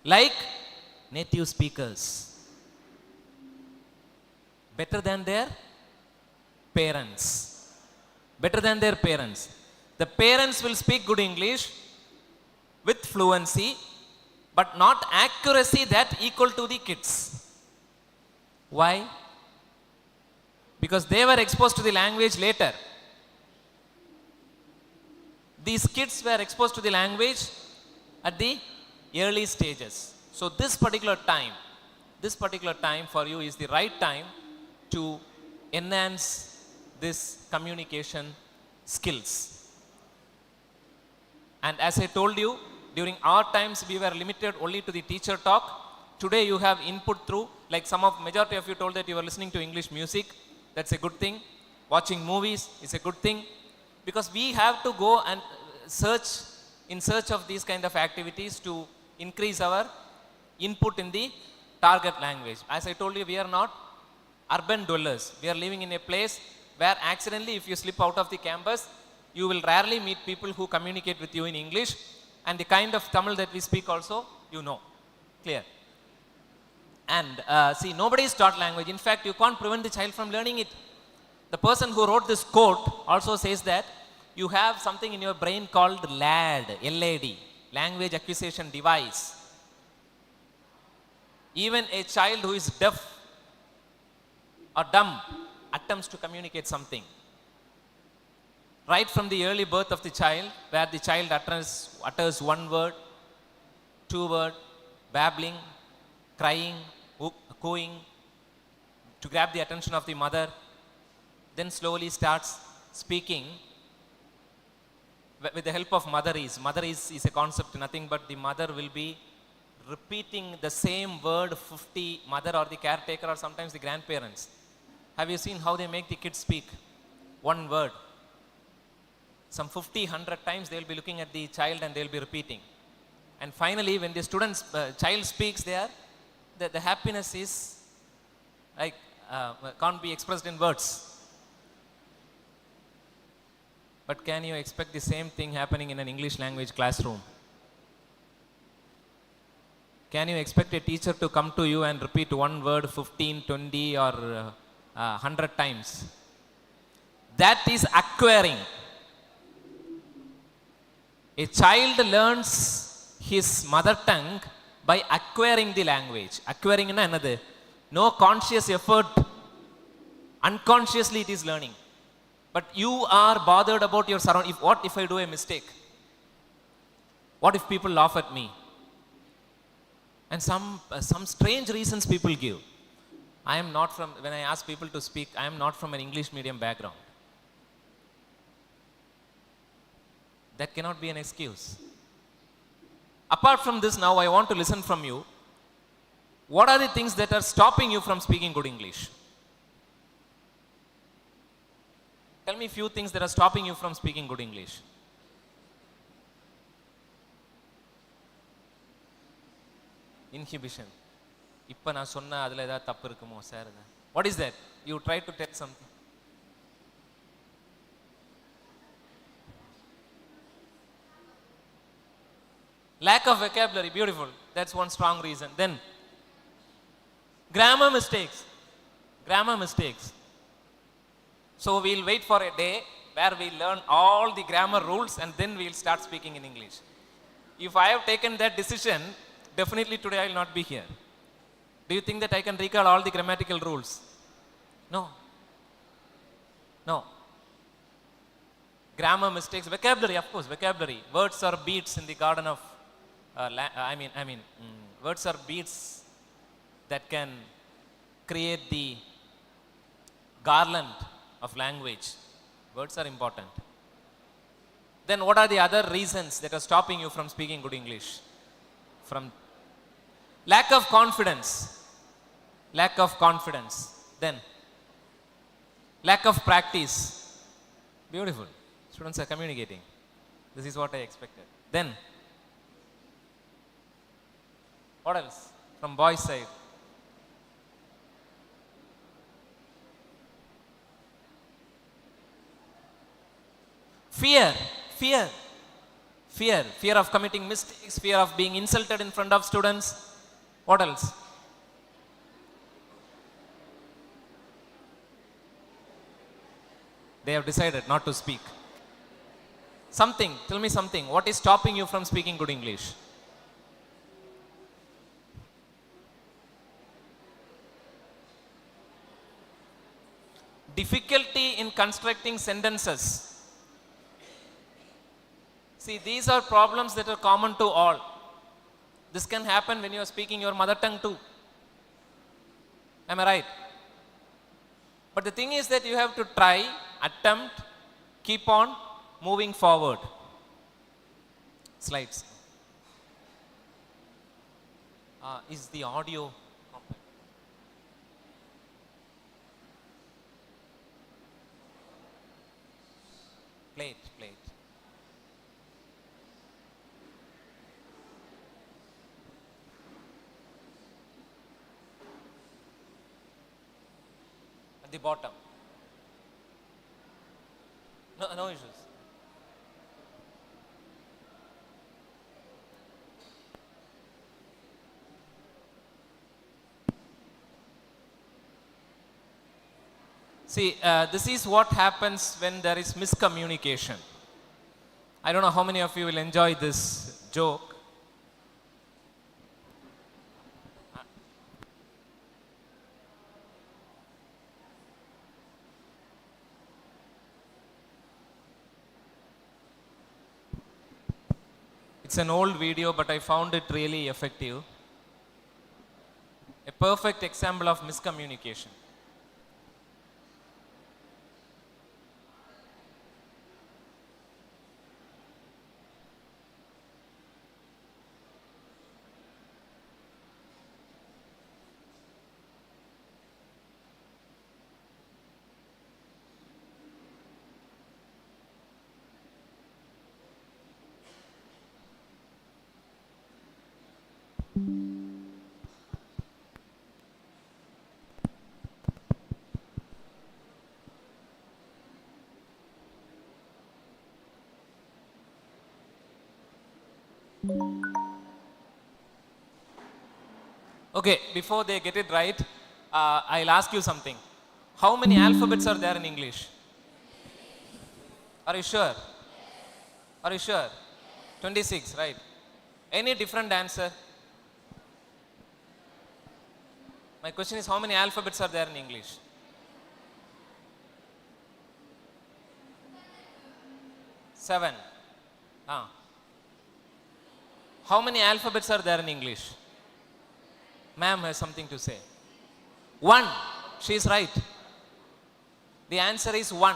Like native speakers. Better than their parents. Better than their parents. The parents will speak good English with fluency, but not accuracy that equal to the kids. Why? Because they were exposed to the language later. These kids were exposed to the language at the early stages. So this particular time for you is the right time to enhance this communication skills. And as I told you, during our times we were limited only to the teacher talk. Today you have input through, like majority of you told that you were listening to English music. That's a good thing. Watching movies is a good thing. Because we have to go and in search of these kind of activities to increase our input in the target language. As I told you, we are not urban dwellers. We are living in a place where accidentally, if you slip out of the campus, you will rarely meet people who communicate with you in English, and the kind of Tamil that we speak also, you know. Clear? And see, nobody is taught language. In fact, you can't prevent the child from learning it. The person who wrote this quote also says that you have something in your brain called LAD, L-A-D, language acquisition device. Even a child who is deaf or dumb attempts to communicate something. Right from the early birth of the child, where the child utters one word, two word, babbling, crying, cooing, to grab the attention of the mother, then slowly starts speaking with the help of mother is a concept, nothing but the mother will be repeating the same word 50, mother or the caretaker or sometimes the grandparents. Have you seen how they make the kids speak? One word. Some 50, 100 times they will be looking at the child and they will be repeating. And finally, when the child speaks there, the happiness is like, can't be expressed in words. But can you expect the same thing happening in an English language classroom? Can you expect a teacher to come to you and repeat one word 15, 20 or 100 times? That is acquiring. A child learns his mother tongue by acquiring the language. Acquiring is another. No conscious effort. Unconsciously it is learning. But you are bothered about your surroundings. What if I do a mistake? What if people laugh at me? And some strange reasons people give. I am not from, when I ask people to speak, I am not from an English medium background. That cannot be an excuse. Apart from this, now I want to listen from you. What are the things that are stopping you from speaking good English? Tell me a few things that are stopping you from speaking good English. Inhibition. இப்ப நான் சொன்ன அதுல ஏதாவது தப்பு இருக்குமோ sir? What is that? You try to tell something. Lack of vocabulary. Beautiful. That's one strong reason. Then grammar mistakes. Grammar mistakes. So we'll wait for a day where we learn all the grammar rules and then we'll start speaking in English. If I have taken that decision, definitely today I will not be here. Do you think that I can recall all the grammatical rules? No. No. Grammar mistakes, vocabulary, of course, vocabulary. Words are beads in the garden of, words are beads that can create the garland of language. Words are important. Then what are the other reasons that are stopping you from speaking good English? From lack of confidence. Lack of confidence. Then lack of practice. Beautiful. Students are communicating. This is what I expected. Then what else? From boys' side. Fear. Fear. Fear. Fear of committing mistakes. Fear of being insulted in front of students. What else? They have decided not to speak. Something. Tell me something. What is stopping you from speaking good English? Difficulty in constructing sentences. See, these are problems that are common to all. This can happen when you are speaking your mother tongue too. Am I right? But the thing is that you have to try, attempt, keep on moving forward. Slides. Is the audio compact? Play it, play it. At the bottom. No issues. See, this is what happens when there is miscommunication. I don't know how many of you will enjoy this joke. It's an old video, but I found it really effective. A perfect example of miscommunication. Okay, before they get it right, I'll ask you something. How many alphabets are there in English? Are you sure? Are you sure? 26, right? Any different answer? My question is, how many alphabets are there in English? 7. How many alphabets are there in English? Ma'am has something to say. 1. She is right. The answer is 1.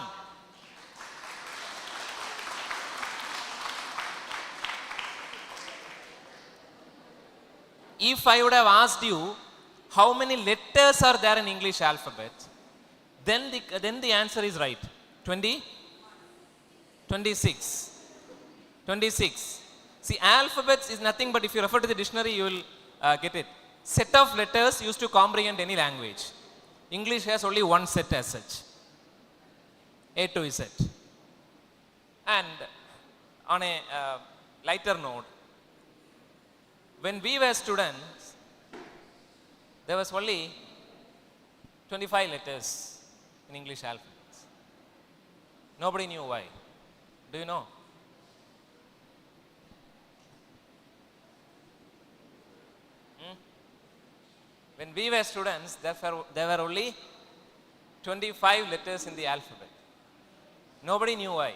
If I would have asked you how many letters are there in English alphabet, then the answer is right. 20? 26. 26. See, alphabets is nothing but, if you refer to the dictionary, you will get it. Set of letters used to comprehend any language. English has only one set as such. A to Z. And on a lighter note, when we were students, there was only 25 letters in English alphabets. Nobody knew why. Do you know? When we were students, there were only 25 letters in the alphabet. Nobody knew why.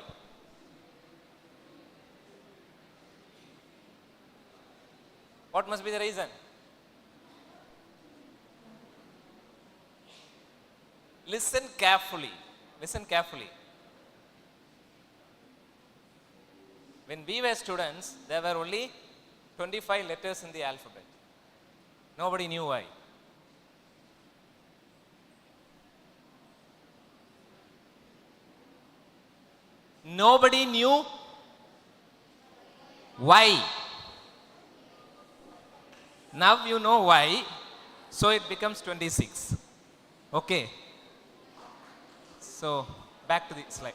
What must be the reason? Listen carefully. Listen carefully. When we were students, there were only 25 letters in the alphabet. Nobody knew why. Nobody knew why. Now you know why, so it becomes 26. Okay. So back to the slide.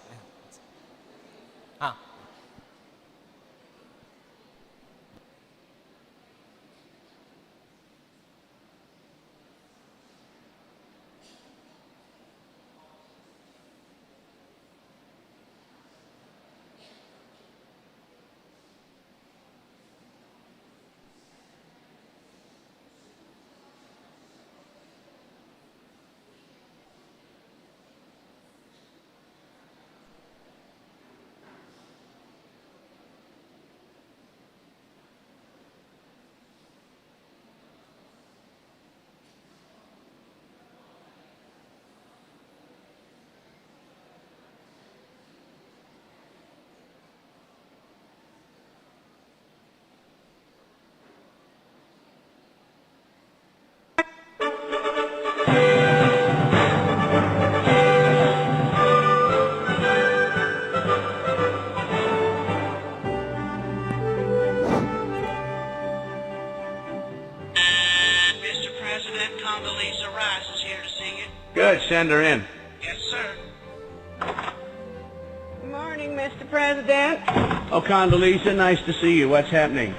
Good, send her in. Yes, sir. Good morning, Mr. President. Oh, Condoleezza, nice to see you. What's happening?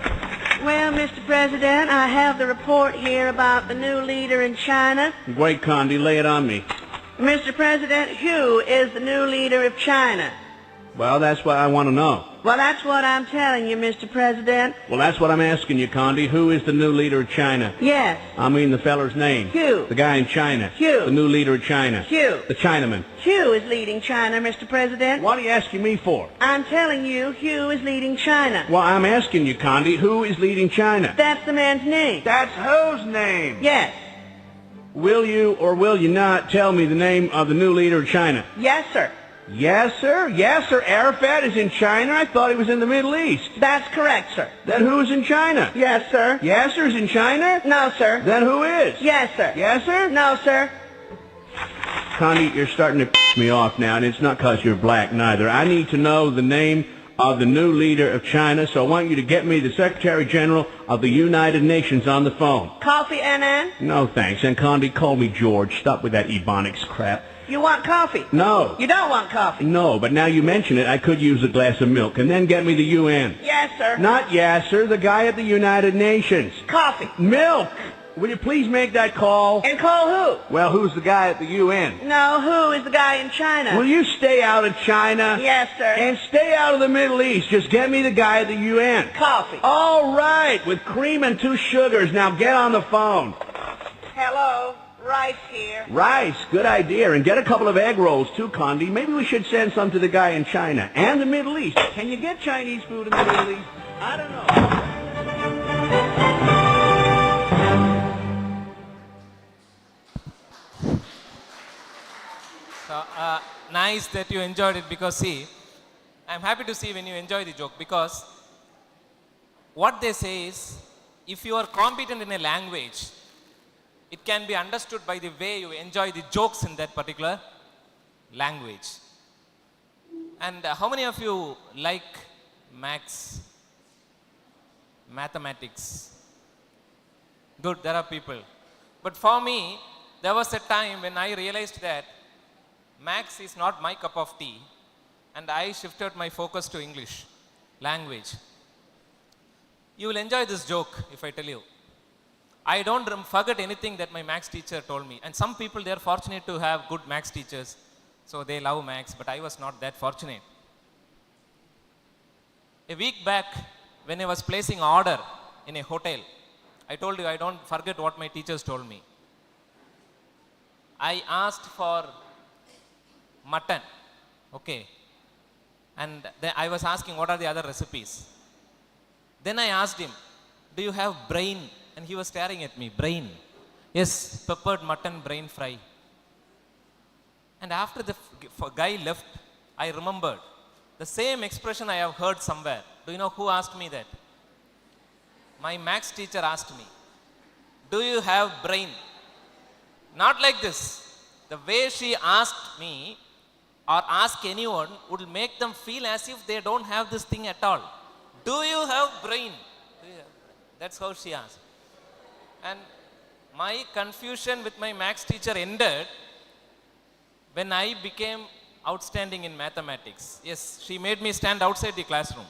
Well, Mr. President, I have the report here about the new leader in China. Great, Condi, lay it on me. Mr. President, who is the new leader of China? Well, that's what I want to know. Well, that's what I'm telling you, Mr. President. Well, that's what I'm asking you, Condi. Who is the new leader of China? Yes. I mean the feller's name. Hugh. The guy in China. Hugh. The new leader of China. Hugh. The Chinaman. Hugh is leading China, Mr. President. What are you asking me for? I'm telling you, Hugh is leading China. Well, I'm asking you, Condi, who is leading China? That's the man's name. That's whose name? Yes. Will you or will you not tell me the name of the new leader of China? Yes, sir. Yes, sir. Yes, sir. Arafat is in China. I thought he was in the Middle East. That's correct, sir. Then who's in China? Yes, sir. Yasser's in China? No, sir. Then who is? Yes, sir. Yes, sir? No, sir. Condi, you're starting to piss me off now, and it's not because you're black, neither. I need to know the name of the new leader of China, so I want you to get me the Secretary General of the United Nations on the phone. Coffee, Annan? No, thanks. And Condi, call me George. Stop with that Ebonics crap. You want coffee? No. You don't want coffee? No, but now you mention it, I could use a glass of milk. And then get me the UN. Yes, sir. Not Yasser, the guy at the United Nations. Coffee. Milk. Will you please make that call? And call who? Well, who's the guy at the UN? No, who is the guy in China? Will you stay out of China? Yes, sir. And stay out of the Middle East. Just get me the guy at the UN. Coffee. All right, with cream and 2 sugars. Now get on the phone. Hello, Rice here. Rice, good idea. And get a couple of egg rolls too, Condi. Maybe we should send some to the guy in China and the Middle East. Can you get Chinese food in the Middle East? I don't know. So, nice that you enjoyed it because see, I'm happy to see when you enjoy the joke because what they say is if you are competent in a language, it can be understood by the way you enjoy the jokes in that particular language. And how many of you like mathematics? Good, there are people. But for me, there was a time when I realized that Maths is not my cup of tea, and I shifted my focus to English language. You will enjoy this joke if I tell you. I don't forget anything that my Maths teacher told me. And some people, they are fortunate to have good Maths teachers, so they love Maths, but I was not that fortunate. A week back, when I was placing order in a hotel, I told you I don't forget what my teachers told me. I asked for mutton, okay, and then I was asking what are the other recipes. Then I asked him, do you have brain? And he was staring at me, brain. Yes, peppered mutton brain fry. And after the guy left, I remembered the same expression I have heard somewhere. Do you know who asked me that? My Maths teacher asked me, do you have brain? Not like this. The way she asked me or ask anyone would make them feel as if they don't have this thing at all. Do you have brain? That's how she asked. And my confusion with my Maths teacher ended when I became outstanding in mathematics. Yes, she made me stand outside the classroom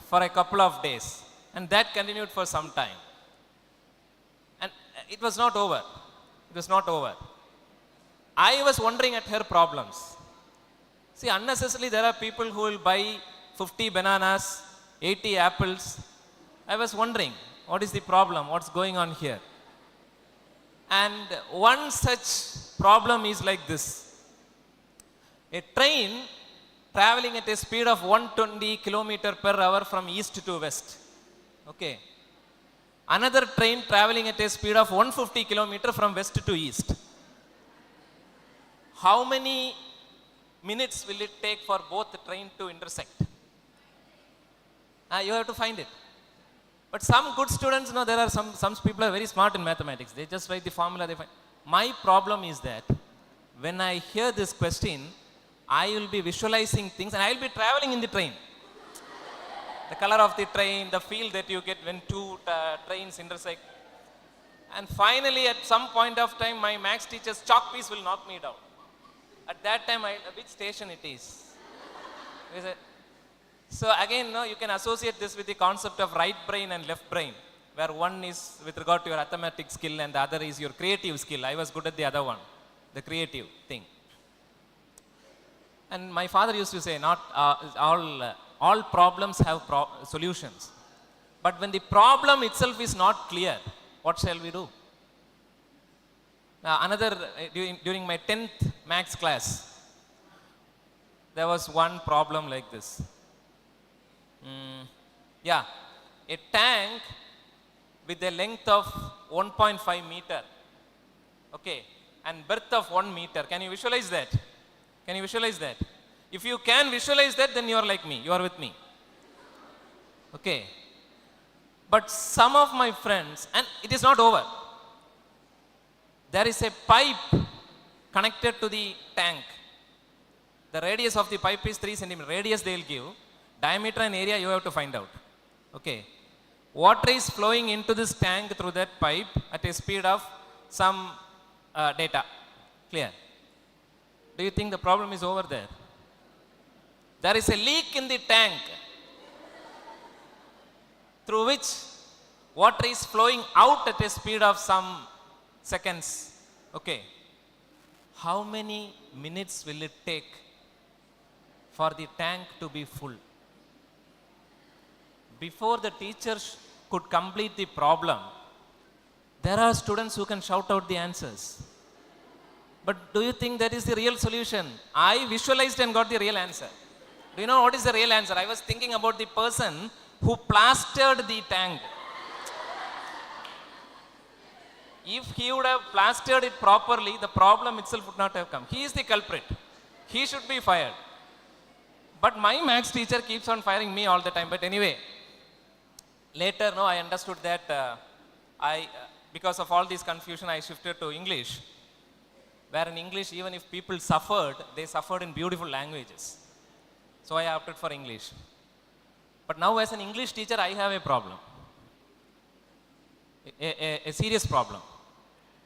for a couple of days. And that continued for some time. And it was not over. It was not over. I was wondering at her problems. See, unnecessarily there are people who will buy 50 bananas, 80 apples. I was wondering, what is the problem? What's going on here? And one such problem is like this. A train traveling at a speed of 120 km per hour from east to west. Okay. Another train traveling at a speed of 150 km from west to east. How many minutes will it take for both the train to intersect? You have to find it. But some good students, there are some people are very smart in mathematics. They just write the formula, they find. My problem is that when I hear this question, I will be visualizing things and I will be traveling in the train. The color of the train, the feel that you get when two trains intersect. And finally, at some point of time, my Maths teacher's chalk piece will knock me down. At that time, which station it is? So again, you can associate this with the concept of right brain and left brain, where one is with regard to your arithmetic skill and the other is your creative skill. I was good at the other one, the creative thing. And my father used to say, not all problems have solutions. But when the problem itself is not clear, what shall we do? During my 10th Maths class, there was one problem like this. A tank with a length of 1.5 meter, okay, and breadth of 1 meter. Can you visualize that? Can you visualize that? If you can visualize that, then you are like me, you are with me. Okay. But some of my friends, and it is not over. There is a pipe connected to the tank. The radius of the pipe is 3 centimeters. Radius they will give. Diameter and area you have to find out. Okay. Water is flowing into this tank through that pipe at a speed of some data. Clear? Do you think the problem is over there? There is a leak in the tank through which Water is flowing out at a speed of some seconds. Okay. How many minutes will it take for the tank to be full? Before the teachers could complete the problem, there are students who can shout out the answers. But do you think that is the real solution? I visualized and got the real answer. Do you know what is the real answer? I was thinking about the person who plastered the tank. If he would have plastered it properly, the problem itself would not have come. He is the culprit. He should be fired. But my maths teacher keeps on firing me all the time. But anyway, later, no, I understood that because of all this confusion, I shifted to English. Where in English, even if people suffered, they suffered in beautiful languages. So I opted for English. But now as an English teacher, I have a problem. A serious problem.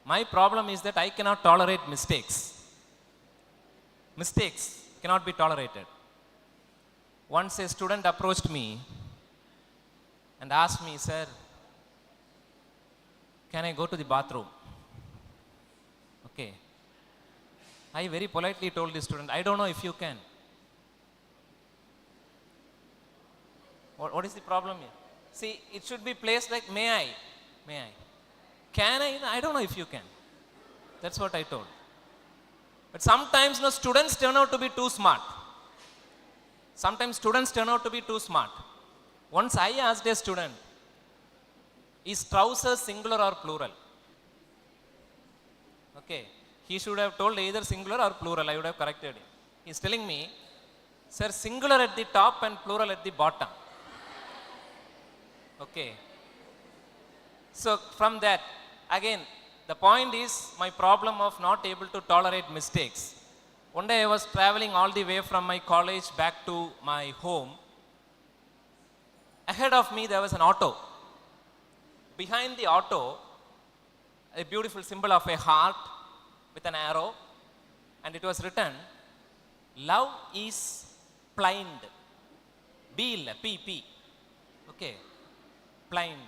My problem is that I cannot tolerate mistakes. Mistakes cannot be tolerated. Once a student approached me and asked me, sir, can I go to the bathroom? Okay. I very politely told the student, I don't know if you can. What is the problem here? See, it should be placed like, may I? May I? Can I? I don't know if you can. That's what I told. But sometimes no, students turn out to be too smart. Sometimes students turn out to be too smart. Once I asked a student, is trousers singular or plural? Okay. He should have told either singular or plural. I would have corrected him. He's telling me, sir, singular at the top and plural at the bottom. Okay. So from that, again, the point is my problem of not able to tolerate mistakes. One day I was traveling all the way from my college back to my home. Ahead of me there was an auto. Behind the auto, a beautiful symbol of a heart with an arrow, and it was written, love is blind. P. Okay. Blind.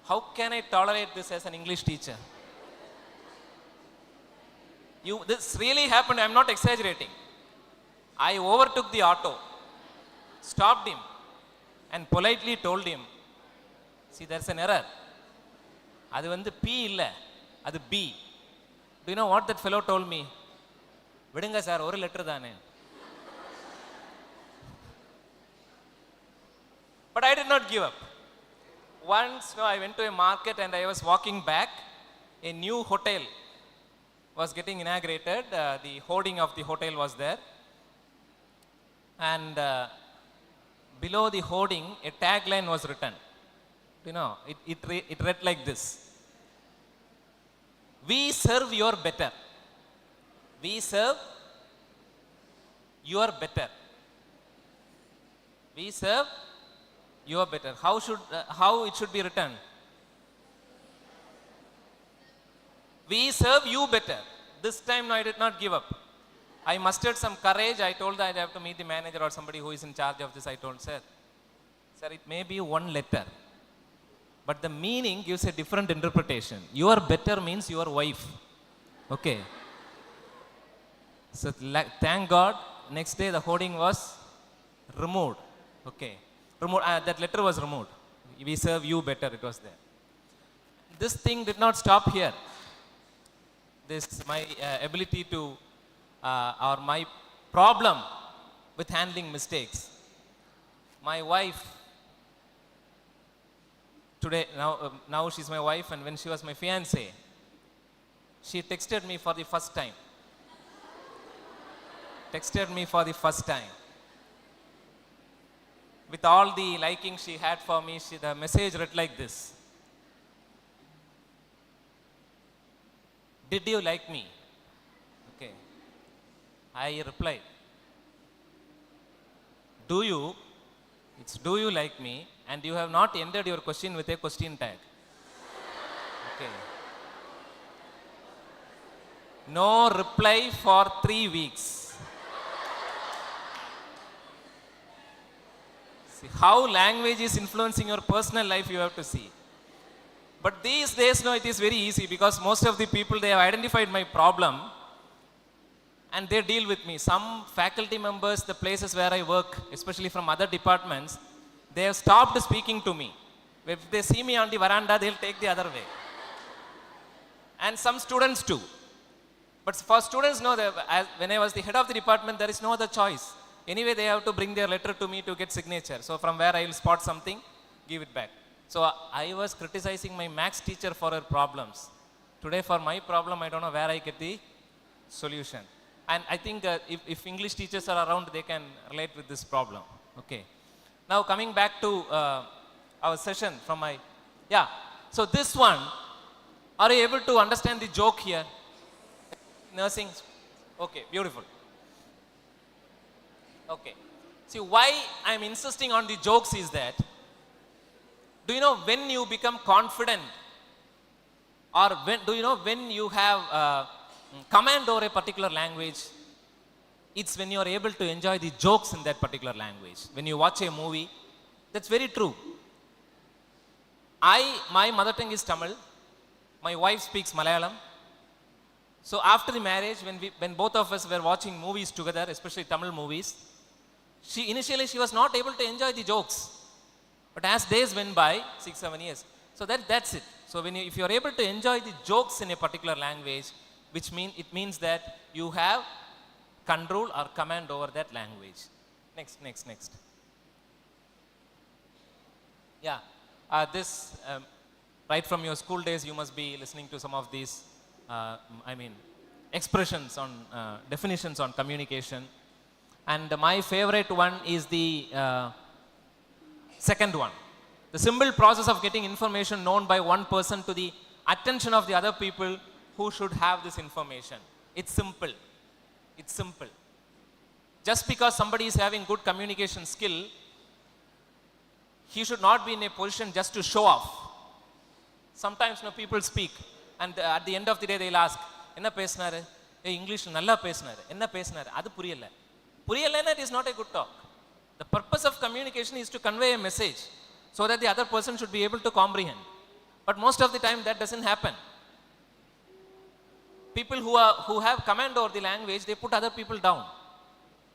How can I tolerate this as an English teacher? This really happened, I'm not exaggerating. I overtook the auto, stopped him, and politely told him, see, there's an error. அது வந்து P இல்ல, அது B. Do you know what that fellow told me? விடுங்க sir, ஒரு letter தானே. But I did not give up. Once I went to a market and I was walking back. A new hotel was getting inaugurated. The hoarding of the hotel was there. And below the hoarding, a tagline was written. You know, it read like this. We serve your better. We serve your better. We serve your better. How it should be written? We serve you better. This time no, I did not give up. I mustered some courage. I told that I have to meet the manager or somebody who is in charge of this. I told, sir, it may be one letter, but the meaning gives a different interpretation. Your better means your wife. Okay. So thank God, next day the hoarding was removed. Okay. That letter was removed. We serve you better, it was there. This thing did not stop here. My ability to, or my problem with handling mistakes. My wife, today, now she's my wife, and when she was my fiancée, she texted me for the first time. With all the liking she had for me, the message read like this. Did you like me? Okay. I replied, do you? It's do you like me? And you have not ended your question with a question tag. Okay. No reply for 3 weeks. See, how language is influencing your personal life, you have to see. But these days, no, it is very easy because most of the people, they have identified my problem and they deal with me. Some faculty members, the places where I work, especially from other departments, they have stopped speaking to me. If they see me on the veranda, they'll take the other way. And some students too. But for students, no, when I was the head of the department, there is no other choice. Anyway, they have to bring their letter to me to get signature. So from where I will spot something, give it back. So I was criticizing my maths teacher for her problems. Today for my problem, I don't know where I get the solution. And I think if English teachers are around, they can relate with this problem. Okay. Now coming back to our session from my, yeah. So this one, are you able to understand the joke here? Nursing, okay, beautiful. Okay. See, why I'm insisting on the jokes is that, do you know when you become confident, or do you know when you have command over a particular language? It's when you are able to enjoy the jokes in that particular language. When you watch a movie, that's very true. My mother tongue is Tamil. My wife speaks Malayalam. So after the marriage, when both of us were watching movies together, especially Tamil movies, initially she was not able to enjoy the jokes. But as days went by, 6-7 years, so that's it. So if you are able to enjoy the jokes in a particular language, it means that you have control or command over that language. Next. Yeah, this right from your school days, you must be listening to some of these, expressions on definitions on communication. And my favorite one is the second one. The simple process of getting information known by one person to the attention of the other people who should have this information. It's simple. Just because somebody is having good communication skill, he should not be in a position just to show off. Sometimes people speak and at the end of the day they'll ask, enna pesnaru? English nalla pesnaru. Enna pesnaru? Adu puriyalla. Puriyallana, it is not a good talk. The purpose of communication is to convey a message so that the other person should be able to comprehend. But most of the time that doesn't happen. People who have command over the language, they put other people down.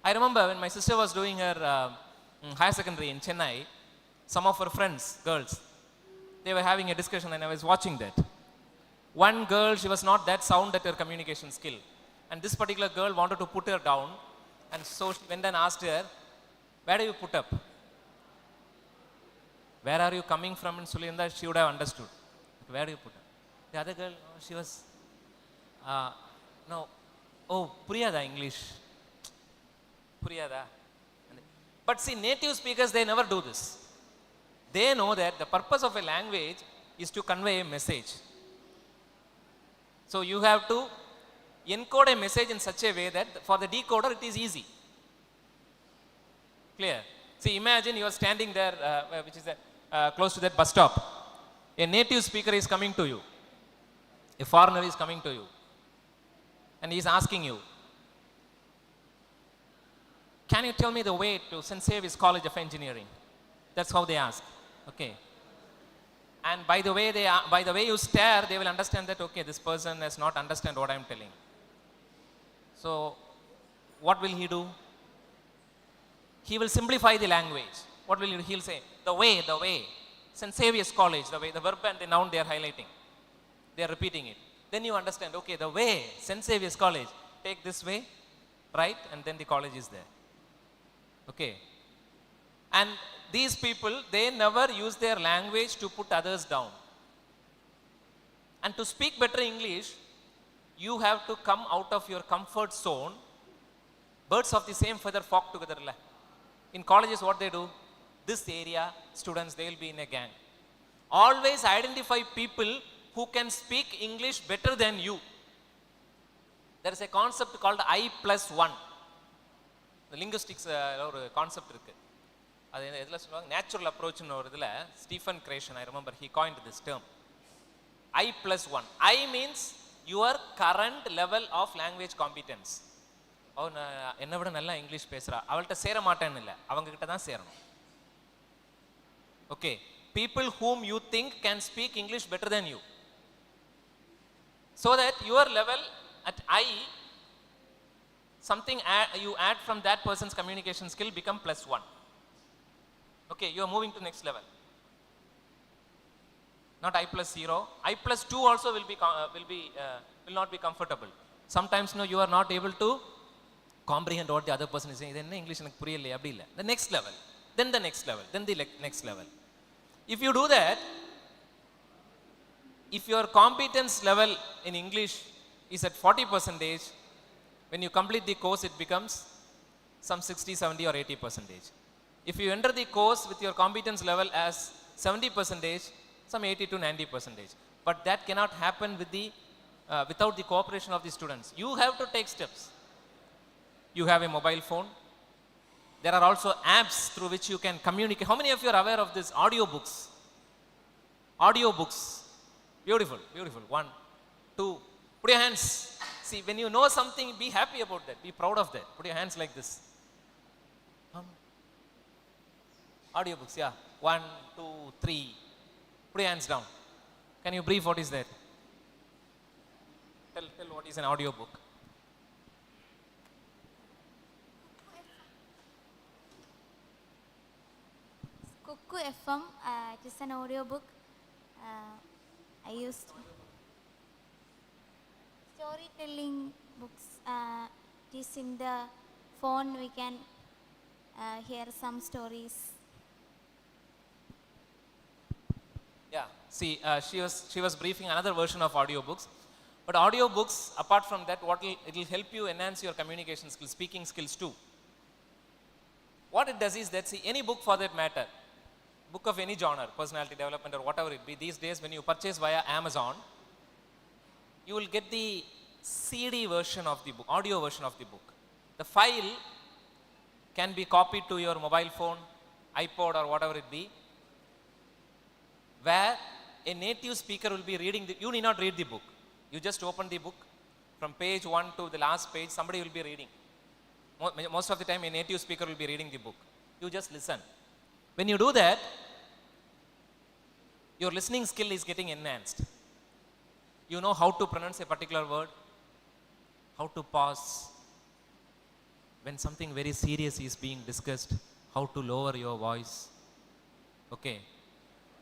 I remember when my sister was doing her higher secondary in Chennai, some of her friends, girls, they were having a discussion and I was watching that. One girl, she was not that sound at her communication skill. And this particular girl wanted to put her down. And so she went and asked her, where do you put up? Where are you coming from? And Sulinda, she would have understood. Where do you put up? The other girl, she was, Puriyada English. Puriyada. But see, native speakers, they never do this. They know that the purpose of a language is to convey a message. So you have to encode a message in such a way that for the decoder it is easy. Clear? See, imagine you are standing there, which is close to that bus stop. A native speaker is coming to you. A foreigner is coming to you. And he is asking you, can you tell me the way to St. Xavier's College of Engineering? That's how they ask. Okay. And by the way you stare, they will understand that, okay, this person does not understand what I am telling. So what will he do? He will simplify the language. What will he do? He'll say, the way. St. Xavier's College, the way, the verb and the noun they are highlighting. They are repeating it. Then you understand, okay, the way, St. Xavier's College, take this way, right? And then the college is there. Okay. And these people, they never use their language to put others down. And to speak better English, you have to come out of your comfort zone. Birds of the same feather flock together. In colleges, what they do? This area, students, they will be in a gang. Always identify people who can speak English better than you. There is a concept called I+1. The linguistics concept irukku. அது எதில் சொல்லுவாங்க, natural அப்ரோச்னு ஒரு இதில் Stephen கிரேஷன், I remember, he coined this term. I+1. I means your current level of language competence. என்னை விட நல்லா English பேசுகிறா, அவள்கிட்ட சேர மாட்டேன்னு இல்லை, அவங்கக்கிட்ட தான் சேரணும். Okay. people whom you think can speak English better than you. So that your level at I, something you add from that person's communication skill become +1. Okay, you are moving to next level. Not I +0. I +2 also will not be comfortable. Sometimes you are not able to comprehend what the other person is saying. Then English the next level, then the next level, then the next level. If you do that, if your competence level in English is at 40%, when you complete the course, it becomes some 60, 70 or 80%. If you enter the course with your competence level as 70%, some 80 to 90%. But that cannot happen with without the cooperation of the students. You have to take steps. You have a mobile phone. There are also apps through which you can communicate. How many of you are aware of this? Audiobooks. Audiobooks. Beautiful, beautiful. 1, 2. Put your hands. See, when you know something, be happy about that. Be proud of that. Put your hands like this. Audiobooks, yeah. 1, 2, 3. Put your hands down. Can you brief what is that? Tell what is an audiobook. Cuckoo FM, it is an audiobook. I used storytelling books. It is in the phone. We can hear some stories. Yeah. See, she was briefing another version of audiobooks. But audiobooks, apart from that, it will help you enhance your communication skills, speaking skills too. What it does is that, see, any book for that matter, book of any genre, personality development or whatever it be, these days when you purchase via Amazon, you will get the CD version of the book, audio version of the book. The file can be copied to your mobile phone, iPod or whatever it be, where a native speaker will be reading, you need not read the book. You just open the book from page 1 to the last page, somebody will be reading. Most of the time a native speaker will be reading the book. You just listen. When you do that, your listening skill is getting enhanced. You know how to pronounce a particular word, how to pause. When something very serious is being discussed, how to lower your voice. Okay.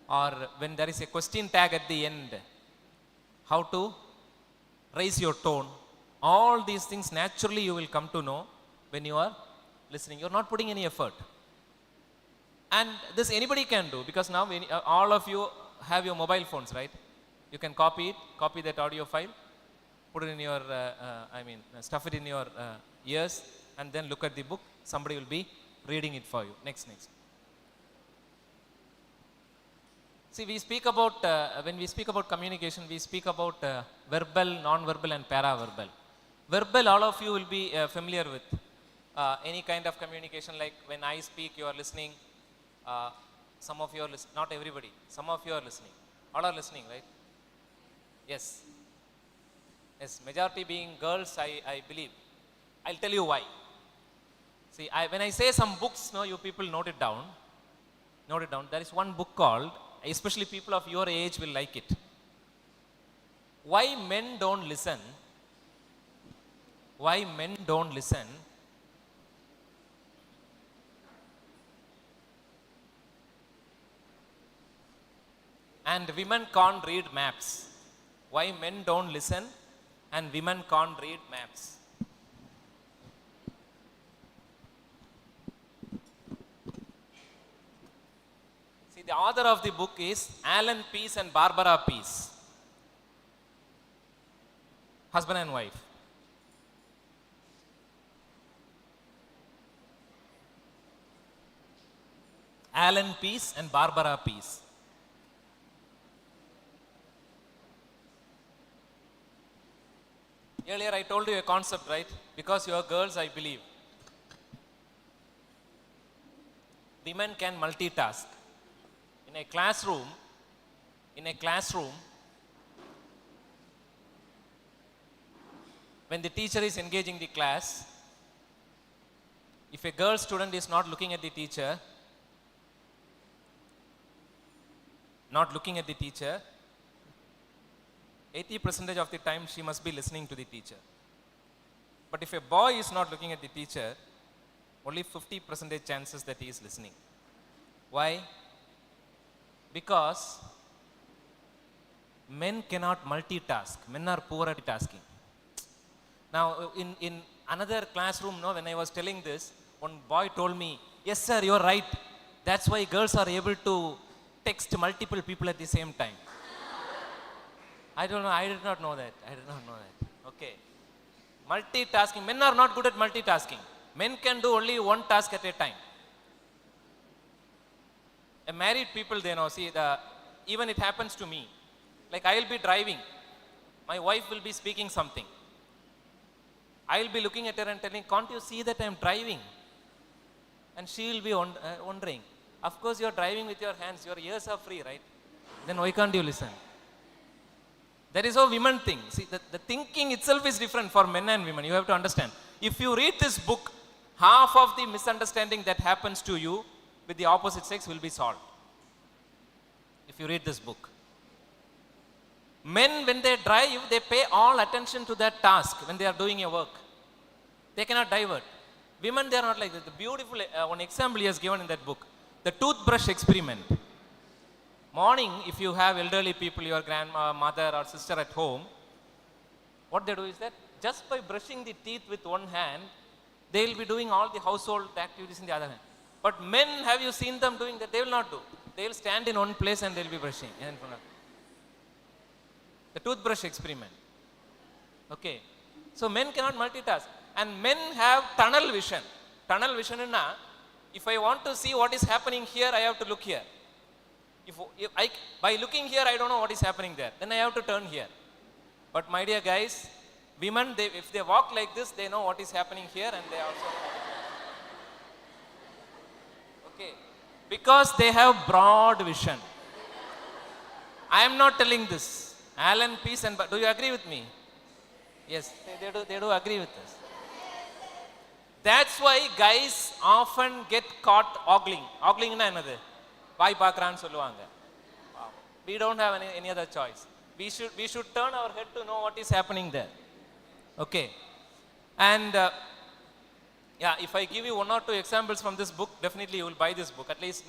Or when there is a question tag at the end, how to raise your tone. All these things naturally you will come to know when you are listening. You are not putting any effort. And this anybody can do, because now all of you have your mobile phones, right? You can copy that audio file, put it in your, stuff it in your ears, and then look at the book. Somebody will be reading it for you. Next. See, we speak about, when we speak about communication, we speak about verbal, non-verbal and para-verbal. Verbal, all of you will be familiar with. Any kind of communication, like when I speak, you are listening. Some of you are listening, not everybody. Some of you are listening. All are listening, right? Yes. Yes, majority being girls, I believe. I'll tell you why. See, when I say some books, you people note it down. Note it down. There is one book called, especially people of your age will like it. Why men don't listen? Why men don't listen? And women can't read maps. Why men don't listen and women can't read maps? See, the author of the book is Alan Pease and Barbara Pease. Husband and wife. Alan Pease and Barbara Pease. Earlier I told you a concept, right? Because you are girls, I believe. Women can multitask. In a classroom, when the teacher is engaging the class, if a girl student is not looking at the teacher, not looking at the teacher, 80% of the time she must be listening to the teacher. But if a boy is not looking at the teacher, only 50% chances that he is listening. Why? Because men cannot multitask. Men are poor at tasking. Now, in another classroom, when I was telling this, one boy told me, yes sir, you're right. That's why girls are able to text multiple people at the same time. I don't know, I did not know that. Okay. Multitasking, men are not good at multitasking. Men can do only one task at a time. A married people, they know, see, even it happens to me. Like I will be driving, my wife will be speaking something. I will be looking at her and telling, can't you see that I am driving? And she will be wondering, of course you are driving with your hands, your ears are free, right? Then why can't you listen? That is how women think. See, the thinking itself is different for men and women. You have to understand. If you read this book, half of the misunderstanding that happens to you with the opposite sex will be solved. If you read this book. Men, when they drive, they pay all attention to that task when they are doing a work. They cannot divert. Women, they are not like that. The beautiful one example he has given in that book, the toothbrush experiment. Morning, if you have elderly people, your grandma, mother or sister at home, what they do is that just by brushing the teeth with one hand, they will be doing all the household activities in the other hand. But men, have you seen them doing that? They will not do. They will stand in one place and they will be brushing. The toothbrush experiment. Okay. So men cannot multitask. And men have tunnel vision. Tunnel vision is, if I want to see what is happening here, I have to look here. By looking here, I don't know what is happening there. Then I have to turn here. But my dear guys, women, if they walk like this, they know what is happening here and they also know. Okay. Because they have broad vision. I am not telling this. Alan, Peace and do you agree with me? Yes, they do agree with us. That's why guys often get caught ogling. Ogling na another. Why pakran solluvaanga. We don't have any other choice. We should turn our head to know what is happening there. Okay. And if I give you one or two examples from this book, definitely you will buy this book. At least,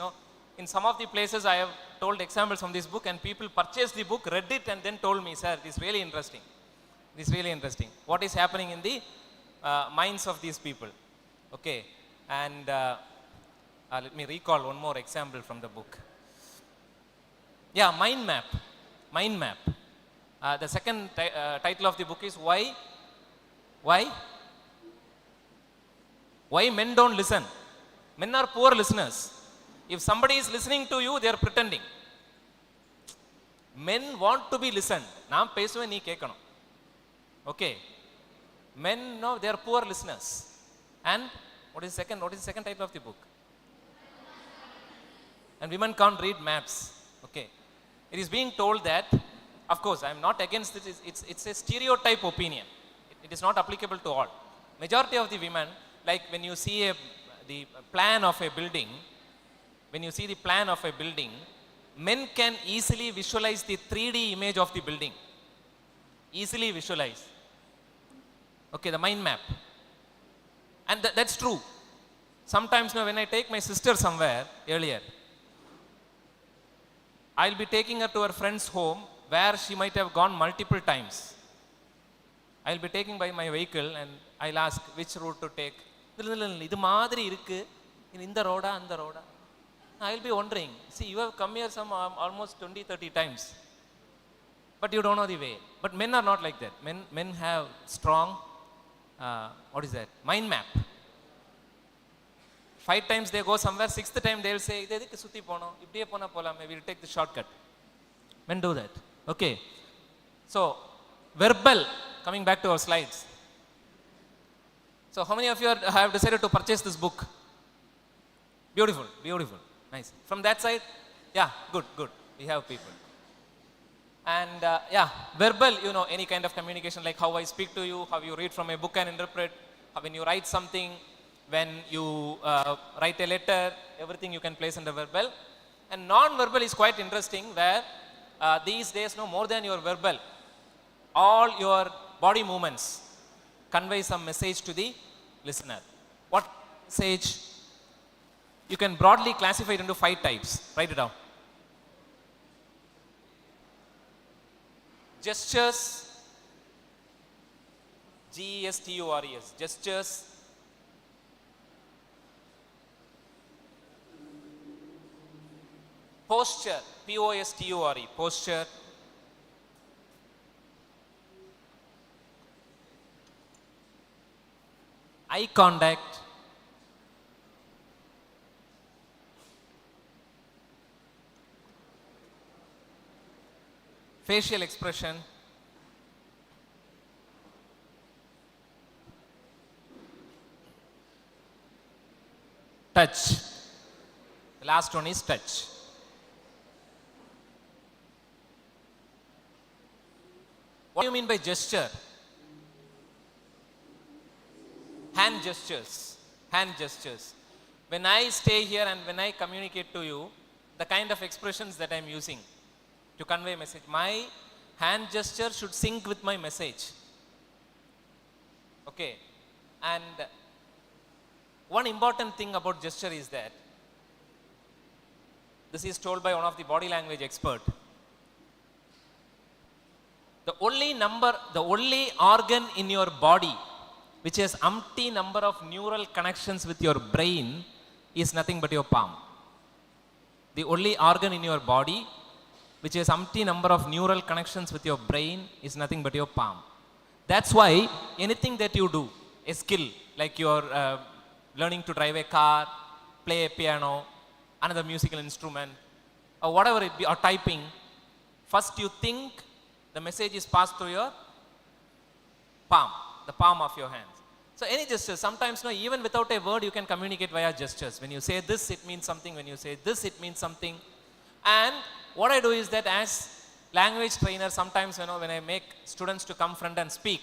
in some of the places I have told examples from this book and people purchased the book, read it and then told me, sir, this is really interesting. This is really interesting. What is happening in the minds of these people. Okay. And let me recall one more example from the book. Yeah, mind map. Mind map. The second title of the book is Why men don't listen. Men are poor listeners. If somebody is listening to you, they are pretending. Men want to be listened. Naam pesuve nee kekkanum. Okay. Men, no, they are poor listeners. And what is the second title of the book? And women can't read maps. Okay. It is being told that, of course, I am not against it. It's a stereotype opinion. It is not applicable to all. Majority of the women, like when you see the plan of a building, men can easily visualize the 3D image of the building. Easily visualize. Okay, the mind map. And that's true. Sometimes when I take my sister somewhere earlier, I'll be taking her to her friend's home where she might have gone multiple times. I'll be taking by my vehicle and I'll ask which route to take. Idu madri irukku, inda roda, anda roda. I'll be wondering, see, you have come here almost 20-30 times, but you don't know the way. But men are not like that. Men have strong, mind map. 5 times they go somewhere, 6th time they will say, we will take the shortcut. Men do that. Okay. So, verbal, coming back to our slides. So, how many of you have decided to purchase this book? Beautiful, beautiful, nice. From that side, yeah, good. We have people. And verbal, any kind of communication, like how I speak to you, how you read from a book and interpret, when you write something, when you write a letter, everything you can place under verbal. And non-verbal is quite interesting, where these days, no more than your verbal, all your body movements convey some message to the listener. What message? You can broadly classify it into 5 types. Write it down. Gestures, Gestures, gestures. Posture, Posture, posture. Eye contact. Facial expression. Touch. The last one is touch. What do you mean by gesture? Hand gestures. Hand gestures. When I stay here and when I communicate to you, the kind of expressions that I am using to convey message, my hand gesture should sync with my message. Okay. And one important thing about gesture is that this is told by one of the body language expert. The only organ in your body which has umpty number of neural connections with your brain is nothing but your palm. The only organ in your body which has umpty number of neural connections with your brain is nothing but your palm. That's why anything that you do, a skill, like you're learning to drive a car, play a piano, another musical instrument, or whatever it be, or typing, first you think the message is passed through your palm, the palm of your hands. So any gesture, sometimes even without a word you can communicate via gestures. When you say this, it means something. When you say this, it means something. And what I do is that as language trainer, sometimes when I make students to come front and speak,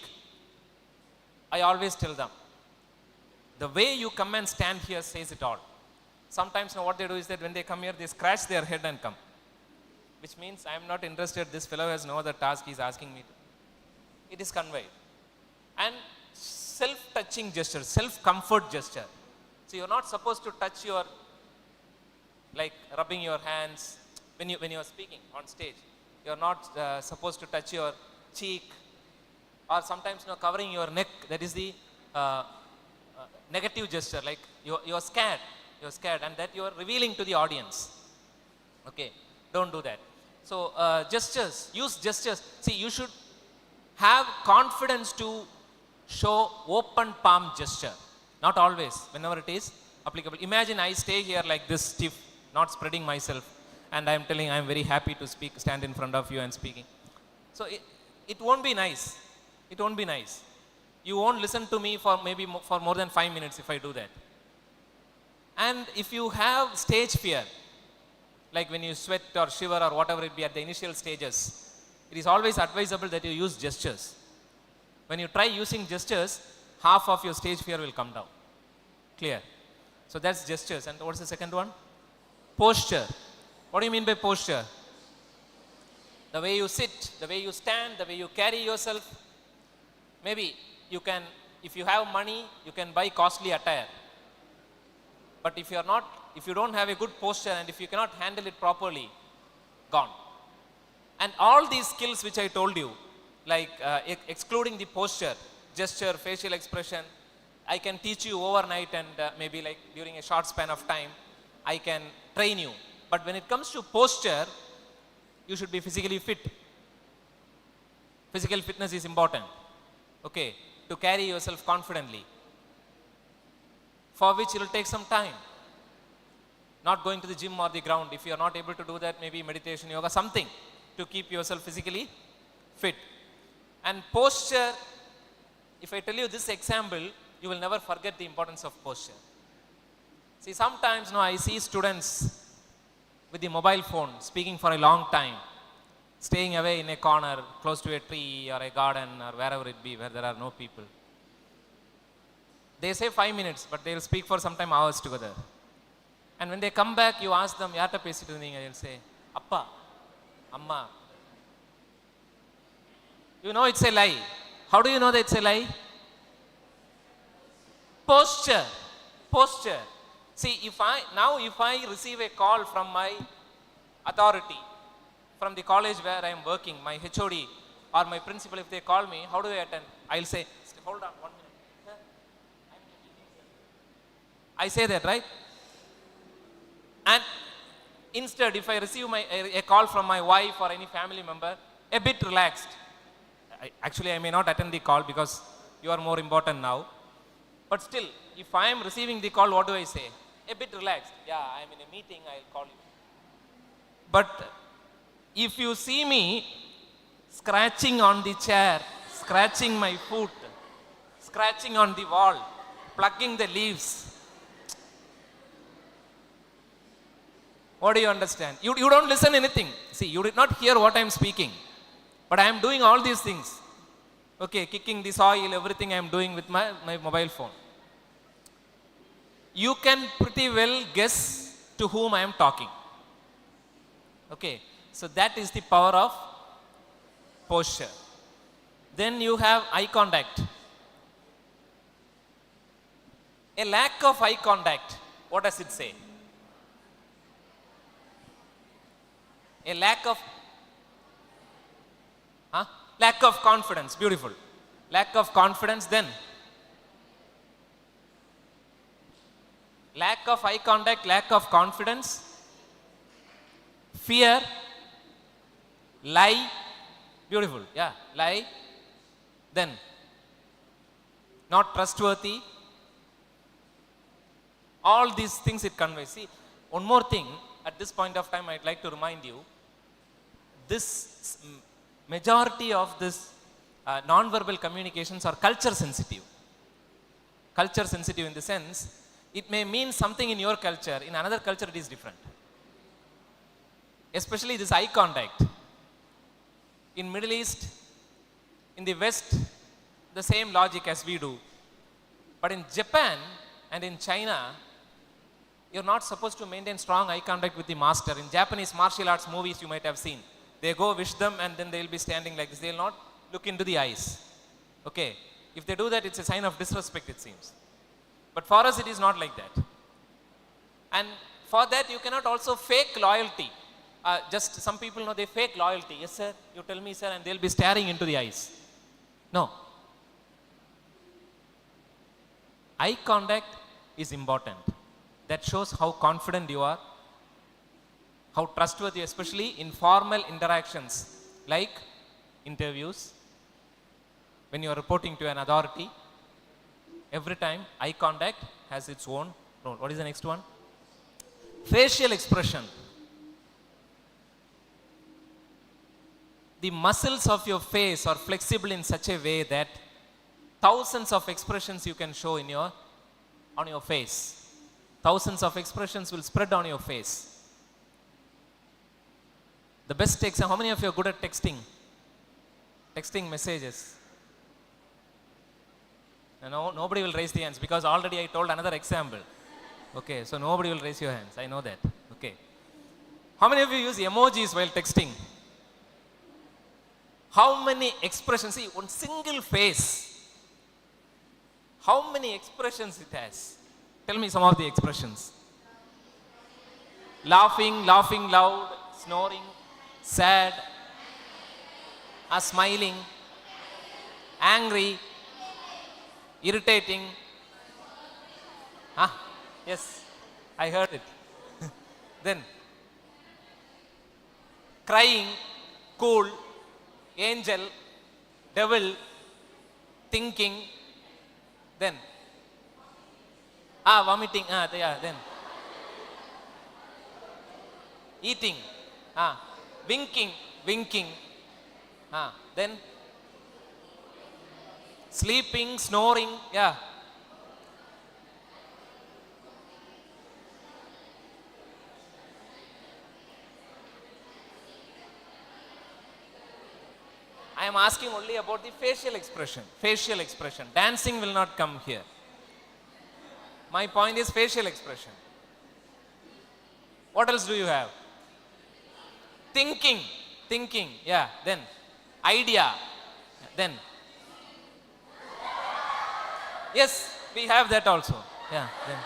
I always tell them, the way you come and stand here says it all. Sometimes what they do is that when they come here, they scratch their head and come. Which means I am not interested, this fellow has no other task he is asking me to. It is conveyed. And self-touching gesture, self-comfort gesture. So you are not supposed to touch your, like rubbing your hands when you are speaking on stage. You are not supposed to touch your cheek, or sometimes covering your neck. That is the negative gesture, like you are scared. You are scared, and that you are revealing to the audience. Okay, don't do that. So gestures, use gestures. See, you should have confidence to show open palm gesture. Not always, whenever it is applicable. Imagine I stay here like this stiff, not spreading myself, and I am telling I am very happy to speak, stand in front of you and speaking. So it won't be nice. It won't be nice. You won't listen to me for for more than 5 minutes if I do that. And if you have stage fear, like when you sweat or shiver or whatever it be at the initial stages, it is always advisable that you use gestures. When you try using gestures, half of your stage fear will come down. Clear? So that's gestures. And what's the second one? Posture. What do you mean by posture? The way you sit, the way you stand, the way you carry yourself. Maybe you can, if you have money, you can buy costly attire. But if you don't have a good posture and if you cannot handle it properly, gone. And all these skills which I told you, like excluding the posture, gesture, facial expression, I can teach you overnight, and maybe like during a short span of time, I can train you. But when it comes to posture, you should be physically fit. Physical fitness is important, okay, to carry yourself confidently, for which it will take some time. Not going to the gym or the ground. If you are not able to do that, maybe meditation, yoga, something to keep yourself physically fit. And posture, if I tell you this example, you will never forget the importance of posture. See, sometimes I see students with the mobile phone speaking for a long time, staying away in a corner close to a tree or a garden or wherever it be where there are no people. They say 5 minutes, but they will speak for some time, hours together. And when they come back, you ask them, "Yatta pesittu irundinga?" They'll say, "Appa, Amma." You know it's a lie. How do you know that it's a lie? Posture. Posture. See, if I receive a call from my authority, from the college where I am working, my HOD or my principal, if they call me, how do I attend? I'll say, "Hold on 1 minute. Sir, I'm in a meeting, sir." I say that, right? And instead, if I receive a call from my wife or any family member, a bit relaxed. Actually, I may not attend the call because you are more important now. But still, if I am receiving the call, what do I say? A bit relaxed. "Yeah, I am in a meeting, I'll call you." But if you see me scratching on the chair, scratching my foot, scratching on the wall, plucking the leaves, what do you understand? You don't listen anything. See, you did not hear what I am speaking. But I am doing all these things. Okay, kicking the soil, everything I am doing with my mobile phone. You can pretty well guess to whom I am talking. Okay, so that is the power of posture. Then you have eye contact. A lack of eye contact, what does it say? A lack of lack of confidence. Beautiful. Lack of confidence. Then lack of eye contact, lack of confidence, fear, lie. Beautiful. Yeah, lie. Then not trustworthy. All these things it conveys. See, one more thing at this point of time I'd like to remind you, this majority of this non-verbal communications are culture sensitive. Culture sensitive in the sense, it may mean something in your culture, in another culture it is different. Especially this eye contact. In Middle East, in the West, the same logic as we do. But in Japan and in China, you're not supposed to maintain strong eye contact with the master. In Japanese martial arts movies you might have seen, they go wish them and then they'll be standing like this. They'll not look into the eyes. Okay. If they do that, it's a sign of disrespect, it seems. But for us, it is not like that. And for that, you cannot also fake loyalty. Just some people know they fake loyalty. "Yes, sir, you tell me, sir," and they'll be staring into the eyes. No. Eye contact is important. That shows how confident you are, how trustworthy, especially in formal interactions like interviews, when you are reporting to an authority. Every time eye contact has its own role. What is the next one? Facial expression. The muscles of your face are flexible in such a way that thousands of expressions you can show on your face. Thousands of expressions will spread on your face. The best text. How many of you are good at texting? Texting messages. No, nobody will raise the hands because already I told another example. Okay, so nobody will raise your hands. I know that. Okay. How many of you use emojis while texting? How many expressions? See, one single face. How many expressions it has? Tell me some of the expressions. Laughing, laughing loud, snoring, sad, smiling, angry, irritating. Yes, I heard it. Then crying, cool, angel, devil, thinking. Then vomiting. Yeah. Then eating. Winking. Then sleeping, snoring. Yeah. I am asking only about the facial expression. Facial expression. Dancing will not come here. My point is facial expression. What else do you have? Thinking. Thinking. Yeah. Then idea. Then yes, we have that also. Yeah. Then.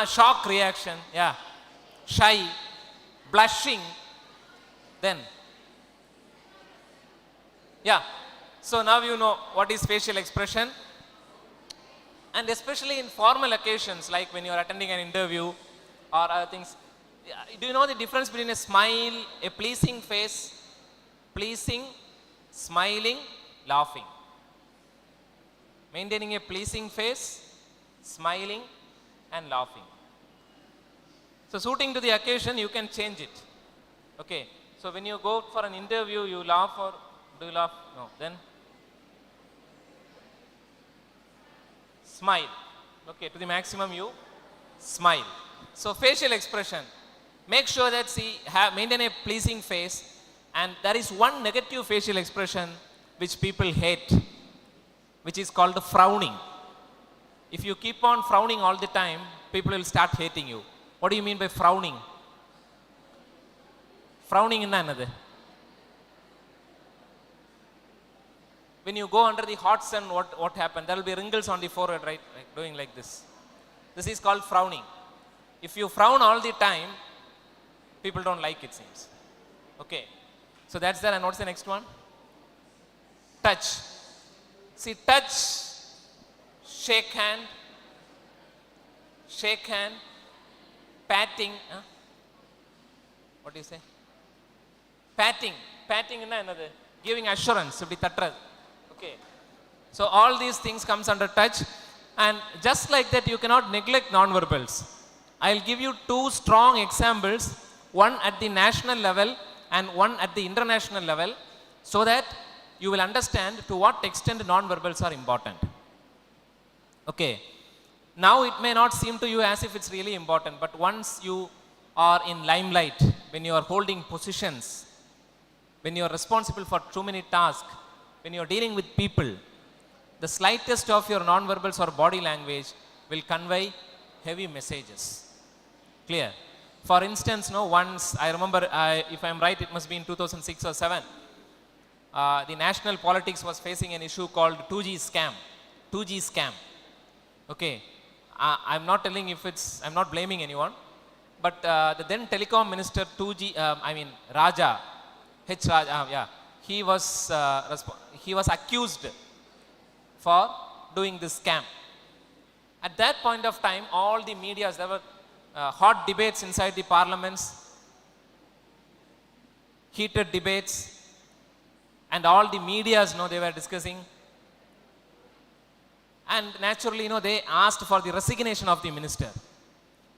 Shock reaction. Yeah. Shy. Blushing. Then. Yeah. So now you know what is facial expression. And especially in formal occasions like when you are attending an interview or other things. Do you know the difference between a smile, a pleasing face, pleasing, smiling, laughing? Maintaining a pleasing face, smiling and laughing. So suiting to the occasion, you can change it. Okay. So when you go for an interview, you laugh or do you laugh? No. Then smile. Okay. To the maximum, you smile. So facial expression. Make sure that maintain a pleasing face. And there is one negative facial expression which people hate, which is called frowning. If you keep on frowning all the time, people will start hating you. What do you mean by frowning? Frowning is another. When you go under the hot sun, what happens? There will be wrinkles on the forehead, right? Like doing like this. This is called frowning. If you frown all the time, people don't like it, seems. Okay. So that's there. And what's the next one? Touch. See, touch, shake hand, patting. What do you say? Patting. Patting is another. Giving assurance. Okay. So all these things comes under touch. And just like that, you cannot neglect non-verbals. I'll give you two strong examples, one at the national level and one at the international level, so that you will understand to what extent non-verbals are important. Okay. Now it may not seem to you as if it's really important, but once you are in limelight, when you are holding positions, when you are responsible for too many tasks, when you are dealing with people, the slightest of your non-verbals or body language will convey heavy messages. Clear? For instance, once I remember, if I'm right, it must be in 2006 or 7. The national politics was facing an issue called 2G scam. 2G scam. Okay. I'm not telling if it's, I'm not blaming anyone, but the then telecom minister Raja, H. Raja, he was accused for doing this scam. At that point of time, all the medias, there were hot debates inside the parliaments, heated debates, and all the medias, they were discussing. And naturally, they asked for the resignation of the minister.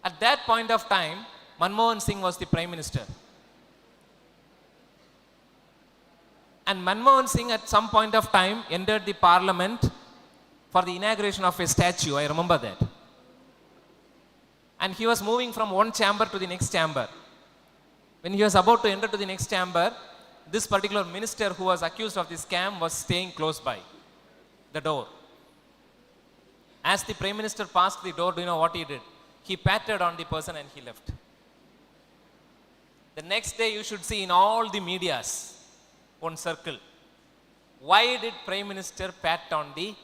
At that point of time, Manmohan Singh was the prime minister. And Manmohan Singh at some point of time entered the parliament for the inauguration of a statue. I remember that. And he was moving from one chamber to the next chamber. When he was about to enter to the next chamber, this particular minister who was accused of this scam was staying close by the door. As the prime minister passed the door, do you know what he did? He patted on the person and he left. The next day you should see in all the medias, one circle. Why did prime minister pat on the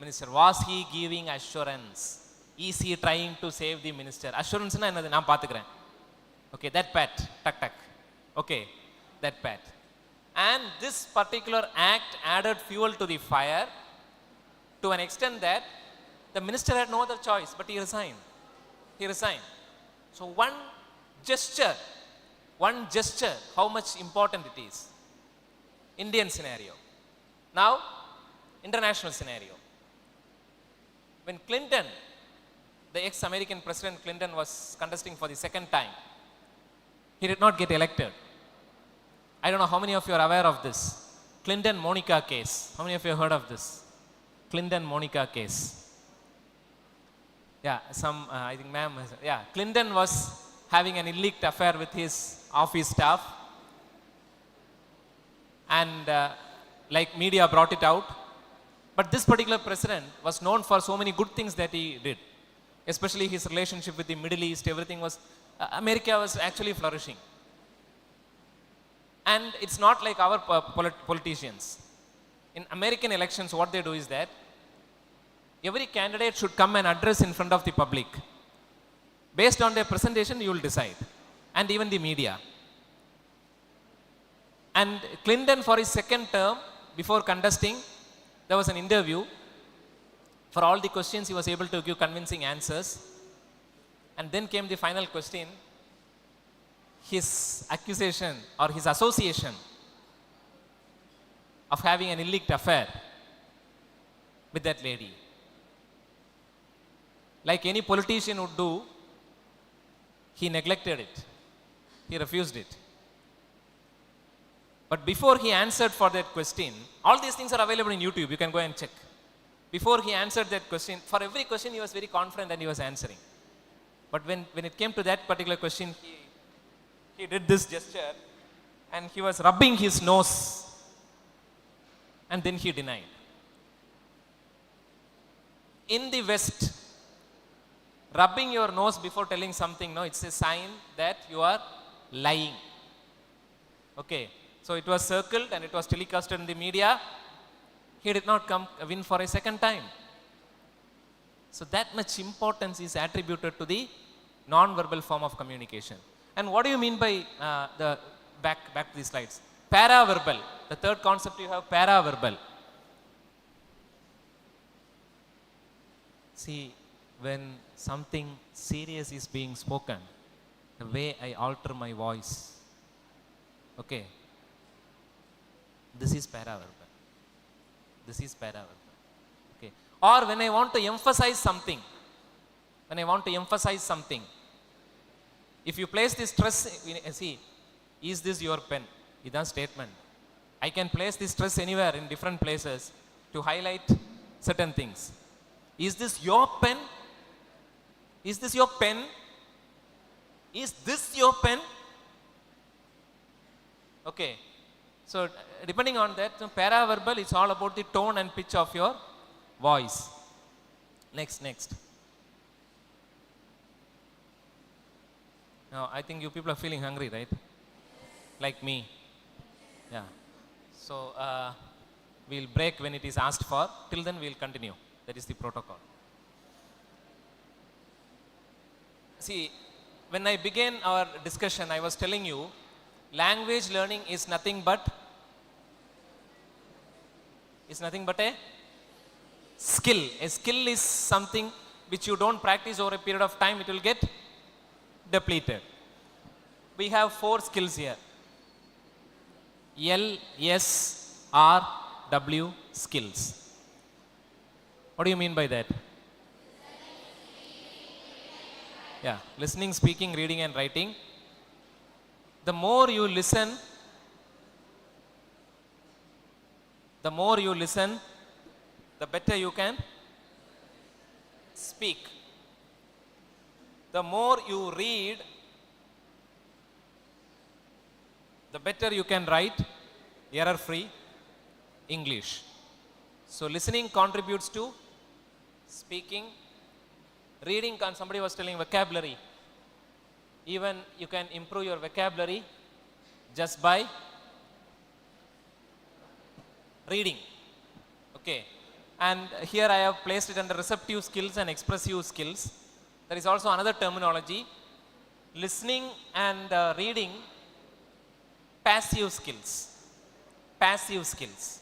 minister? Was he giving assurance? Is he trying to save the minister? Assurance na enadhu naan paathukuren. Okay, that pat, tuck tuck. Okay, that pat. And this particular act added fuel to the fire to an extent that the minister had no other choice, but he resigned. He resigned. So one gesture, how much important it is. Indian scenario. Now, international scenario. When Clinton, the ex-American President Clinton, was contesting for the second time, he did not get elected. I don't know how many of you are aware of this. Clinton-Monica case. How many of you have heard of this? Clinton-Monica case. Yeah, I think ma'am, Clinton was having an illicit affair with his office staff. And media brought it out. But this particular president was known for so many good things that he did. especially his relationship with the Middle East, everything was, America was actually flourishing. And it's not like our politicians. In American elections, what they do is that every candidate should come and address in front of the public. Based on their presentation, you will decide. And even the media. And Clinton, for his second term, before contesting, there was an interview. For all the questions, he was able to give convincing answers. And then came the final question. His accusation or his association of having an illicit affair with that lady. Like any politician would do, he neglected it. He refused it. But before he answered for that question, all these things are available in YouTube, you can go and check. Before he answered that question, for every question he was very confident and he was answering. But when it came to that particular question, he did this gesture and he was rubbing his nose and then he denied. In the West, rubbing your nose before telling something, no, it's a sign that you are lying. Okay, so it was circled and it was telecasted in the media. He did not win for a second time. So that much importance is attributed to the non-verbal form of communication. And what do you mean by the back to the slides? Paraverbal. The third concept you have, paraverbal. See, when something serious is being spoken, the way I alter my voice, okay, this is paraverbal. This is paraverbal. Okay. Or when I want to emphasize something, if you place this stress, see, is this your pen? This is a statement. I can place this stress anywhere in different places to highlight certain things. Is this your pen? Is this your pen? Is this your pen? Okay. So depending on that, paraverbal is all about the tone and pitch of your voice. Next. Now, I think you people are feeling hungry, right? Like me. Yeah. So, we'll break when it is asked for. Till then, we'll continue. That is the protocol. See, when I began our discussion, I was telling you, language learning is nothing but a skill. A skill is something which you don't practice over a period of time, it will get depleted. We have 4 skills here. L, S, R, W skills. What do you mean by that? Yeah, listening, speaking, reading and writing. The more you listen, the better you can speak. The more you read, the better you can write error-free English. So listening contributes to speaking. Reading, somebody was telling vocabulary. Even you can improve your vocabulary just by reading. Okay. And here I have placed it under receptive skills and expressive skills. There is also another terminology. Listening and reading, passive skills. Passive skills.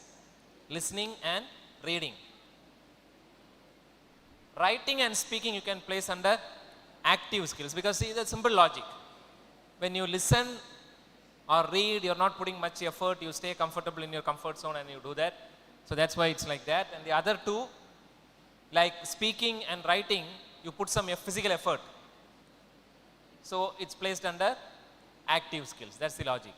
Listening and reading. Writing and speaking you can place under active skills, because see, the simple logic. When you listen or read, you're not putting much effort, you stay comfortable in your comfort zone and you do that. So that's why it's like that. And the other two, like speaking and writing, you put some physical effort. So it's placed under active skills. That's the logic.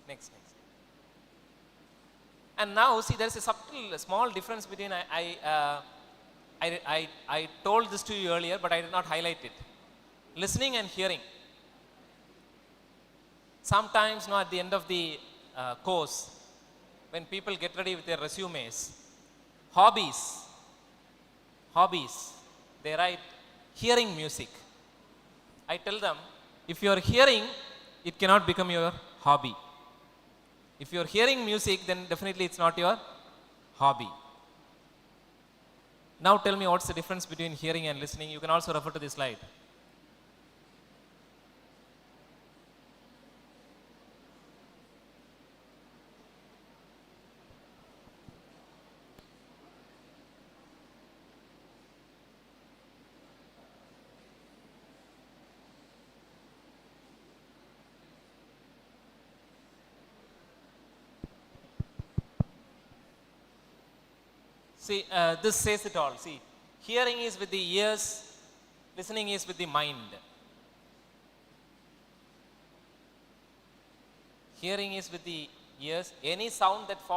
Next. And now see, there's a subtle, small difference between, I told this to you earlier, but I did not highlight it. Listening and hearing. Sometimes, at the end of the course, when people get ready with their resumes, hobbies. Hobbies. They write hearing music. I tell them, if you are hearing, it cannot become your hobby. If you are hearing music, then definitely it's not your hobby. Now tell me what's the difference between hearing and listening. You can also refer to this slide. See, this says it all. See, hearing is with the ears, listening is with the mind. Hearing is with the ears. Any sound that falls